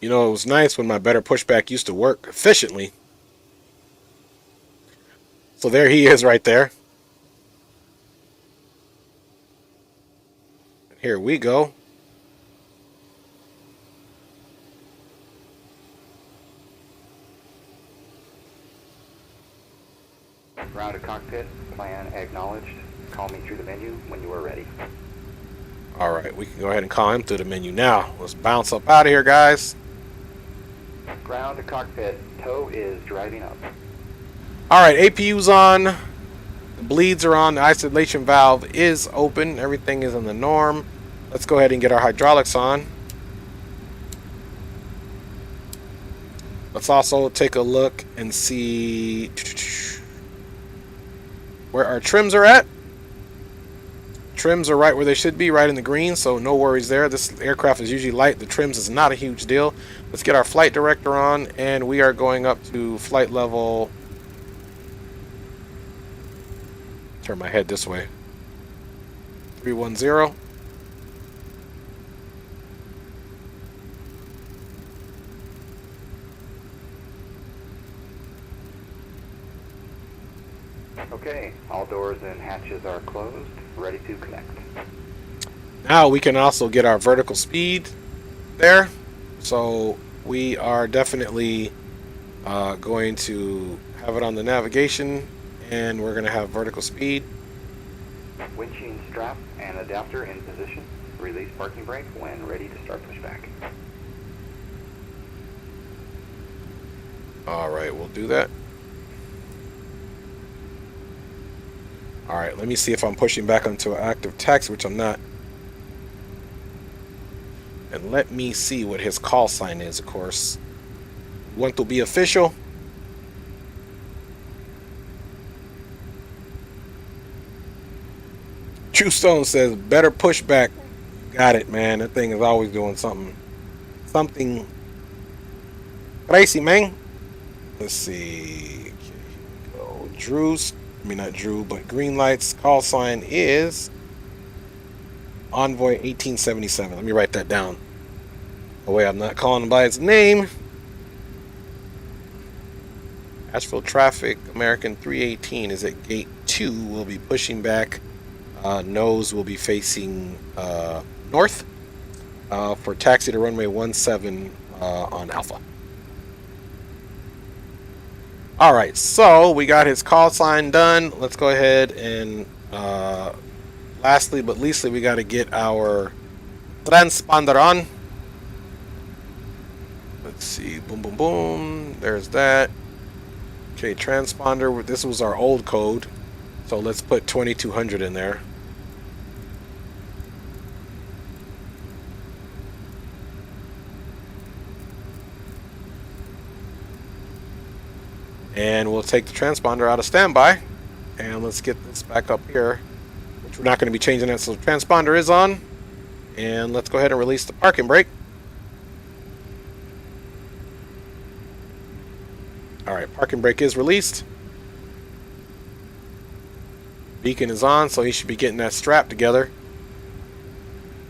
You know, it was nice when my better pushback used to work efficiently. So there he is right there. Here we go. Ground to cockpit, plan acknowledged. Call me through the menu when you are ready. All right, we can go ahead and call him through the menu now. Let's bounce up out of here, guys. Ground to cockpit, tow is driving up. All right, APU's on. The bleeds are on. The isolation valve is open. Everything is in the norm. Let's go ahead and get our hydraulics on. Let's also take a look and see where our trims are at. Trims are right where they should be, right in the green, so no worries there. This aircraft is usually light. The trims is not a huge deal. Let's get our flight director on, and we are going up to flight level. Turn my head this way. 310. Okay, all doors and hatches are closed, ready to connect. Now we can also get our vertical speed there. So we are definitely going to have it on the navigation, and we're going to have vertical speed. Windshield strap and adapter in position. Release parking brake when ready to start pushback. All right, we'll do that. All right, let me see if I'm pushing back onto an active taxi, which I'm not. And let me see what his call sign is, of course. Want to be official? True Stone says, better pushback. Got it, man. That thing is always doing something crazy, man. Let's see. Okay, here we go. Drew's, I mean, not Drew, but green lights. Call sign is Envoy 1877. Let me write that down. Oh, wait, I'm not calling him by his name. Asheville traffic, American 318 is at gate 2. We'll be pushing back. Nose will be facing north for taxi to runway 17 on Alpha. All right, so we got his call sign done. Let's go ahead and lastly but leastly, we got to get our transponder on. Let's see, boom, boom, boom. There's that. Okay, transponder. This was our old code, so let's put 2200 in there. And we'll take the transponder out of standby, and let's get this back up here, which we're not going to be changing it. So the transponder is on, and let's go ahead and release the parking brake. All right, parking brake is released. Beacon is on, so he should be getting that strap together.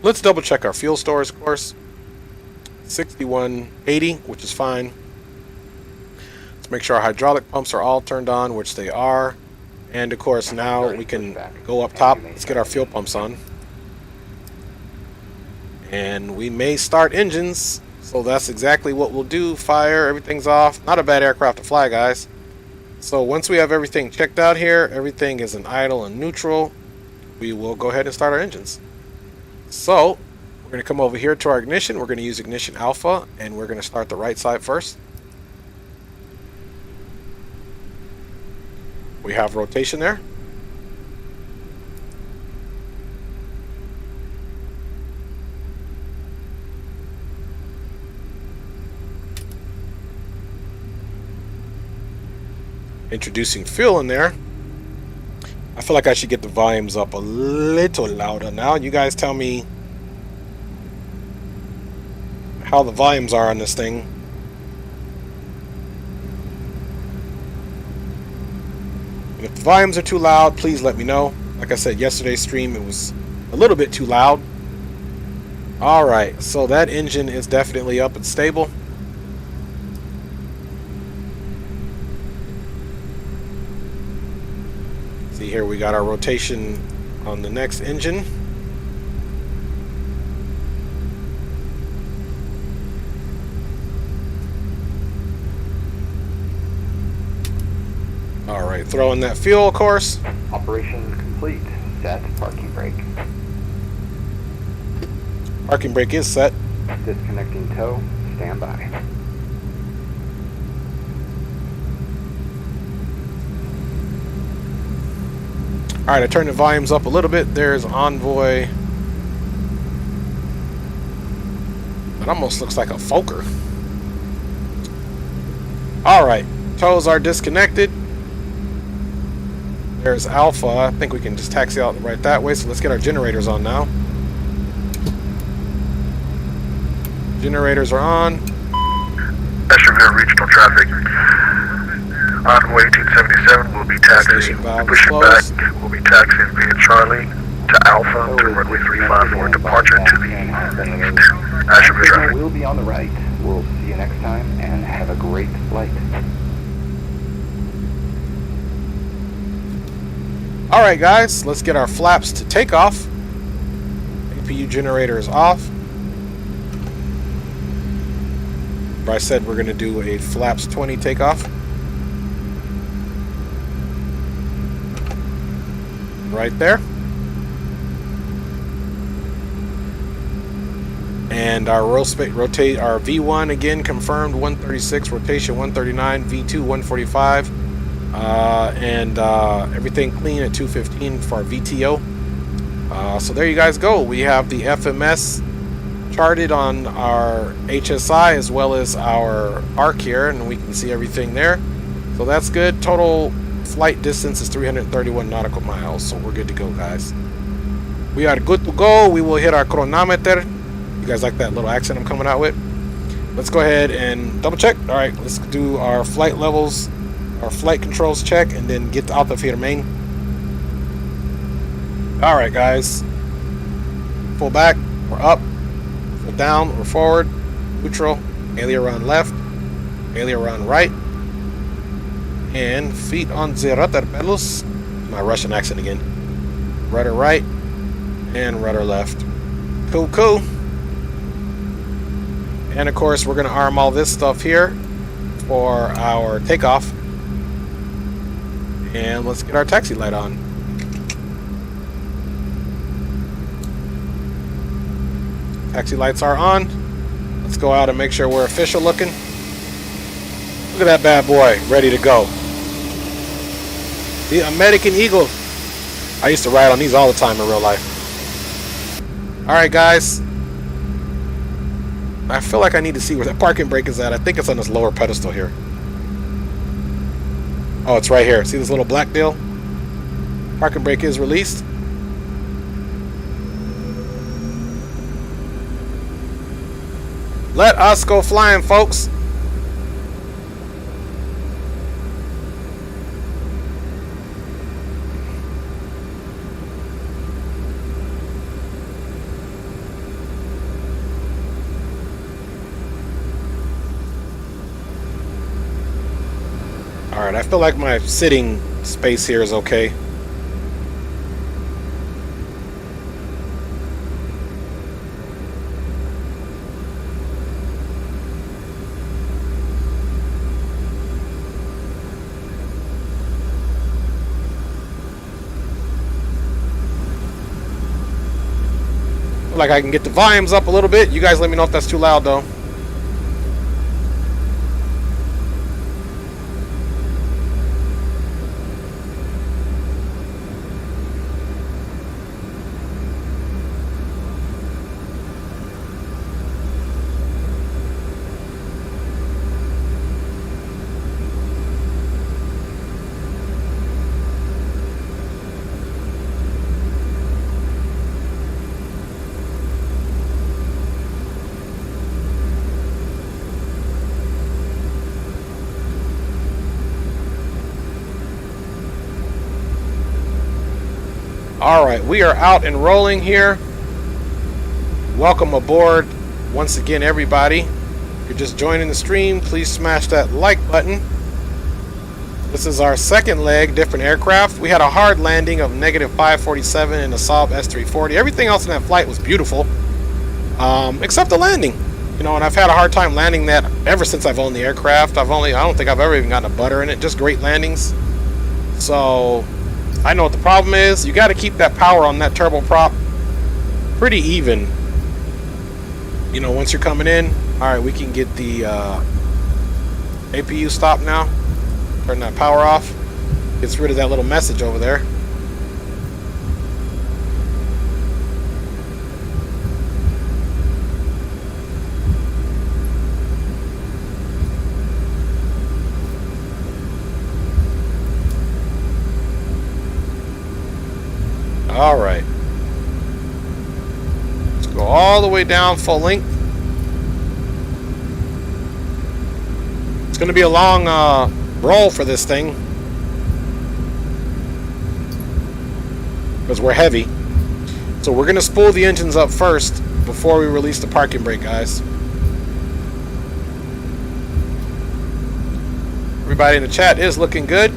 Let's double check our fuel stores, of course. 6180, which is fine. Let's make sure our hydraulic pumps are all turned on, which they are. And of course, now we can go up top. Let's get our fuel pumps on. And we may start engines. So that's exactly what we'll do. Fire, everything's off. Not a bad aircraft to fly, guys. So once we have everything checked out here, everything is in idle and neutral, we will go ahead and start our engines. So we're going to come over here to our ignition. We're going to use ignition alpha, and we're going to start the right side first. We have rotation there. Introducing fuel in there. I feel like I should get the volumes up a little louder now. You guys tell me how the volumes are on this thing. If the volumes are too loud, please let me know. Like I said, yesterday's stream, it was a little bit too loud. Alright, so that engine is definitely up and stable. See here, we got our rotation on the next engine. Alright, throw in that fuel, of course. Operation complete. Set parking brake. Parking brake is set. Disconnecting tow. Stand by. Alright, I turned the volumes up a little bit. There's Envoy. It almost looks like a Fokker. Alright, tows are disconnected. There's Alpha. I think we can just taxi out right that way. So let's get our generators on now. Generators are on. SUV regional traffic. Envoy 1877 will be taxiing. Pushing back. We'll be taxiing via Charlie to Alpha to runway 35 for departure to the east. SUV traffic. We'll be on the right. We'll see you next time and have a great flight. Alright guys, let's get our flaps to take off. APU generator is off. I said we're going to do a flaps 20 takeoff. Right there. And our rotate our V1 again confirmed 136, rotation 139, V2 145. And everything clean at 215 for our VTO. So there you guys go. We have the FMS charted on our HSI as well as our ARC here, and we can see everything there. So that's good. Total flight distance is 331 nautical miles, so we're good to go, guys. We are good to go. We will hit our chronometer. You guys like that little accent I'm coming out with? Let's go ahead and double check. All right, let's do our flight levels, our flight controls check, and then get out of here, main. All right, guys. Full back, we're up. Full down, we're forward. Neutral, aileron left, aileron right. And feet on the rudder pedals. My Russian accent again. Rudder right and rudder left. Cool, cool. And of course, we're going to arm all this stuff here for our takeoff. And let's get our taxi light on. Taxi lights are on. Let's go out and make sure we're official looking. Look at that bad boy, ready to go. The American Eagle. I used to ride on these all the time in real life. Alright guys. I feel like I need to see where the parking brake is at. I think it's on this lower pedestal here. Oh, it's right here. See this little black deal? Parking brake is released. Let us go flying, folks. Alright, I feel like my sitting space here is okay. Like I can get the volumes up a little bit. You guys let me know if that's too loud though. Alright, we are out and rolling here. Welcome aboard once again, everybody. If you're just joining the stream, please smash that like button. This is our second leg, different aircraft. We had a hard landing of -547 in the Saab S340. Everything else in that flight was beautiful, except the landing. You know, and I've had a hard time landing that ever since I've owned the aircraft. I don't think I've ever even gotten a butter in it. Just great landings. So I know what the problem is. You got to keep that power on that turboprop pretty even. You know, once you're coming in. Alright, we can get the APU stop now. Turn that power off. Gets rid of that little message over there. Alright. Let's go all the way down full length. It's going to be a long roll for this thing, because we're heavy. So we're going to spool the engines up first before we release the parking brake, guys. Everybody in the chat is looking good.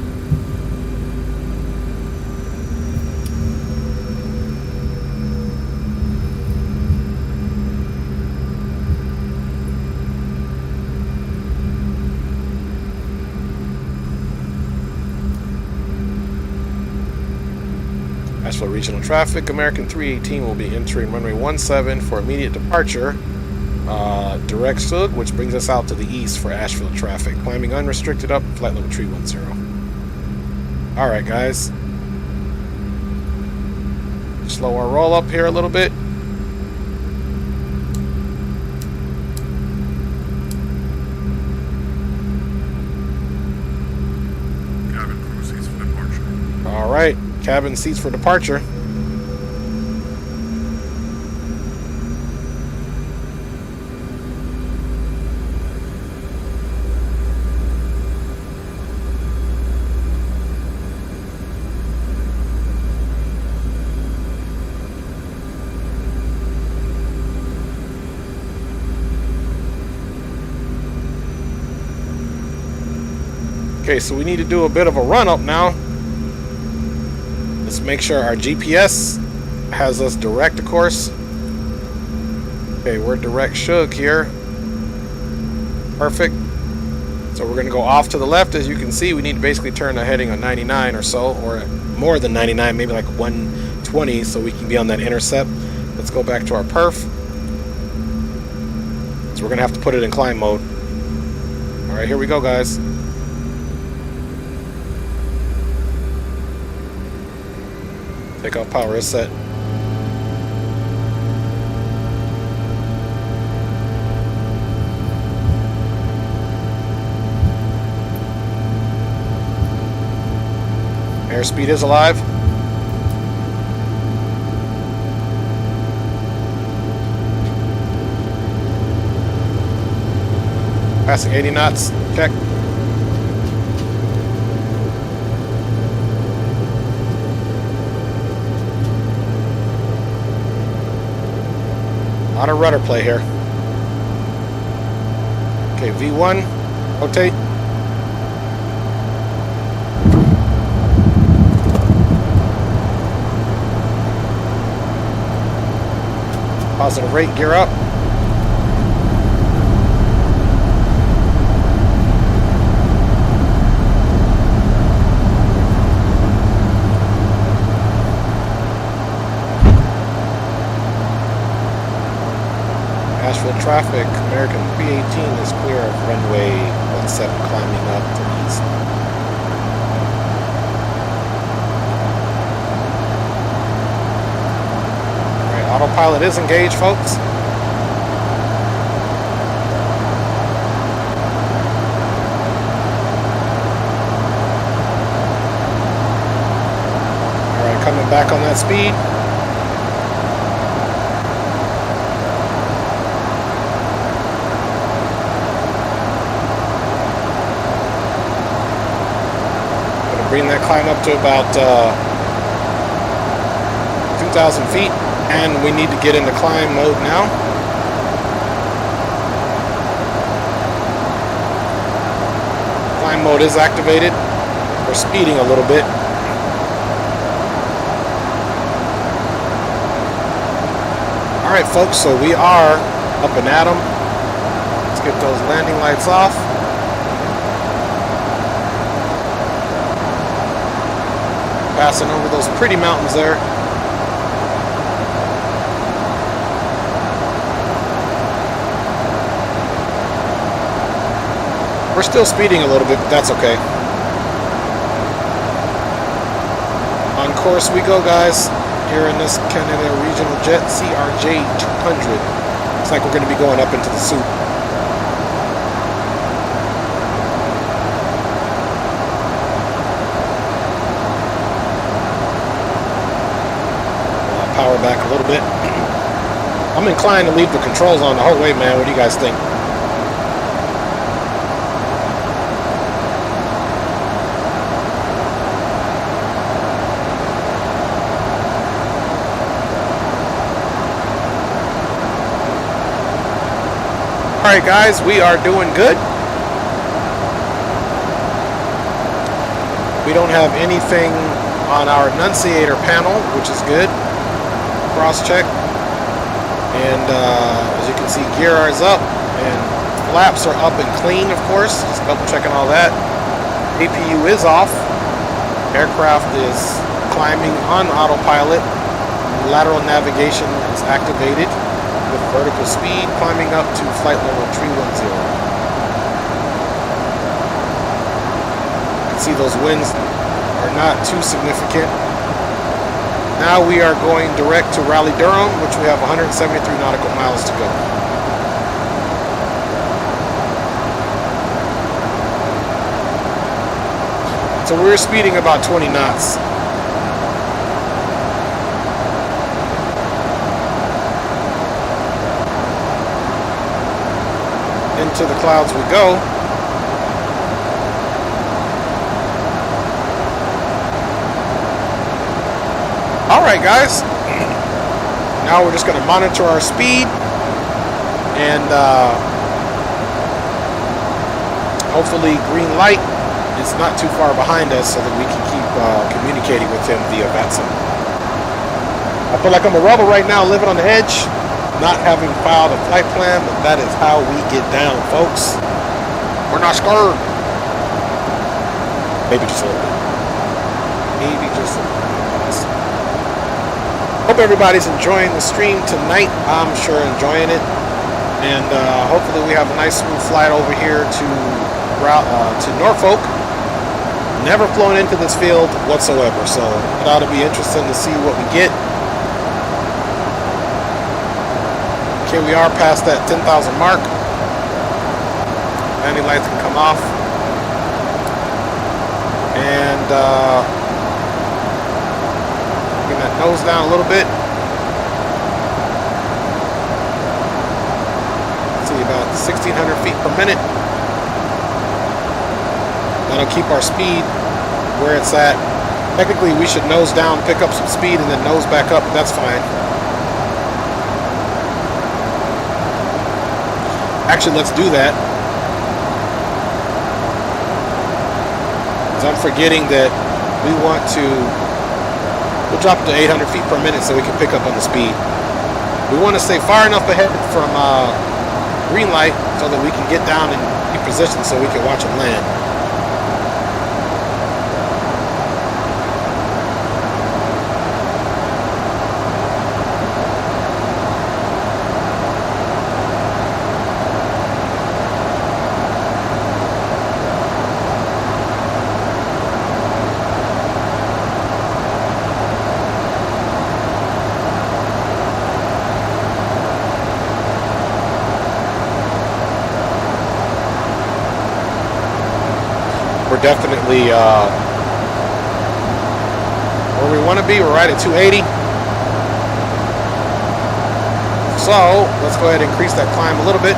Asheville Regional Traffic, American 318 will be entering runway 17 for immediate departure. Direct SUG, which brings us out to the east for Asheville traffic. Climbing unrestricted up, flight level 310. Alright, guys. Slow our roll up here a little bit. Cabin crew seats for departure. Alright. Cabin seats for departure. Okay, so we need to do a bit of a run up now. Let's make sure our GPS has us direct, of course. Okay, we're direct SUG here. Perfect. So we're going to go off to the left. As you can see, we need to basically turn a heading on 99 or so, or more than 99, maybe like 120, so we can be on that intercept. Let's go back to our perf. So we're going to have to put it in climb mode. All right, here we go, guys. Takeoff power is set. Airspeed is alive. Passing 80 knots. Check. On a rudder play here. Okay, V1, rotate. Positive rate, gear up. Asheville traffic, American 318 is clear of runway 17 climbing up to east. Alright, autopilot is engaged, folks. Alright, coming back on that speed. Bring that climb up to about 2,000 feet, and we need to get into climb mode now. Climb mode is activated. We're speeding a little bit. Alright folks, so we are up and at 'em. Let's get those landing lights off. Passing over those pretty mountains there. We're still speeding a little bit, but that's okay. On course we go, guys. Here in this Canada Regional Jet CRJ 200. Looks like we're going to be going up into the soup. Power back a little bit. I'm inclined to leave the controls on the whole way, man. What do you guys think? Alright guys, we are doing good. We don't have anything on our enunciator panel, which is good. Cross check, and as you can see, gear is up and flaps are up and clean, of course. Just double checking all that. APU is off. Aircraft is climbing on autopilot. Lateral navigation is activated with vertical speed climbing up to flight level 310. You can see those winds are not too significant. Now we are going direct to Raleigh-Durham, which we have 173 nautical miles to go. So we're speeding about 20 knots. Into the clouds we go. Alright guys, now we're just going to monitor our speed and hopefully green light is not too far behind us so that we can keep communicating with him via VATSIM. I feel like I'm a rebel right now, living on the edge, not having filed a flight plan, but that is how we get down, folks. We're not scared. Maybe just a little bit. Maybe just a little bit. Hope everybody's enjoying the stream tonight. I'm sure enjoying it, and hopefully we have a nice smooth flight over here to Norfolk. Never flown into this field whatsoever, so it ought to be interesting to see what we get. Okay, we are past that 10,000 mark. Landing lights can come off, and bring that nose down a little bit. Let's see, about 1,600 feet per minute. That'll keep our speed where it's at. Technically, we should nose down, pick up some speed, and then nose back up, but that's fine. Actually, let's do that. Because I'm forgetting that we want to... We'll drop it to 800 feet per minute so we can pick up on the speed. We want to stay far enough ahead from green light so that we can get down and be positioned so we can watch them land. We're definitely where we want to be. We're right at 280. So let's go ahead and increase that climb a little bit.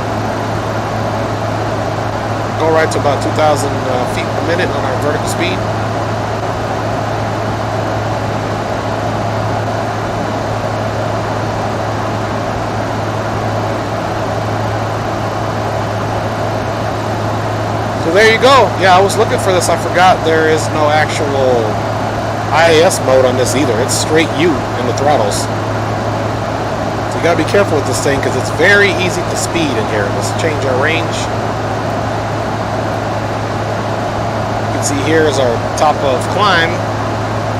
Go right to about 2,000 feet per minute on our vertical speed. So there you go. Yeah, I was looking for this. I forgot there is no actual IAS mode on this either. It's straight U in the throttles. So you gotta be careful with this thing because it's very easy to speed in here. Let's change our range. You can see here is our top of climb,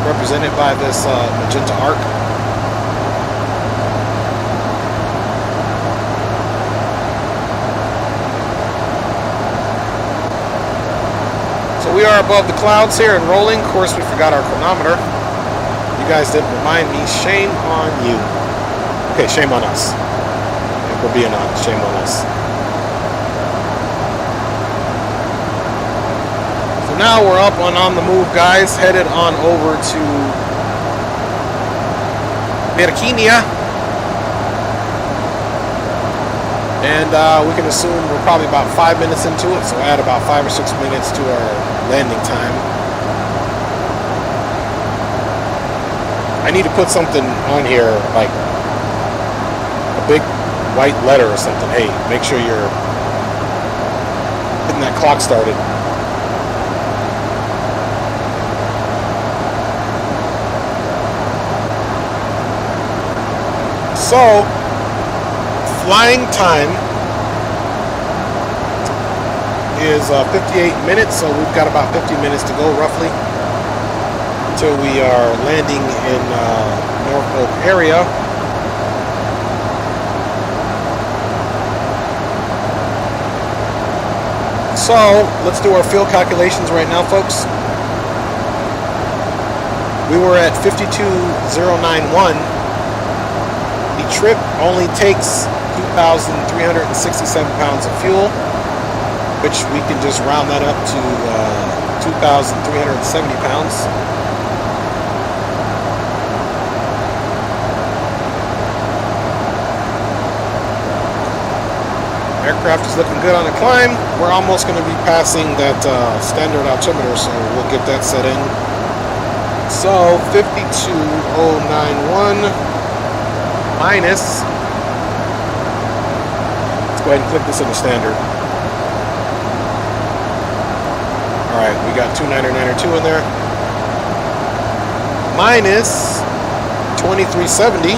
represented by this magenta arc. We are above the clouds here and rolling. Of course, we forgot our chronometer. You guys didn't remind me. Shame on you. Okay, shame on us. If we're being honest, shame on us. So now we're up on the move, guys. Headed on over to Virginia. And we can assume we're probably about 5 minutes into it, so add about 5 or 6 minutes to our landing time. I need to put something on here, like a big white letter or something. Hey, make sure you're getting that clock started. So, flying time is 58 minutes, so we've got about 50 minutes to go roughly until we are landing in Norfolk area. So let's do our fuel calculations right now, folks. We were at 52,091. The trip only takes 2,367 pounds of fuel, which we can just round that up to 2,370 pounds. Aircraft is looking good on the climb. We're almost going to be passing that standard altimeter, so we'll get that set in. So 52,091 minus, let's go ahead and click this in the standard. Alright, we got 29902 in there. Minus 2370.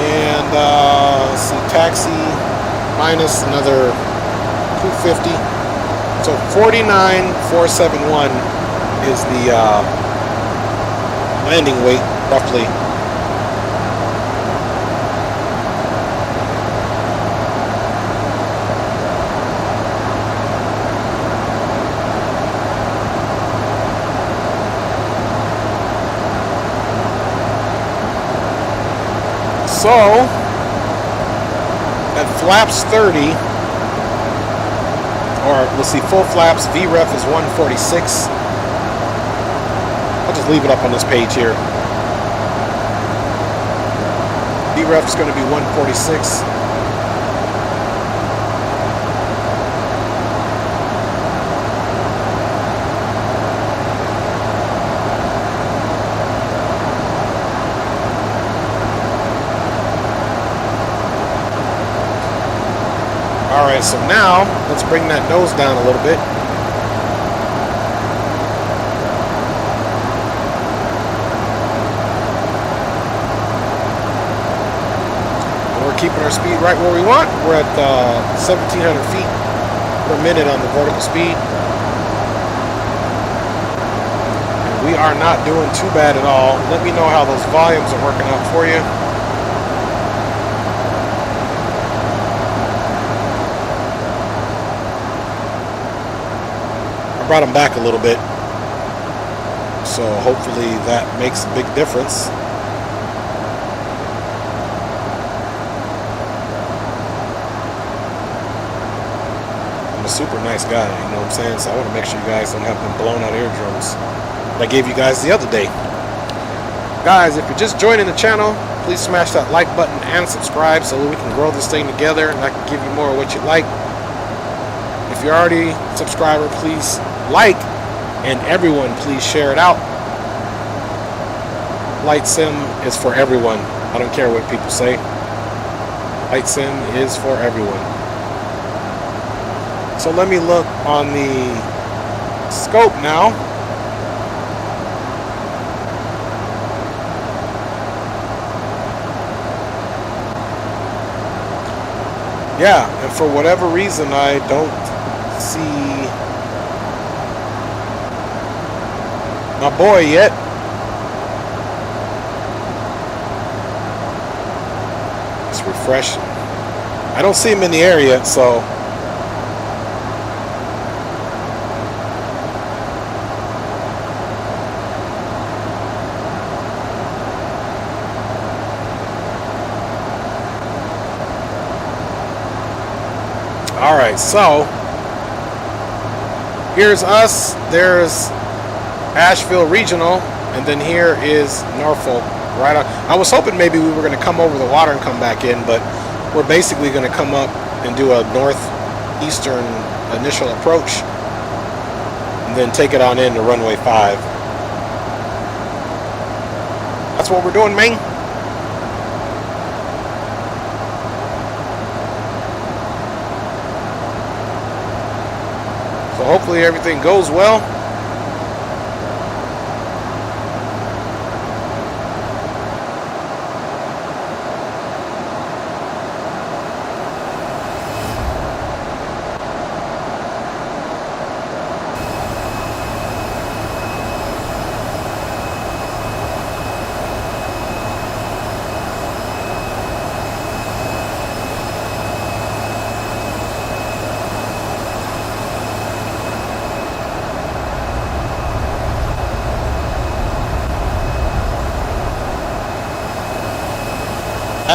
And let's see, taxi minus another 250. So 49,471 is the landing weight, roughly. So, at flaps 30, or let's see, full flaps, VREF is 146. I'll just leave it up on this page here. VREF is going to be 146. Alright, so now let's bring that nose down a little bit. keeping our speed right where we want. We're at 1,700 feet per minute on the vertical speed. And we are not doing too bad at all. Let me know how those volumes are working out for you. I brought them back a little bit, so hopefully that makes a big difference. I'm a super nice guy, you know what I'm saying? So I want to make sure you guys don't have them blown out eardrums that I gave you guys the other day. Guys, if you're just joining the channel, please smash that like button and subscribe so that we can grow this thing together and I can give you more of what you like. If you're already a subscriber, please like, and everyone please share it out. Light Sim is for everyone. I don't care what people say. Light Sim is for everyone. So let me look on the scope now. Yeah, and for whatever reason I don't see my boy yet. Let's refresh. I don't see him in the air yet, so all right, so here's us. There's Asheville Regional, and then here is Norfolk. Right on. I was hoping maybe we were going to come over the water and come back in, but we're basically going to come up and do a northeastern initial approach, and then take it on in to runway 5. That's what we're doing, man. So hopefully everything goes well.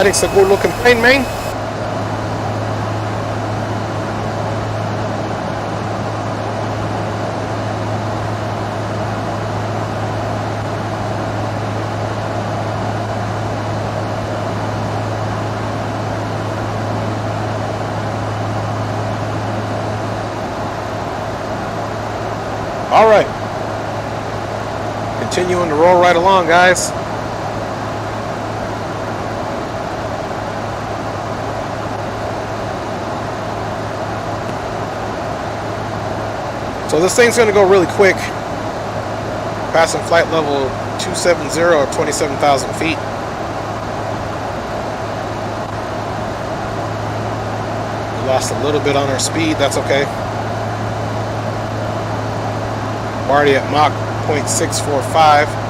That's a good looking plane, man. All right. Continuing to roll right along, guys. So this thing's going to go really quick, passing flight level 270 or 27,000 feet. We lost a little bit on our speed, that's okay. We're already at Mach 0.645.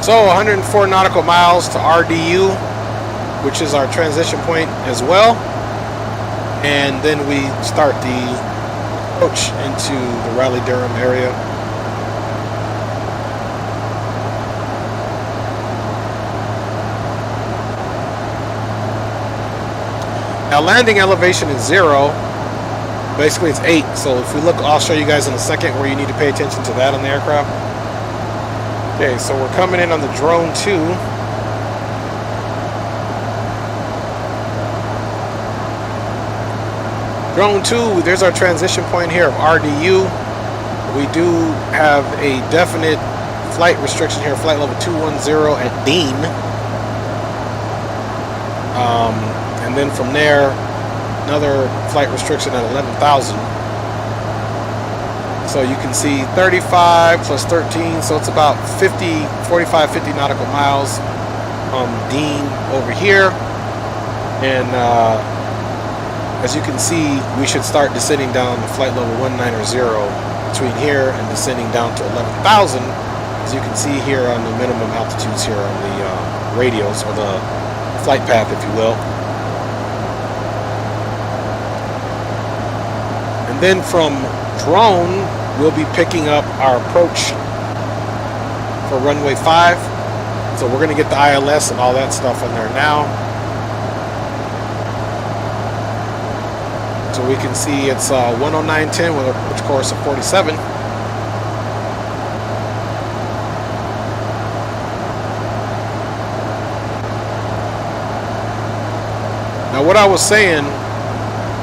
So 104 nautical miles to RDU, which is our transition point as well. And then we start the approach into the Raleigh-Durham area. Now landing elevation is 0. Basically it's 8. So if we look, I'll show you guys in a second where you need to pay attention to that on the aircraft. Okay, so we're coming in on the Drone 2. Drone 2, there's our transition point here of RDU. We do have a definite flight restriction here, flight level 210 at Dean. And then from there, another flight restriction at 11,000. So you can see 35 plus 13, so it's about 45, 50 nautical miles from Dean over here. And as you can see, we should start descending down to flight level 190 between here and descending down to 11,000. As you can see here on the minimum altitudes here on the radios, or the flight path, if you will. And then from drone, we'll be picking up our approach for runway 5. So we're going to get the ILS and all that stuff on there now. So we can see it's 109.10 with approach course of 47. Now what I was saying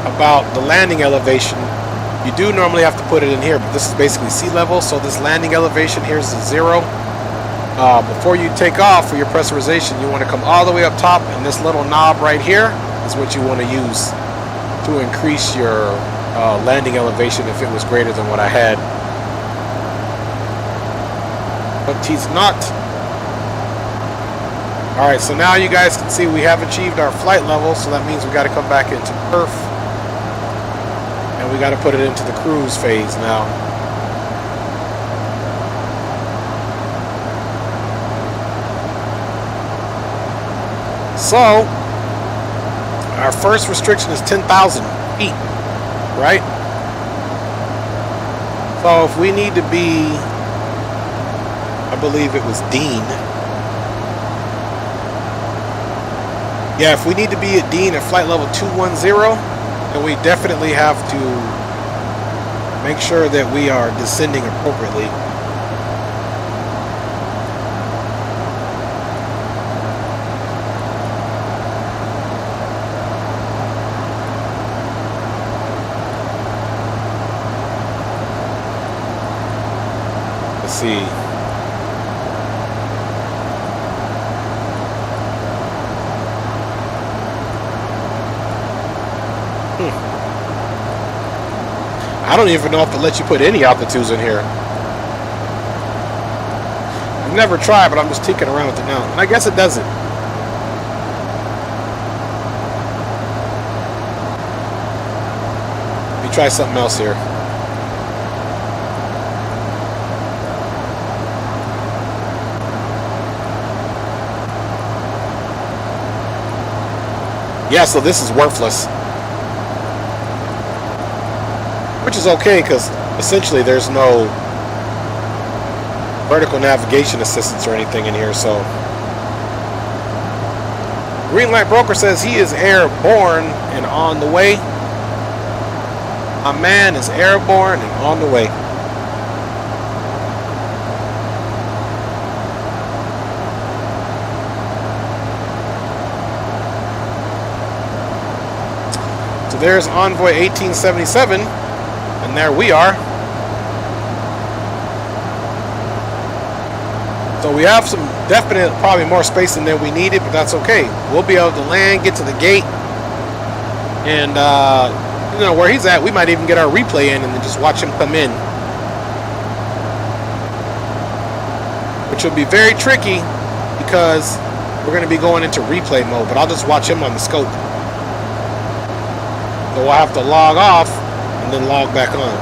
about the landing elevation, you do normally have to put it in here, but this is basically sea level, so this landing elevation here is a 0. Before you take off for your pressurization, you want to come all the way up top, and this little knob right here is what you want to use to increase your landing elevation if it was greater than what I had. But he's not. Alright, so now you guys can see we have achieved our flight level, so that means we got to come back into perf. And we got to put it into the cruise phase now. So, our first restriction is 10,000 feet, right? So if we need to be, I believe it was Dean. Yeah, if we need to be at Dean at flight level 210, then we definitely have to make sure that we are descending appropriately. Let's see. I don't even know if it lets you put any altitudes in here. I've never tried, but I'm just tinkering around with it now. And I guess it doesn't. Let me try something else here. Yeah, so this is worthless. Which is okay, because essentially there's no vertical navigation assistance or anything in here, so. Green Light Broker says he is airborne and on the way. My man is airborne and on the way. So there's Envoy 1877. And there we are. So we have some definite, probably more spacing than we needed, but that's okay. We'll be able to land, get to the gate, and you know where he's at. We might even get our replay in and then just watch him come in, which will be very tricky because we're going to be going into replay mode. But I'll just watch him on the scope. So we'll have to log off and then log back on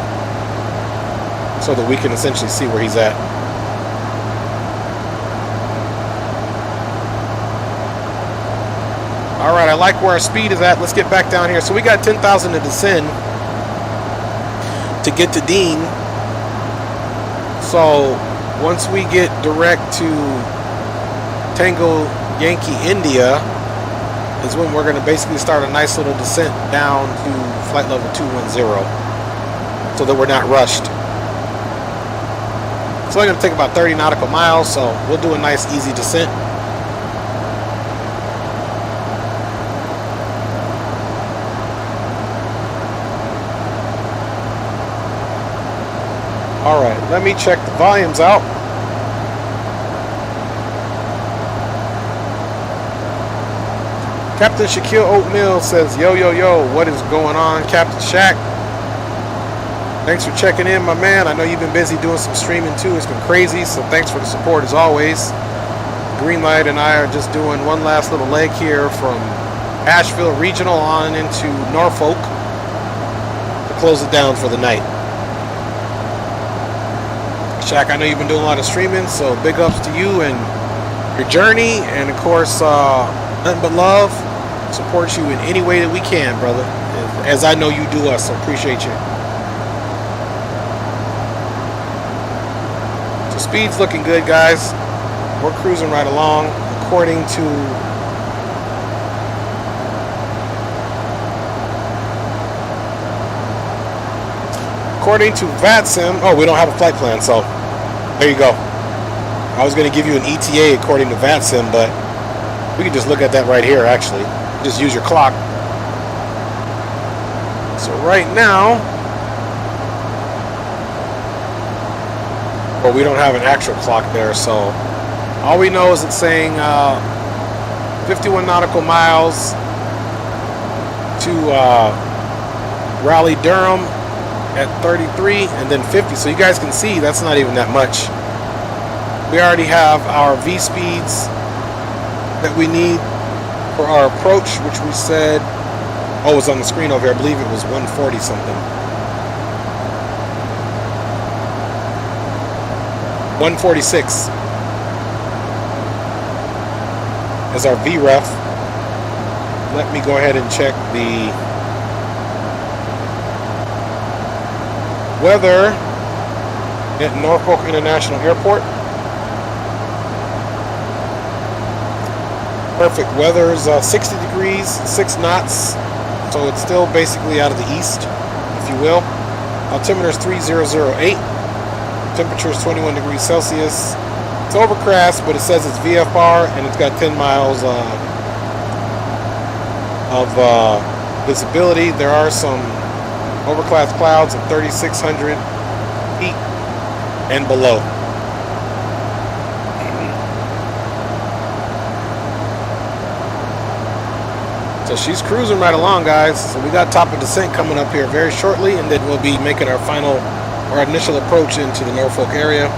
so that we can essentially see where he's at. Alright, I like where our speed is at. Let's get back down here. So we got 10,000 to descend to get to Dean. So once we get direct to Tango Yankee India is when we're going to basically start a nice little descent down to flight level 210 so that we're not rushed. It's only going to take about 30 nautical miles, so we'll do a nice easy descent. Alright, let me check the volumes out. Captain Shaquille Oatmeal says, yo, yo, yo, what is going on, Captain Shaq? Thanks for checking in, my man. I know you've been busy doing some streaming too. It's been crazy, so thanks for the support as always. Greenlight and I are just doing one last little leg here from Asheville Regional on into Norfolk to close it down for the night. Shaq, I know you've been doing a lot of streaming, so big ups to you and your journey, and of course, nothing but love. Support you in any way that we can, brother, as I know you do us, so appreciate you. So speed's looking good, guys. We're cruising right along according to VATSIM. Oh, we don't have a flight plan, so there you go. I was going to give you an ETA according to VATSIM, but we can just look at that right here, actually. Just use your clock. So right now, well, we don't have an actual clock there, so all we know is it's saying 51 nautical miles to Raleigh-Durham at 33, and then 50. So you guys can see that's not even that much. We already have our V speeds that we need for our approach, which we said, oh, it was on the screen over here. I believe it was 140 something. 146 is our VREF. Let me go ahead and check the weather at Norfolk International Airport. Perfect. Weather's 60 degrees, 6 knots, so it's still basically out of the east, if you will. Altimeter's 3008. Temperature is 21 degrees Celsius. It's overcast, but it says it's VFR, and it's got 10 miles of visibility. There are some overcast clouds at 3,600 feet and below. So she's cruising right along, guys. So we got top of descent coming up here very shortly, and then we'll be making our initial approach into the Norfolk area.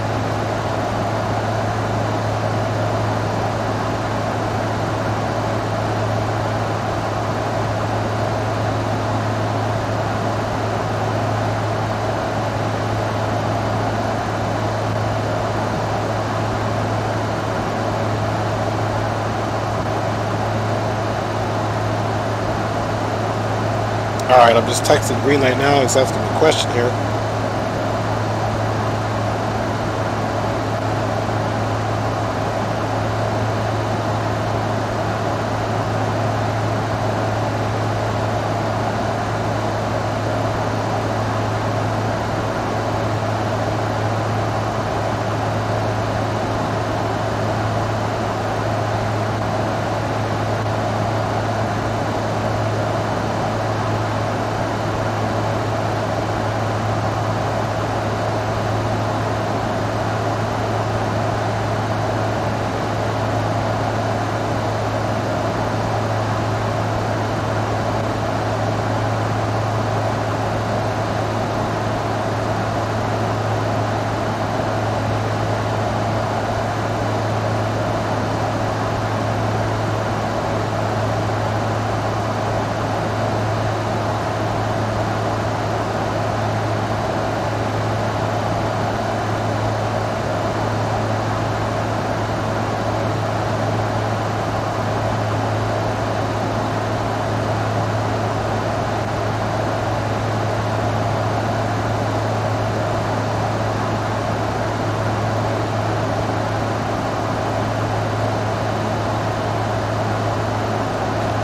Alright, I'm just texting Greenlight now. He's asking me a question here.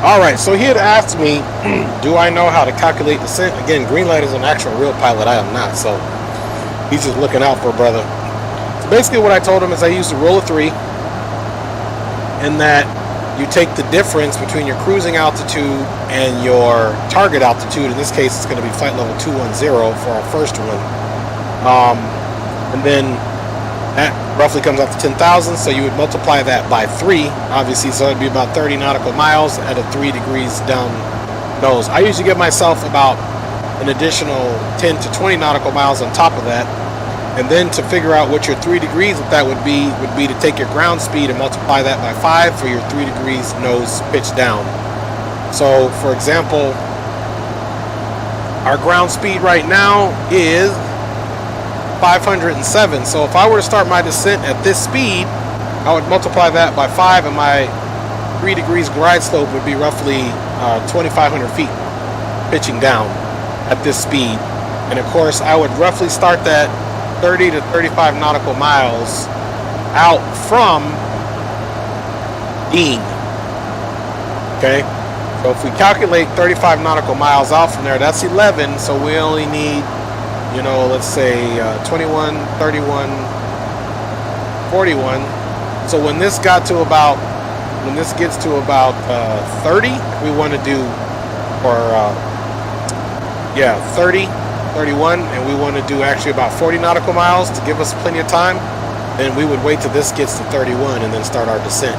Alright, so he had asked me, do I know how to calculate descent? Again, Greenlight is an actual real pilot. I am not, so he's just looking out for a brother. So basically what I told him is I used a rule of 3, in that you take the difference between your cruising altitude and your target altitude. In this case, it's going to be flight level 210 for our first one. And then that roughly comes out to 10,000, so you would multiply that by 3, obviously, so it'd be about 30 nautical miles at a 3 degrees down nose. I usually give myself about an additional 10 to 20 nautical miles on top of that. And then to figure out what your 3 degrees with that would be to take your ground speed and multiply that by 5 for your 3 degrees nose pitch down. So for example, our ground speed right now is 507. So if I were to start my descent at this speed, I would multiply that by 5, and my 3 degrees glide slope would be roughly 2,500 feet pitching down at this speed. And of course, I would roughly start that 30 to 35 nautical miles out from Dean. Okay, so if we calculate 35 nautical miles out from there, that's 11. So we only need, you know, let's say 21, 31, 41. So when this gets to about 30, we want to do, or 30, 31, and we want to do actually about 40 nautical miles to give us plenty of time, then we would wait till this gets to 31 and then start our descent.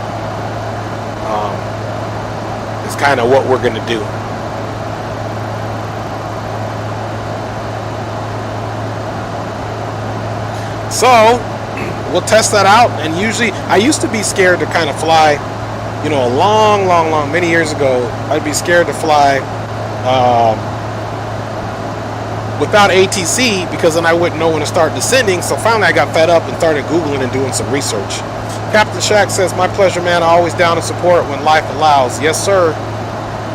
It's kind of what we're going to do. So we'll test that out. And usually, I used to be scared to kind of fly, you know, a long, many years ago, I'd be scared to fly without ATC, because then I wouldn't know when to start descending. So finally I got fed up and started Googling and doing some research. Captain Shaq says, my pleasure, man. Always down to support when life allows. Yes, sir.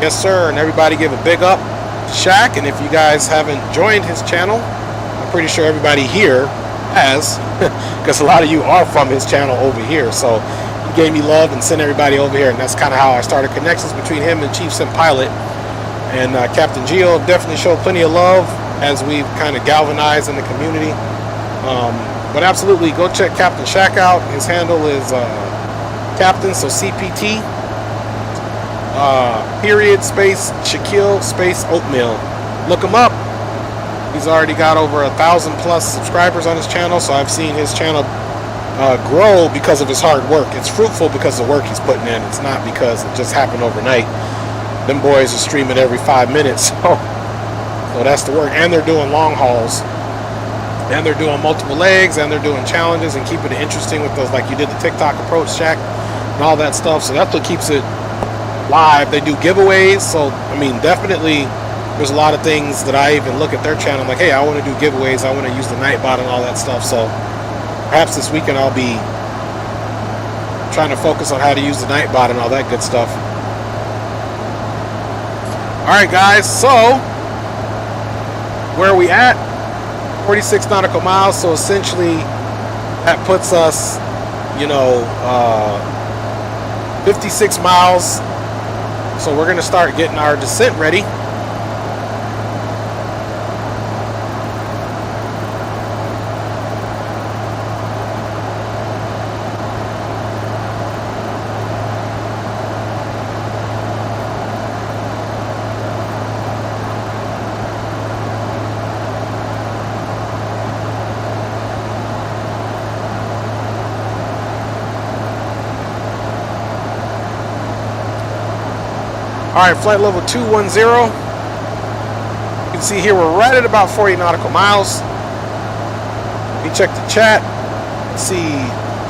Yes, sir. And everybody give a big up to Shaq. And if you guys haven't joined his channel, I'm pretty sure everybody here has, because a lot of you are from his channel over here. So he gave me love and sent everybody over here. And that's kind of how I started connections between him and Chief Sim Pilot. And Captain Geo definitely showed plenty of love as we've kind of galvanized in the community. But absolutely, go check Captain Shaq out. His handle is Captain, so CPT period space Shaquille space Oatmeal. Look him up. He's already got over 1,000 plus subscribers on his channel, so I've seen his channel grow because of his hard work. It's fruitful because of the work he's putting in. It's not because it just happened overnight. Them boys are streaming every 5 minutes, so that's the work. And they're doing long hauls, and they're doing multiple legs, and they're doing challenges and keeping it interesting with those, like you did the TikTok approach, Shaq, and all that stuff. So that's what keeps it live. They do giveaways, so I mean, definitely there's a lot of things that I even look at their channel, I'm like, hey, I want to do giveaways, I want to use the Nightbot and all that stuff. So perhaps this weekend I'll be trying to focus on how to use the Nightbot and all that good stuff. Alright guys, so where are we at? 46 nautical miles, so essentially that puts us, you know, 56 miles. So we're going to start getting our descent ready. Alright, flight level 210. You can see here we're right at about 40 nautical miles. Let me check the chat. Let's see.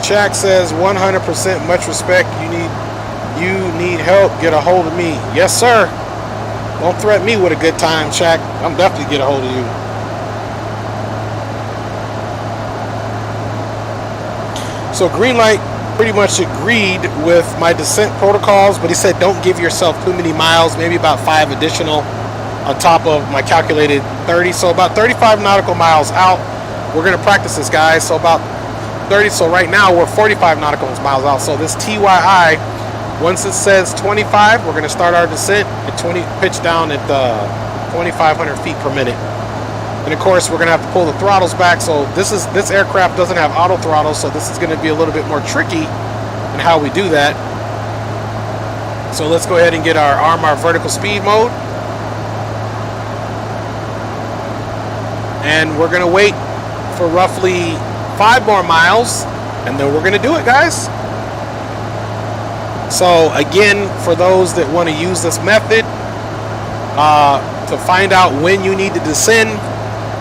Shaq says 100% much respect. You need help, get a hold of me. Yes, sir. Don't threaten me with a good time, Shaq. I'm definitely get a hold of you. So Greenlight pretty much agreed with my descent protocols, but he said don't give yourself too many miles, maybe about 5 additional on top of my calculated 30. So about 35 nautical miles out. We're going to practice this, guys. So about 30. So right now we're 45 nautical miles out. So this TYI, once it says 25, we're going to start our descent at 20, pitch down at 2,500 feet per minute. And of course, we're going to have to pull the throttles back. So this aircraft doesn't have auto throttle, so this is going to be a little bit more tricky in how we do that. So let's go ahead and get our vertical speed mode. And we're going to wait for roughly 5 more miles, and then we're going to do it, guys. So again, for those that want to use this method, to find out when you need to descend,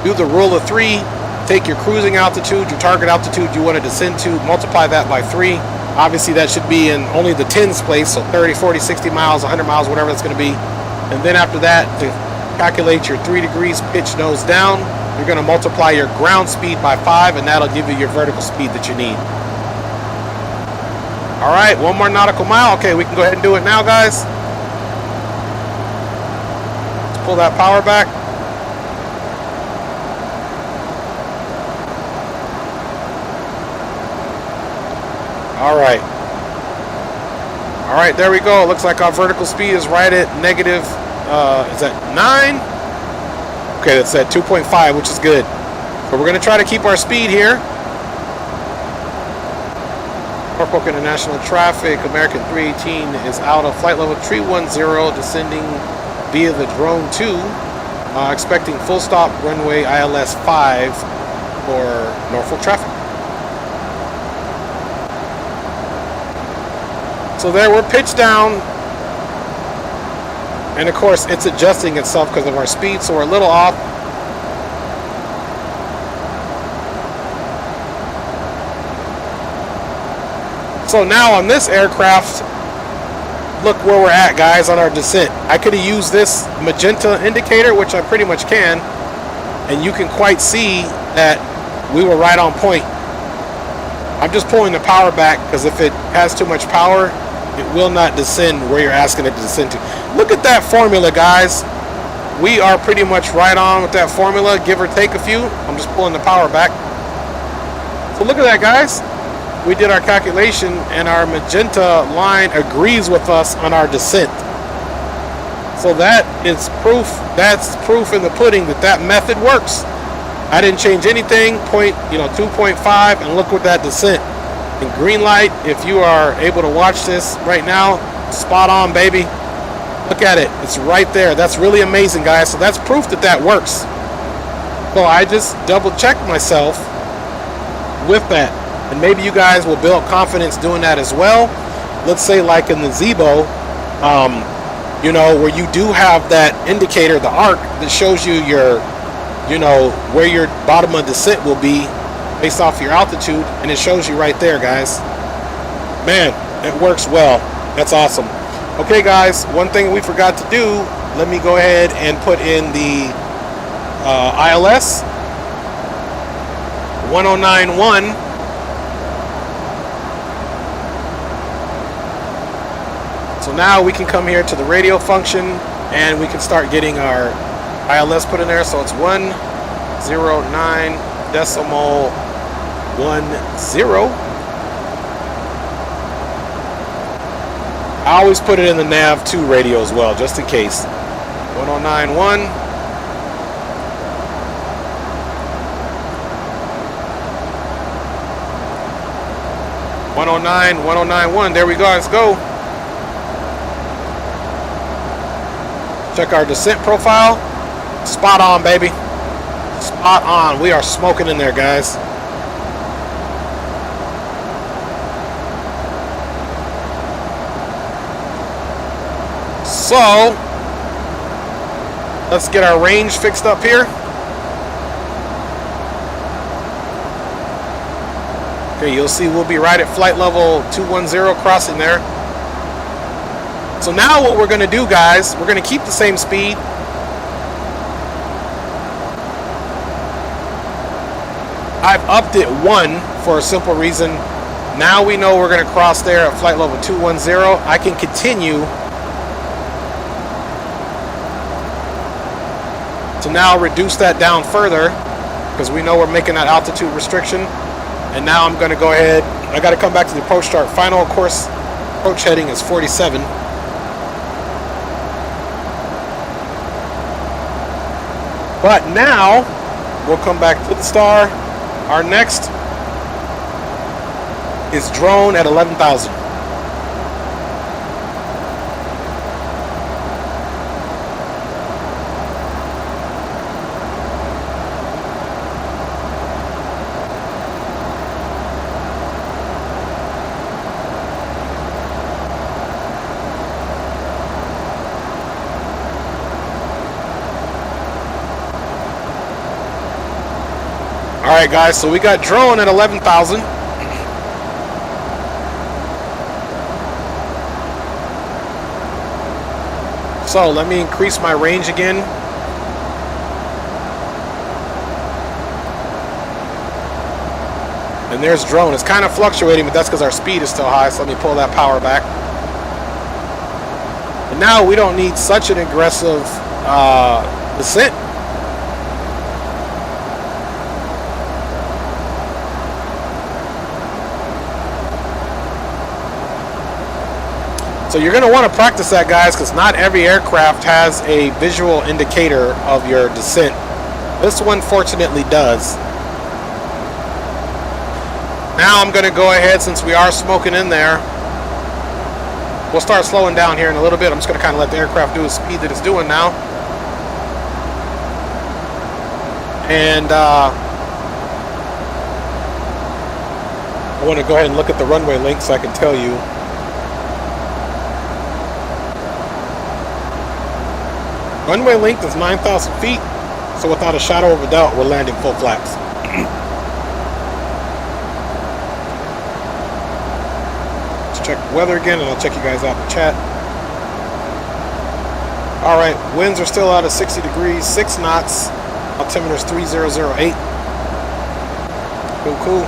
do the rule of 3, take your cruising altitude, your target altitude you want to descend to, multiply that by 3. Obviously that should be in only the tens place, so 30, 40, 60 miles, 100 miles, whatever it's going to be. And then after that, to calculate your 3 degrees pitch nose down, you're going to multiply your ground speed by 5, and that'll give you your vertical speed that you need. All right, one more nautical mile. Okay, we can go ahead and do it now, guys. Let's pull that power back. All right. All right, there we go. Looks like our vertical speed is right at negative, is that 9? Okay, that's at 2.5, which is good. So we're going to try to keep our speed here. Norfolk International traffic, American 318 is out of flight level 310, descending via the drone 2. Expecting full stop runway ILS 5 for Norfolk traffic. So there, we're pitched down. And of course, it's adjusting itself because of our speed, so we're a little off. So now on this aircraft, look where we're at, guys, on our descent. I could have used this magenta indicator, which I pretty much can, and you can quite see that we were right on point. I'm just pulling the power back because if it has too much power, it will not descend where you're asking it to descend to. Look at that formula, guys. We are pretty much right on with that formula, give or take a few. I'm just pulling the power back. So look at that, guys. We did our calculation and our magenta line agrees with us on our descent. So that is proof, that's proof in the pudding that that method works. I didn't change anything, 2.5, and look what that descent. And green light, if you are able to watch this right now, spot on, baby. Look at it, it's right there. That's really amazing, guys. So that's proof that that works. So I just double checked myself with that. And maybe you guys will build confidence doing that as well. Let's say like in the Zebo, where you do have that indicator, the arc, that shows you your, where your bottom of descent will be based off your altitude, and it shows you right there, guys. Man, it works well. That's awesome. Okay, guys, one thing we forgot to do, let me go ahead and put in the ILS 1091. So now we can come here to the radio function and we can start getting our ILS put in there. So it's 109.10. I always put it in the nav2 radio as well, just in case. 1091. .1091. There we go. Let's go. Check our descent profile. Spot on, baby. Spot on. We are smoking in there, guys. So, let's get our range fixed up here. Okay, you'll see we'll be right at flight level 210 crossing there. So now what we're going to do, guys, we're going to keep the same speed. I've upped it 1 for a simple reason. Now we know we're going to cross there at flight level 210. I can continue to now reduce that down further because we know we're making that altitude restriction. And now I'm going to go ahead. I got to come back to the approach chart. Final course approach heading is 47. But now, we'll come back to the star. Our next is drone at 11,000. Alright guys, so we got drone at 11,000. So let me increase my range again. And there's drone. It's kind of fluctuating, but that's because our speed is still high. So let me pull that power back. And now we don't need such an aggressive descent. So you're going to want to practice that, guys, because not every aircraft has a visual indicator of your descent. This one fortunately does. Now I'm going to go ahead, since we are smoking in there, we'll start slowing down here in a little bit. I'm just going to kind of let the aircraft do the speed that it's doing now. And I want to go ahead and look at the runway link so I can tell you. Runway length is 9,000 feet, so without a shadow of a doubt, we're landing full flaps. Let's check the weather again, and I'll check you guys out in the chat. Alright, winds are still out at 60 degrees, 6 knots, altimeter is 3008. Cool, cool.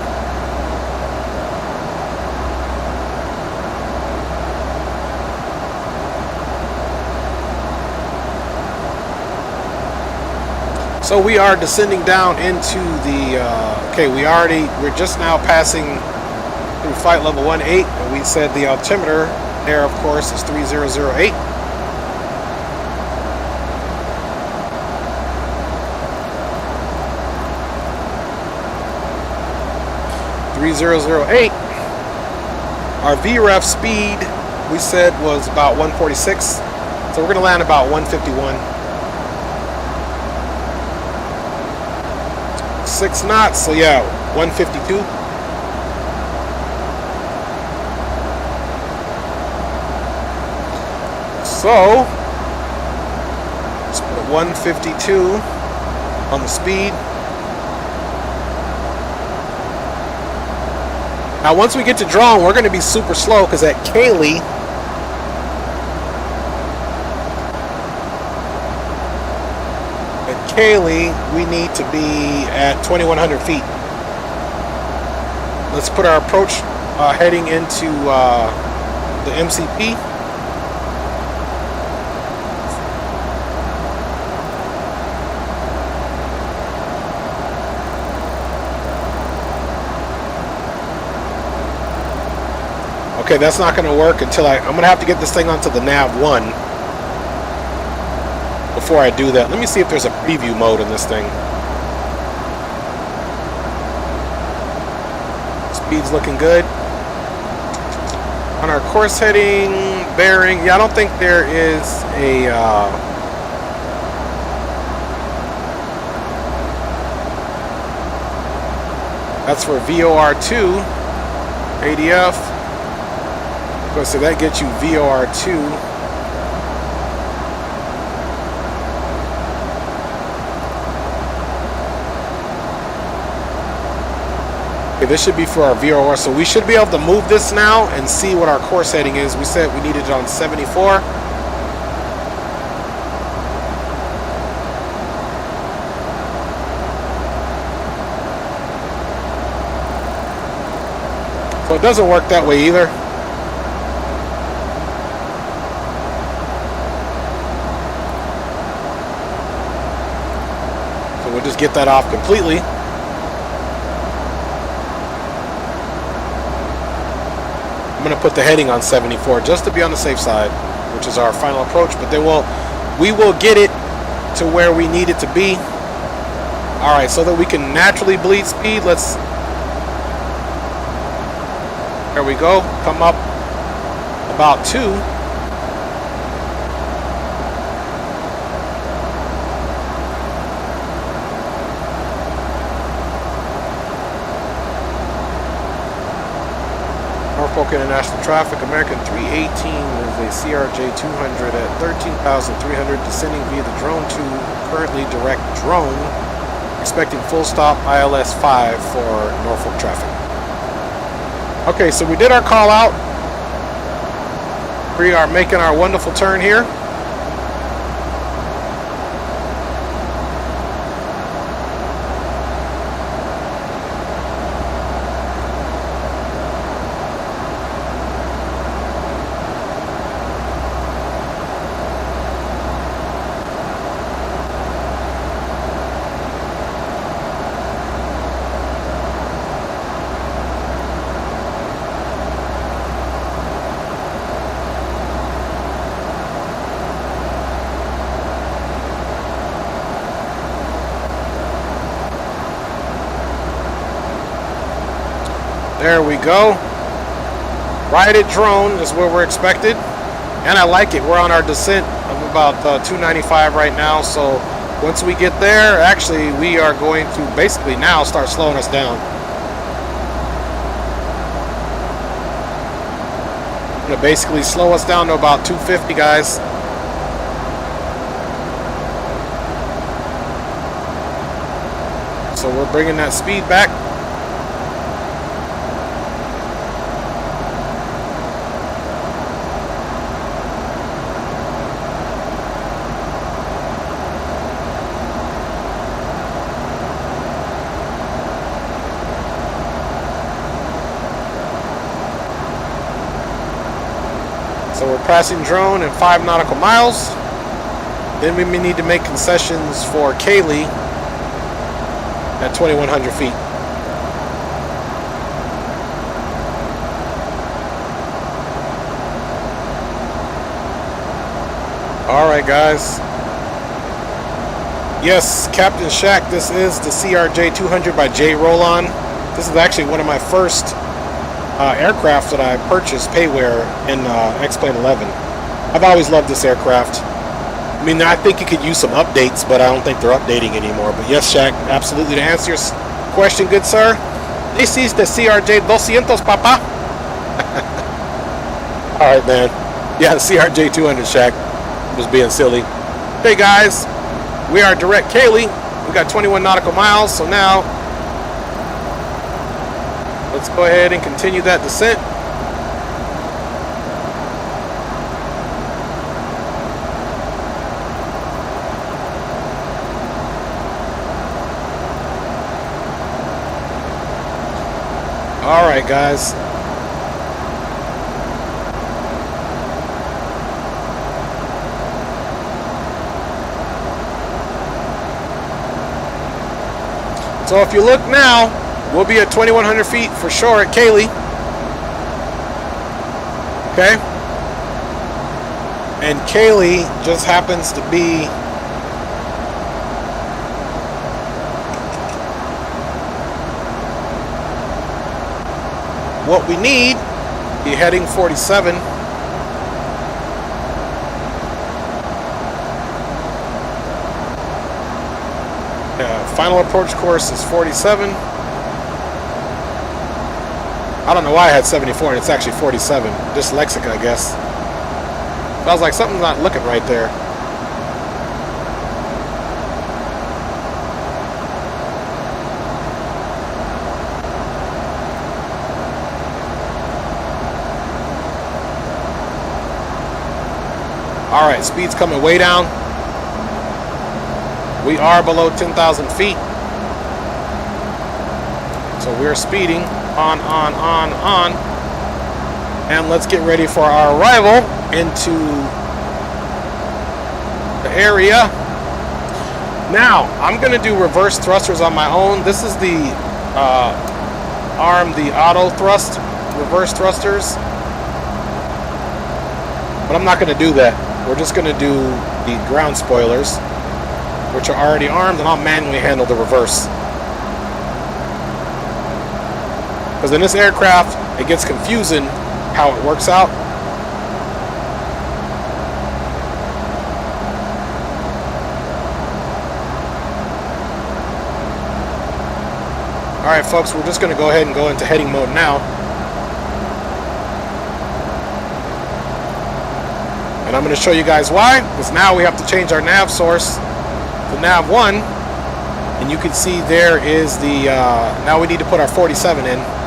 So we are descending down into the, okay, we're just now passing through flight level 18, and we said the altimeter there, of course, is 3008. Our VREF speed, we said, was about 146, so we're going to land about 151. 6 knots, so yeah, 152. So let's put 152 on the speed. Now once we get to drone, we're going to be super slow, because at Cayley, we need to be at 2,100 feet. Let's put our approach heading into the MCP. Okay, that's not going to work until I'm going to have to get this thing onto the nav 1. Before I do that, let me see if there's a preview mode in this thing. Speed's looking good. On our course heading, bearing, yeah, I don't think there is a that's for VOR2 ADF. So that gets you VOR2. Okay, this should be for our VOR, so we should be able to move this now and see what our course heading is. We said we needed it on 74. So it doesn't work that way either. So we'll just get that off completely. I'm going to put the heading on 74 just to be on the safe side, which is our final approach, but then we will get it to where we need it to be. All right, so that we can naturally bleed speed, there we go, come up about 2. Norfolk International Traffic, American 318 is a CRJ 200 at 13,300, descending via the drone 2, currently direct drone. Expecting full stop ILS 5 for Norfolk traffic. Okay, so we did our call out. We are making our wonderful turn here. There we go. Righted drone is where we're expected. And I like it. We're on our descent of about 295 right now. So once we get there, actually, we are going to basically now start slowing us down. I'm going to basically slow us down to about 250, guys. So we're bringing that speed back. So we're passing drone in 5 nautical miles. Then we may need to make concessions for Kaylee at 2,100 feet. All right, guys. Yes, Captain Shack, this is the CRJ 200 by J. Rollon. This is actually one of my first aircraft that I purchased payware in X-Plane 11. I've always loved this aircraft. I mean, I think it could use some updates, but I don't think they're updating anymore. But yes, Shaq, absolutely. To answer your question, good sir, this is the CRJ 200, papa. All right, man. Yeah, the CRJ 200, Shaq. Was being silly. Hey, guys, we are direct Kaylee. We got 21 nautical miles, so now let's go ahead and continue that descent. All right, guys. So if you look now, we'll be at 2,100 feet for sure at Kaylee. Okay? And Kaylee just happens to be what we need. Be heading 47. Final approach course is 47. I don't know why I had 74 and it's actually 47. Dyslexic, I guess. So I was like, something's not looking right there. All right, speed's coming way down. We are below 10,000 feet. So we're speeding on. And let's get ready for our arrival into the area. Now, I'm going to do reverse thrusters on my own. This is the ARM, the auto thrust, reverse thrusters. But I'm not going to do that. We're just going to do the ground spoilers, which are already armed, and I'll manually handle the reverse. Because in this aircraft, it gets confusing how it works out. All right, folks, we're just going to go ahead and go into heading mode now. And I'm going to show you guys why, because now we have to change our nav source to nav 1. And you can see there is the, now we need to put our 47 in.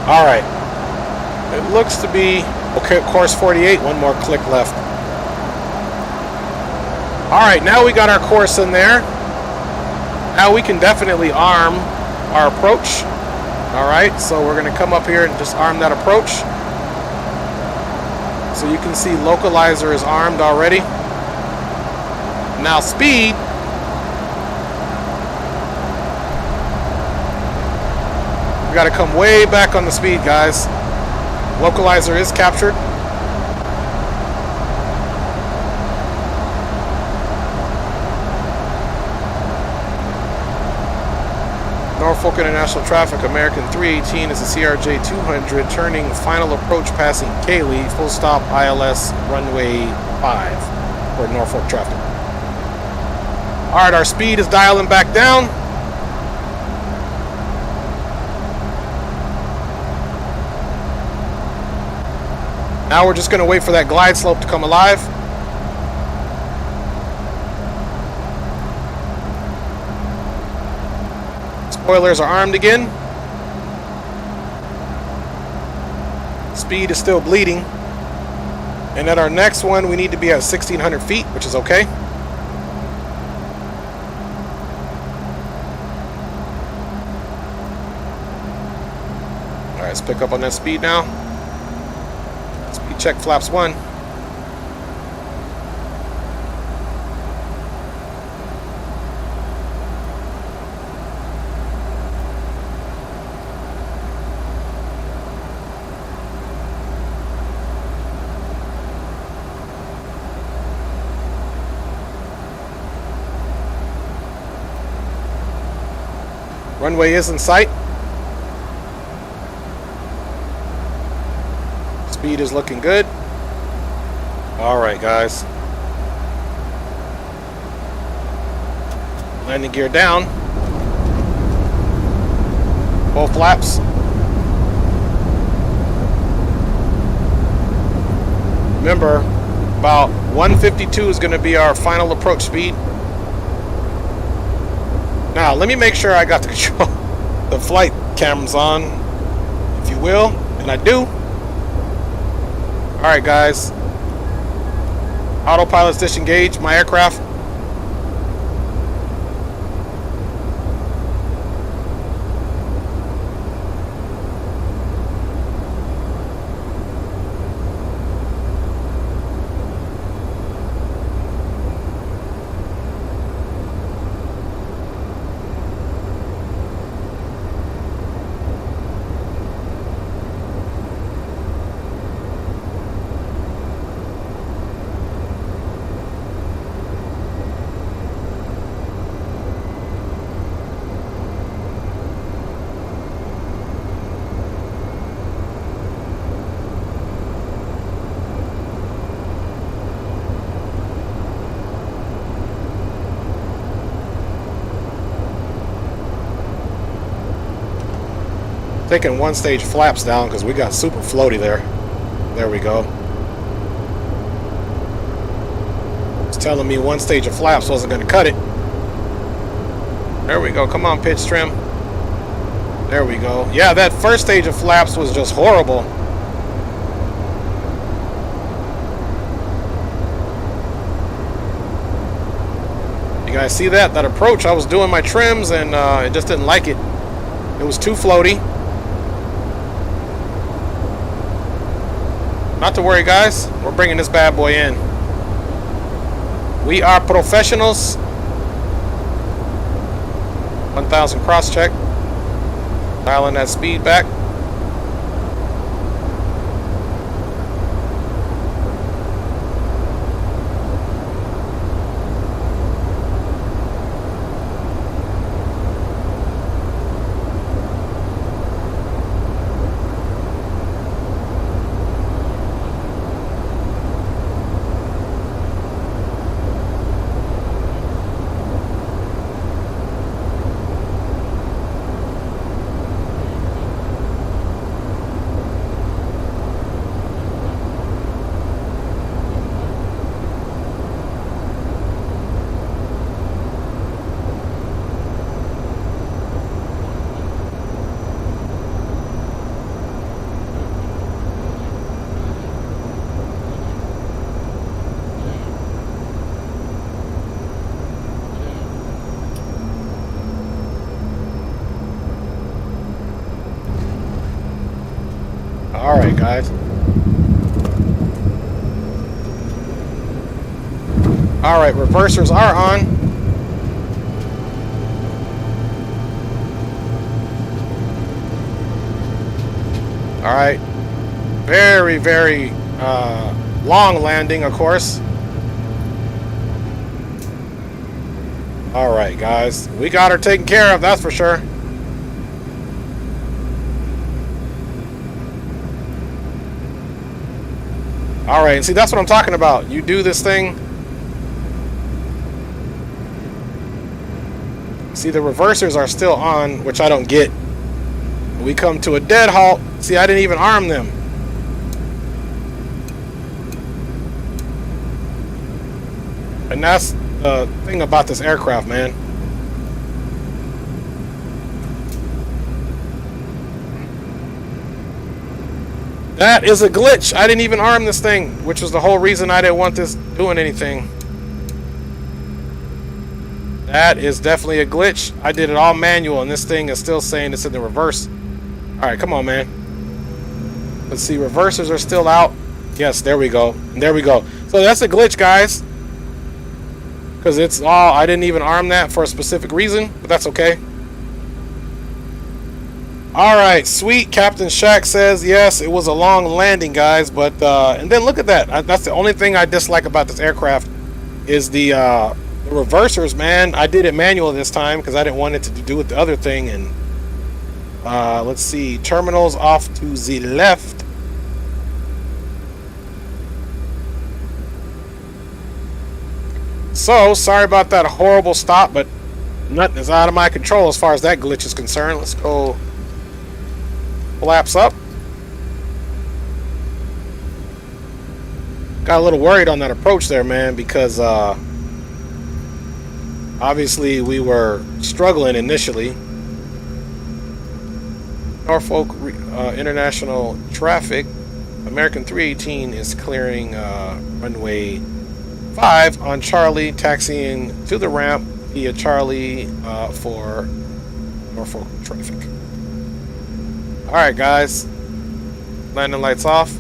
All right, it looks to be, okay, course 48, one more click left. All right, now we got our course in there. Now we can definitely arm our approach. All right, so we're gonna come up here and just arm that approach. So you can see localizer is armed already. Now speed. We got to come way back on the speed, guys. Localizer is captured. Norfolk International Traffic, American 318 is a CRJ 200, turning final approach passing Cayley, full stop ILS runway 5 for Norfolk traffic. All right, our speed is dialing back down. Now we're just going to wait for that glide slope to come alive. Spoilers are armed again. Speed is still bleeding. And at our next one, we need to be at 1,600 feet, which is okay. All right, let's pick up on that speed now. Check flaps 1. Runway is in sight. Speed is looking good. All right, guys. Landing gear down. Both flaps. Remember, about 152 is going to be our final approach speed. Now, let me make sure I got the flight cameras on, if you will, and I do. All right, guys. Autopilot's disengaged my aircraft. Taking one stage flaps down because we got super floaty there. There we go. It's telling me one stage of flaps wasn't going to cut it. There we go. Come on, pitch trim. There we go. Yeah, that first stage of flaps was just horrible. You guys see that? That approach, I was doing my trims and it just didn't like it. It was too floaty. Not to worry, guys. We're bringing this bad boy in. We are professionals. 1,000 cross check. Dialing that speed back. All right, guys. All right, reversers are on. All right. Very, very long landing, of course. All right, guys. We got her taken care of, that's for sure. All right, and see, that's what I'm talking about. You do this thing. See, the reversers are still on, which I don't get. We come to a dead halt. See, I didn't even arm them. And that's the thing about this aircraft, man. That is a glitch. I didn't even arm this thing, which was the whole reason I didn't want this doing anything. That is definitely a glitch. I did it all manual, and this thing is still saying it's in the reverse. All right, come on, man. Let's see, reversers are still out. Yes, there we go. There we go. So that's a glitch, guys. Because it's all, I didn't even arm that for a specific reason, but that's okay. All right, sweet. Captain Shaq says, yes, it was a long landing, guys. But, and then look at that. That's the only thing I dislike about this aircraft is the reversers, man. I did it manual this time because I didn't want it to do with the other thing. And let's see, terminals off to the left. So, sorry about that horrible stop, but nothing is out of my control as far as that glitch is concerned. Let's go collapse up. Got a little worried on that approach there, man, because obviously we were struggling initially. Norfolk International Traffic, American 318 is clearing runway 5 on Charlie, taxiing to the ramp via Charlie for Norfolk traffic. Alright, guys. Landing lights off.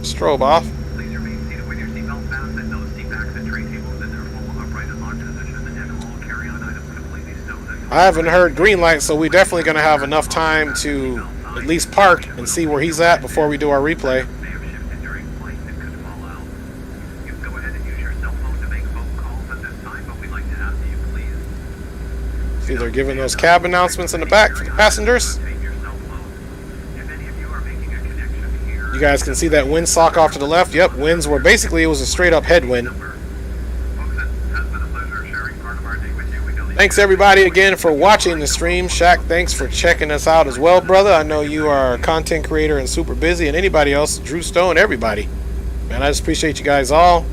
Strobe off. Please remain seated with your seatbelt fastened. No seat backs and tray tables in their full upright and locked position, and all carry-on items completely stowed. I haven't heard green light, so we're definitely going to have enough time to at least park and see where he's at before we do our replay. See, they're giving those cab announcements in the back for the passengers. You guys can see that windsock off to the left. Yep, winds were basically, it was a straight up headwind. Thanks everybody again for watching the stream. Shaq, thanks for checking us out as well, brother. I know you are a content creator and super busy, and anybody else, Drew Stone, everybody. Man, I just appreciate you guys all.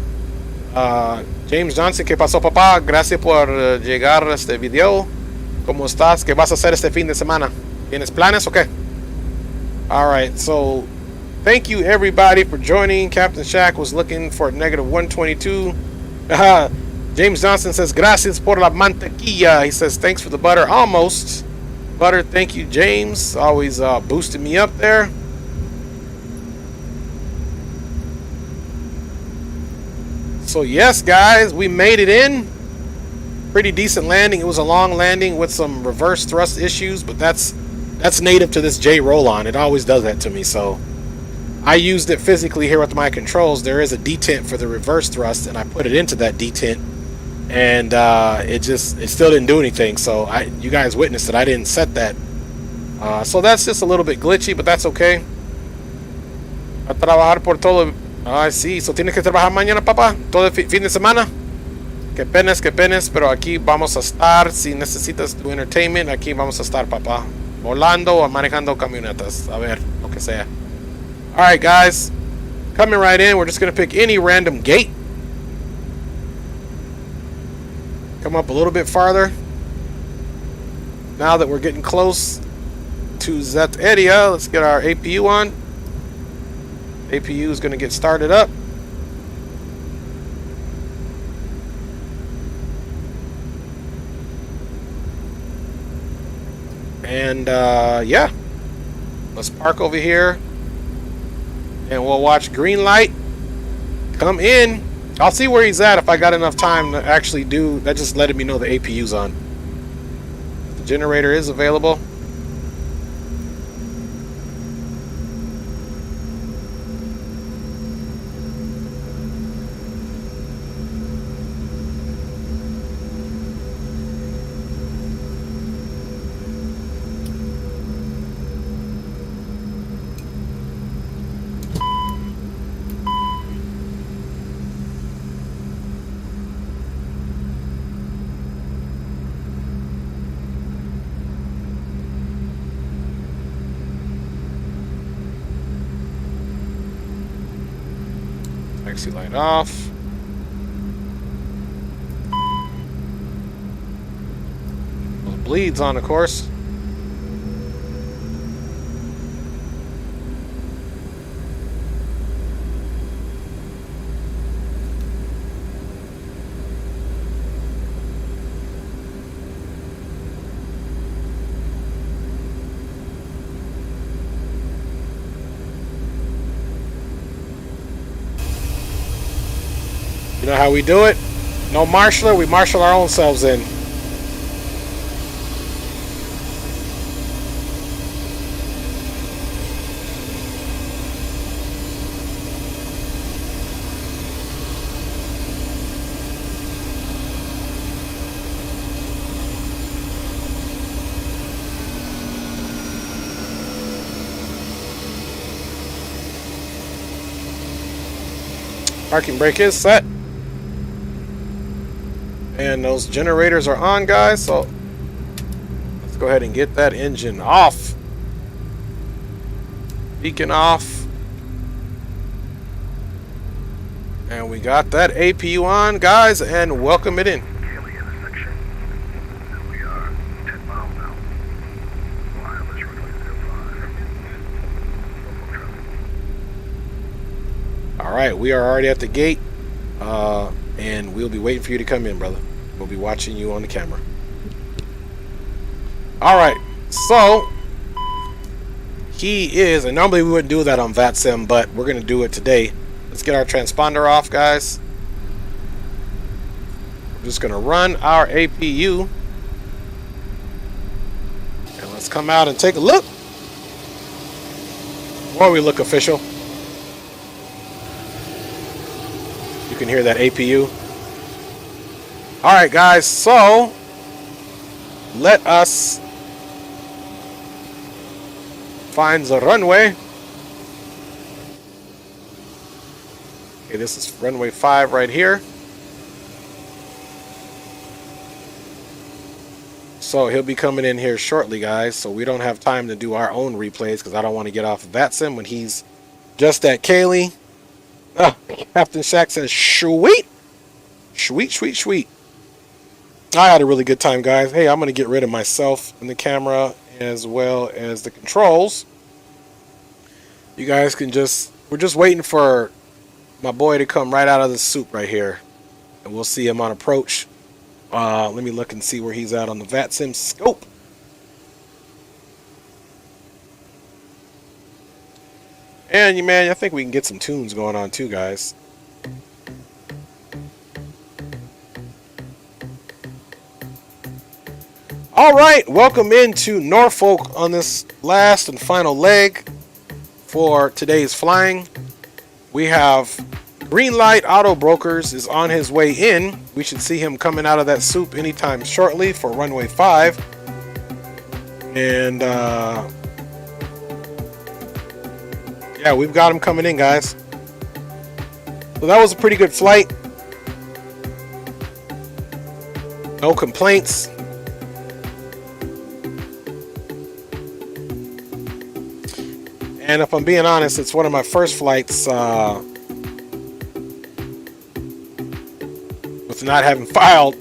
James Johnson, ¿qué pasó, papá? Gracias por llegar a este video. ¿Cómo estás? ¿Qué vas a hacer este fin de semana? ¿Tienes planes? Okay. All right, so thank you everybody for joining. Captain Shaq was looking for -122. James Johnson says, gracias por la mantequilla. He says, thanks for the butter. Almost. Butter, thank you, James. Always boosting me up there. So yes, guys, we made it in. Pretty decent landing. It was a long landing with some reverse thrust issues, but that's native to this J roll-on. It always does that to me. So I used it physically here with my controls. There is a detent for the reverse thrust, and I put it into that detent, and it still didn't do anything. So you guys witnessed it. I didn't set that. So that's just a little bit glitchy, but that's okay. A trabajar por todo. Ah, sí, so tienes que trabajar mañana, papá, todo el fin de semana. Que penes, pero aquí vamos a estar. Si necesitas tu entertainment, aquí vamos a estar, papá. Volando o manejando camionetas. A ver, lo que sea. Alright, guys. Coming right in, we're just going to pick any random gate. Come up a little bit farther. Now that we're getting close to that area, let's get our APU on. APU is going to get started up. And yeah, let's park over here and we'll watch green light come in. I'll see where he's at if I got enough time to actually do that. Just letting me know the APU's on. The generator is available. Taxi light off. Well, the bleed's on, of course. You know how we do it? No marshaller, we marshal our own selves in. Parking brake is set. And those generators are on, guys, so let's go ahead and get that engine off. Beacon off. And we got that APU on, guys, and welcome it in. Kelly intersection. And we are 10 miles out. Wireless runway 05. All right, we are already at the gate. And we'll be waiting for you to come in, brother. We'll be watching you on the camera. All right, so he is, and normally we wouldn't do that on VATSIM, but we're going to do it today. Let's get our transponder off, guys. We're just going to run our APU. And let's come out and take a look. Before we look official. You can hear that APU. All right, guys, so let us find the runway. Okay, this is runway 5 right here. So he'll be coming in here shortly, guys, so we don't have time to do our own replays because I don't want to get off of VATSIM when he's just at Kaylee. Captain Shaq says, sweet. Sweet, sweet, sweet. I had a really good time, guys. Hey, I'm going to get rid of myself in the camera as well as the controls. You guys can we're just waiting for my boy to come right out of the soup right here. And we'll see him on approach. Let me look and see where he's at on the VATSIM scope. And, man, I think we can get some tunes going on too, guys. All right, welcome into Norfolk on this last and final leg for today's flying. We have Green Light Auto Brokers is on his way in. We should see him coming out of that soup anytime shortly for runway 5. And, yeah, we've got him coming in, guys. So that was a pretty good flight. No complaints. And if I'm being honest, it's one of my first flights with not having filed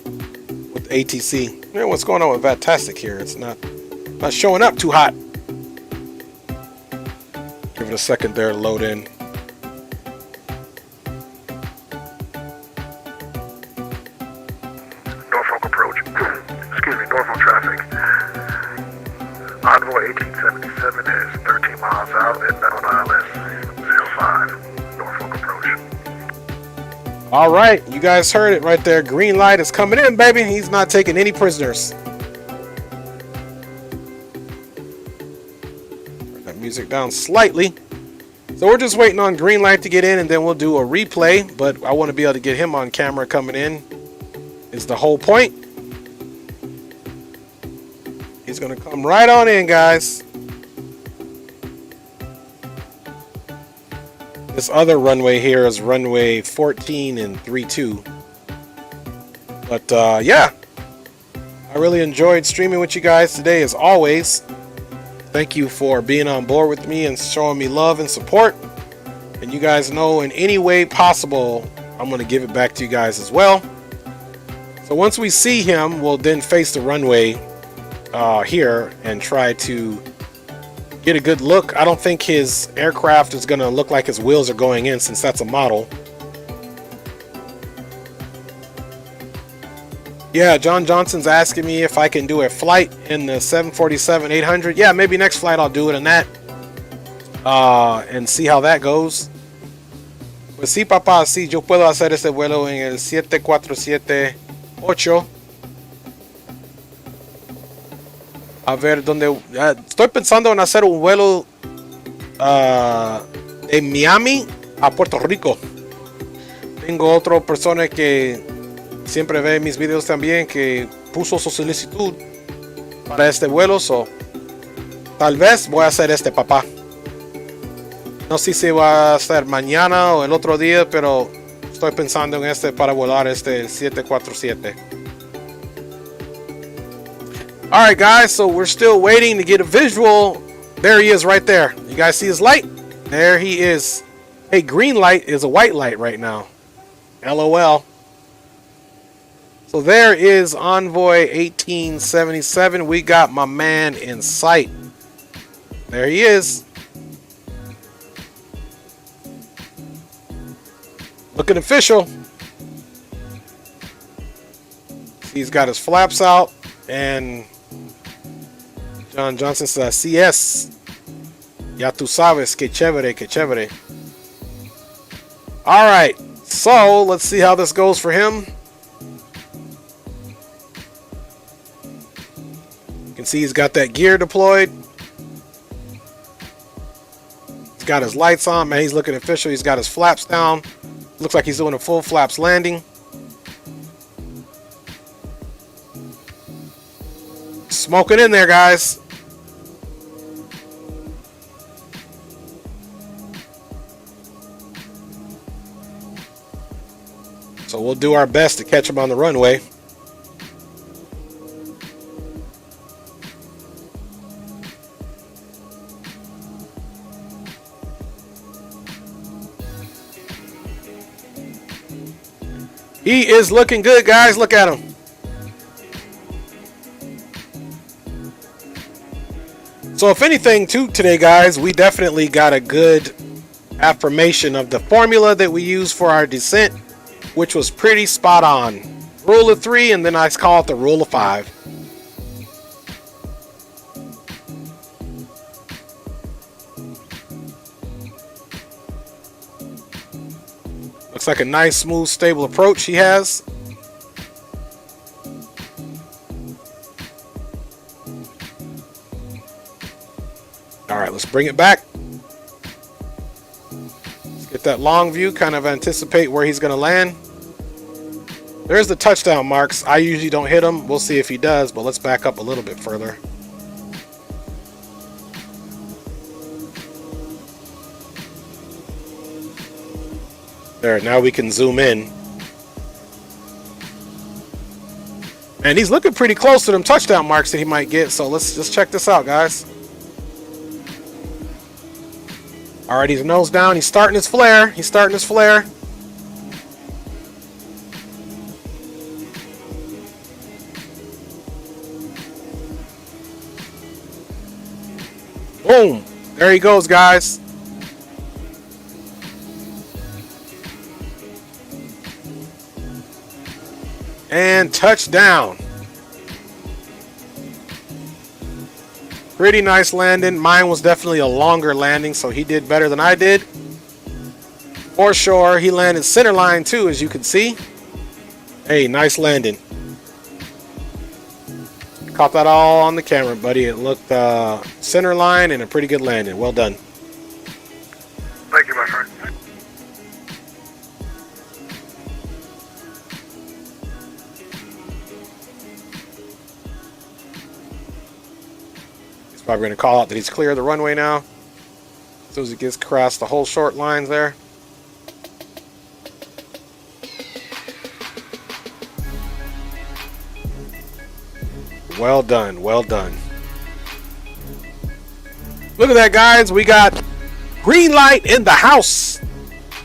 with ATC. You know what's going on with VATSIM here? It's not showing up too hot. Give it a second there to load in. Norfolk approach. Excuse me, Norfolk traffic. 1477 is 13 miles out at 905 Norfolk approach. All right, you guys heard it right there. Green light is coming in, baby. He's not taking any prisoners. Turn that music down slightly. So we're just waiting on green light to get in, and then we'll do a replay. But I want to be able to get him on camera coming in. Is the whole point. He's going to come right on in, guys. This other runway here is runway 14 and 32. But yeah, I really enjoyed streaming with you guys today as always. Thank you for being on board with me and showing me love and support. And you guys know in any way possible, I'm going to give it back to you guys as well. So once we see him, we'll then face the runway here and try to get a good look. I don't think his aircraft is going to look like his wheels are going in, since that's a model. Yeah, John Johnson's asking me if I can do a flight in the 747-800. Yeah, maybe next flight I'll do it in that. And see how that goes. Pues sí, papá, sí, yo puedo hacer ese vuelo en el 747-8. A ver, donde estoy pensando en hacer un vuelo de Miami a Puerto Rico. Tengo otra persona que siempre ve mis videos también, que puso su solicitud para este vuelo. So, tal vez voy a hacer este, papá. No sé si va a ser mañana o el otro día, pero estoy pensando en este para volar este 747. All right, guys, so we're still waiting to get a visual. There he is right there. You guys see his light? There he is. Hey, green light is a white light right now. LOL. So there is Envoy 1877. We got my man in sight. There he is. Looking official. He's got his flaps out, and John Johnson says, CS. Ya tú sabes, que chévere, que chévere. All right, so let's see how this goes for him. You can see he's got that gear deployed. He's got his lights on, man. He's looking official. He's got his flaps down. Looks like he's doing a full flaps landing. Smoking in there, guys. So we'll do our best to catch him on the runway. He is looking good, guys. Look at him. So if anything today, guys, we definitely got a good affirmation of the formula that we use for our descent, which was pretty spot on. Rule of 3, and then I call it the rule of 5. Looks like a nice, smooth, stable approach he has. All right, let's bring it back. Let's get that long view, kind of anticipate where he's going to land. There's the touchdown marks. I usually don't hit him. We'll see if he does, but let's back up a little bit further. There, now we can zoom in. And he's looking pretty close to them touchdown marks that he might get, so let's just check this out, guys. All right, he's nose down. He's starting his flare. He's starting his flare. Boom. There he goes, guys. And touchdown. Pretty nice landing. Mine was definitely a longer landing, so he did better than I did. For sure, he landed center line too, as you can see. Hey, nice landing. Caught that all on the camera, buddy. It looked center line and a pretty good landing. Well done. Thank you, my friend. He's probably going to call out that he's clear of the runway now. As soon as he gets across the whole short lines there. Well done, well done. Look at that, guys. We got green light in the house.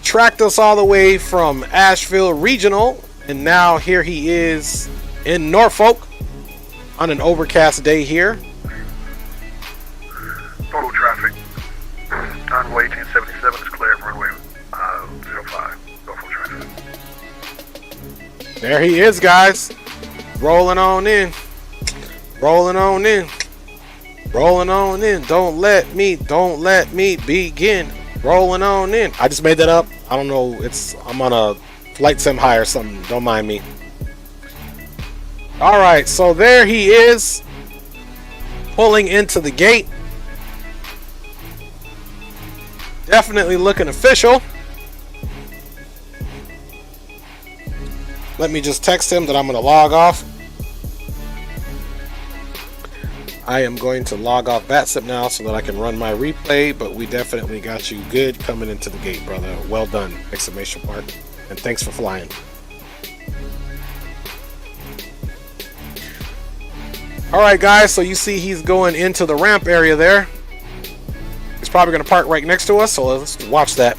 Tracked us all the way from Asheville Regional, and now here he is in Norfolk on an overcast day here. Total traffic. Runway 1077 is clear. Runway 05. Norfolk traffic. There he is, guys. Rolling on in. Rolling on in. Rolling on in. Don't let me begin. Rolling on in. I just made that up. I don't know. I'm on a flight sim high or something. Don't mind me. All right, so there he is, pulling into the gate. Definitely looking official. Let me just text him that I'm going to log off. I am going to log off VATSIM now so that I can run my replay, but we definitely got you good coming into the gate, brother. Well done! Exclamation mark. And thanks for flying. All right, guys, so you see he's going into the ramp area there. He's probably going to park right next to us, so let's watch that.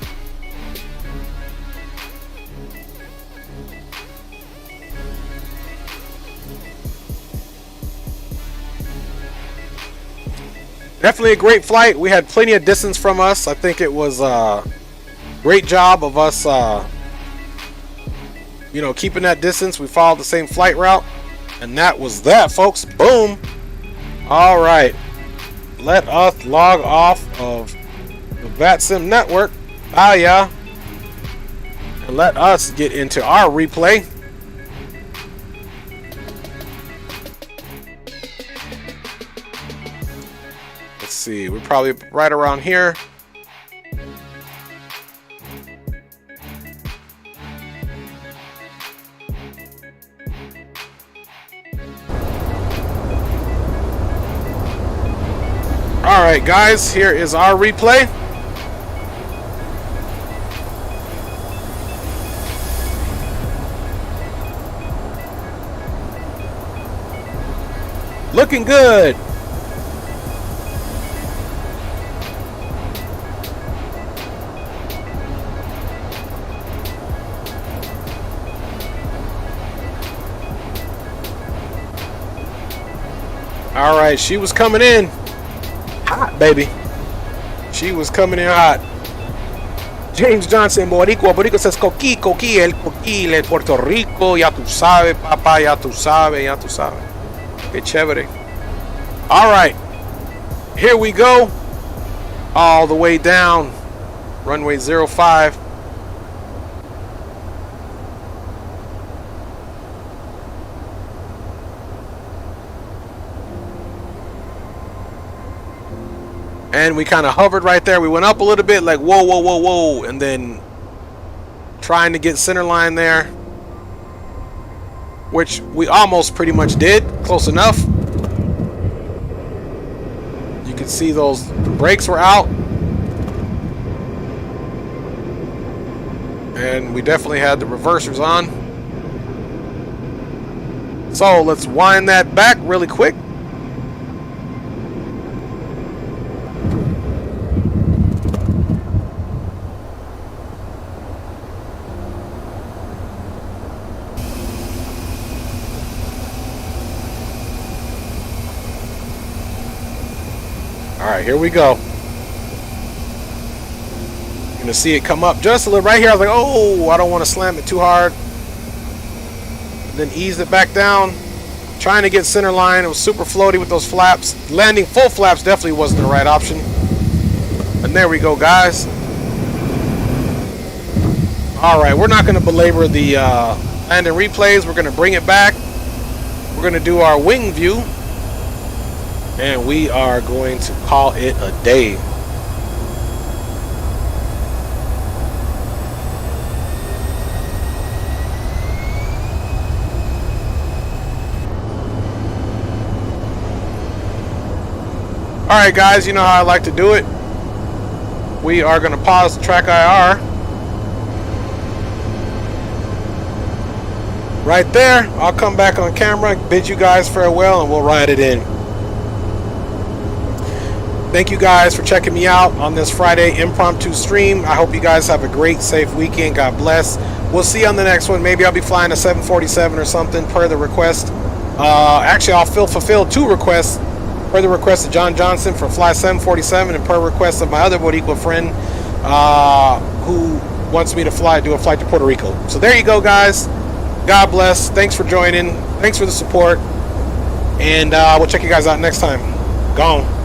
Definitely a great flight. We had plenty of distance from us. I think it was a great job of us, keeping that distance. We followed the same flight route. And that was that, folks. Boom. All right. Let us log off of the VATSIM network. Yeah. And let us get into our replay. Let's see. We're probably right around here. Alright, guys, here is our replay. Looking good. Alright, she was coming in hot, baby. She was coming in hot. James Johnson, Boricua says Coqui, el Puerto Rico, ya tú sabes, papá, ya tú sabes. Qué chévere. Alright, here we go. All the way down. Runway 05. And we kind of hovered right there. We went up a little bit like whoa, whoa, whoa, whoa. And then trying to get center line there. Which we almost pretty much did. Close enough. You can see those brakes were out. And we definitely had the reversers on. So let's wind that back really quick. Alright, here we go. You're gonna see it come up just a little right here. I was like, oh, I don't want to slam it too hard. And then ease it back down. Trying to get center line. It was super floaty with those flaps. Landing full flaps definitely wasn't the right option. And there we go, guys. All right, we're not going to belabor the landing replays. We're going to bring it back. We're going to do our wing view. And we are going to call it a day. All right, guys, you know how I like to do it. We are going to pause the track IR. Right there. I'll come back on camera, bid you guys farewell, and we'll ride it in. Thank you guys for checking me out on this Friday impromptu stream. I hope you guys have a great, safe weekend. God bless. We'll see you on the next one. Maybe I'll be flying a 747 or something per the request. Actually, I'll fulfill 2 requests. Per the request of John Johnson for fly 747, and per request of my other Boricua friend who wants me to do a flight to Puerto Rico. So there you go, guys. God bless. Thanks for joining. Thanks for the support. And we'll check you guys out next time. Gone.